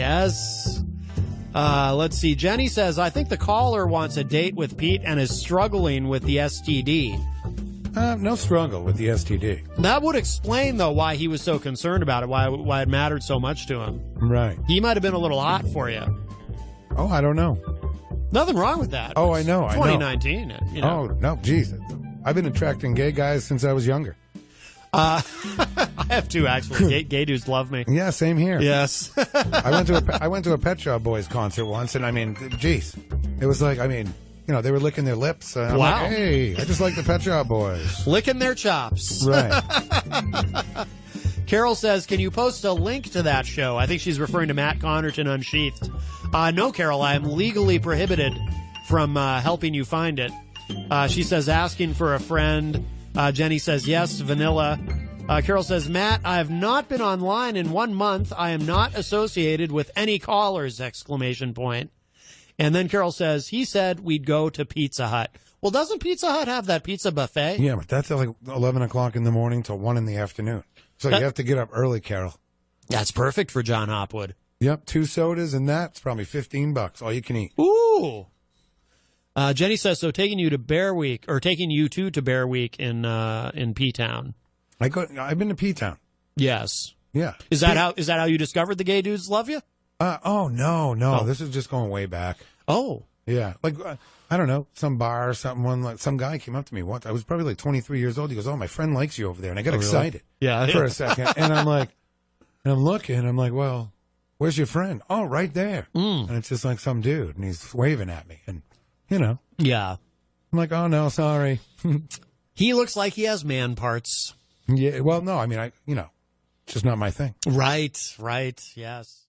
Let's see. Jenny says, I think the caller wants a date with Pete and is struggling with the STD. No struggle with the STD. That would explain, though, why he was so concerned about it, why it mattered so much to him. Right. He might have been a little hot for you. Oh, I don't know. Nothing wrong with that. Oh, I know. 2019. Oh, no, geez. I've been attracting gay guys since I was younger. I have two, actually. Gay dudes love me. Yeah, same here. Yes. I went to a Pet Shop Boys concert once, and I mean, geez, it was like, they were licking their lips. And I'm Wow. like, hey, I just like the Pet Shop Boys. Licking their chops. Right. Carol says, can you post a link to that show? I think she's referring to Matt Connarton Unsheathed. No, Carol, I am legally prohibited from helping you find it. She says, asking for a friend. Jenny says, yes, vanilla. Carol says, Matt, I have not been online in 1 month. I am not associated with any callers, ! And then Carol says, he said we'd go to Pizza Hut. Well, doesn't Pizza Hut have that pizza buffet? Yeah, but that's at like 11 o'clock in the morning till 1 in the afternoon. So you have to get up early, Carol. That's perfect for John Hopwood. Yep, 2 sodas, and that's probably $15, all you can eat. Ooh. Jenny says, so taking you to Bear Week, or taking you to Bear Week in P-Town. I've been to P-Town. Yes. Yeah. Is that how you discovered the gay dudes love you? No. This is just going way back. Oh. Yeah. Like, I don't know, some bar or something. Some guy came up to me once. I was probably like 23 years old. He goes, oh, my friend likes you over there. And I got excited. Yeah. For a second. And I'm like, I'm looking. I'm like, well, where's your friend? Oh, right there. And it's just like some dude. And he's waving at me. And, you know. Yeah. I'm like, oh, no, sorry. He looks like he has man parts. Yeah. Well, no, I mean, it's just not my thing. Right. Yes.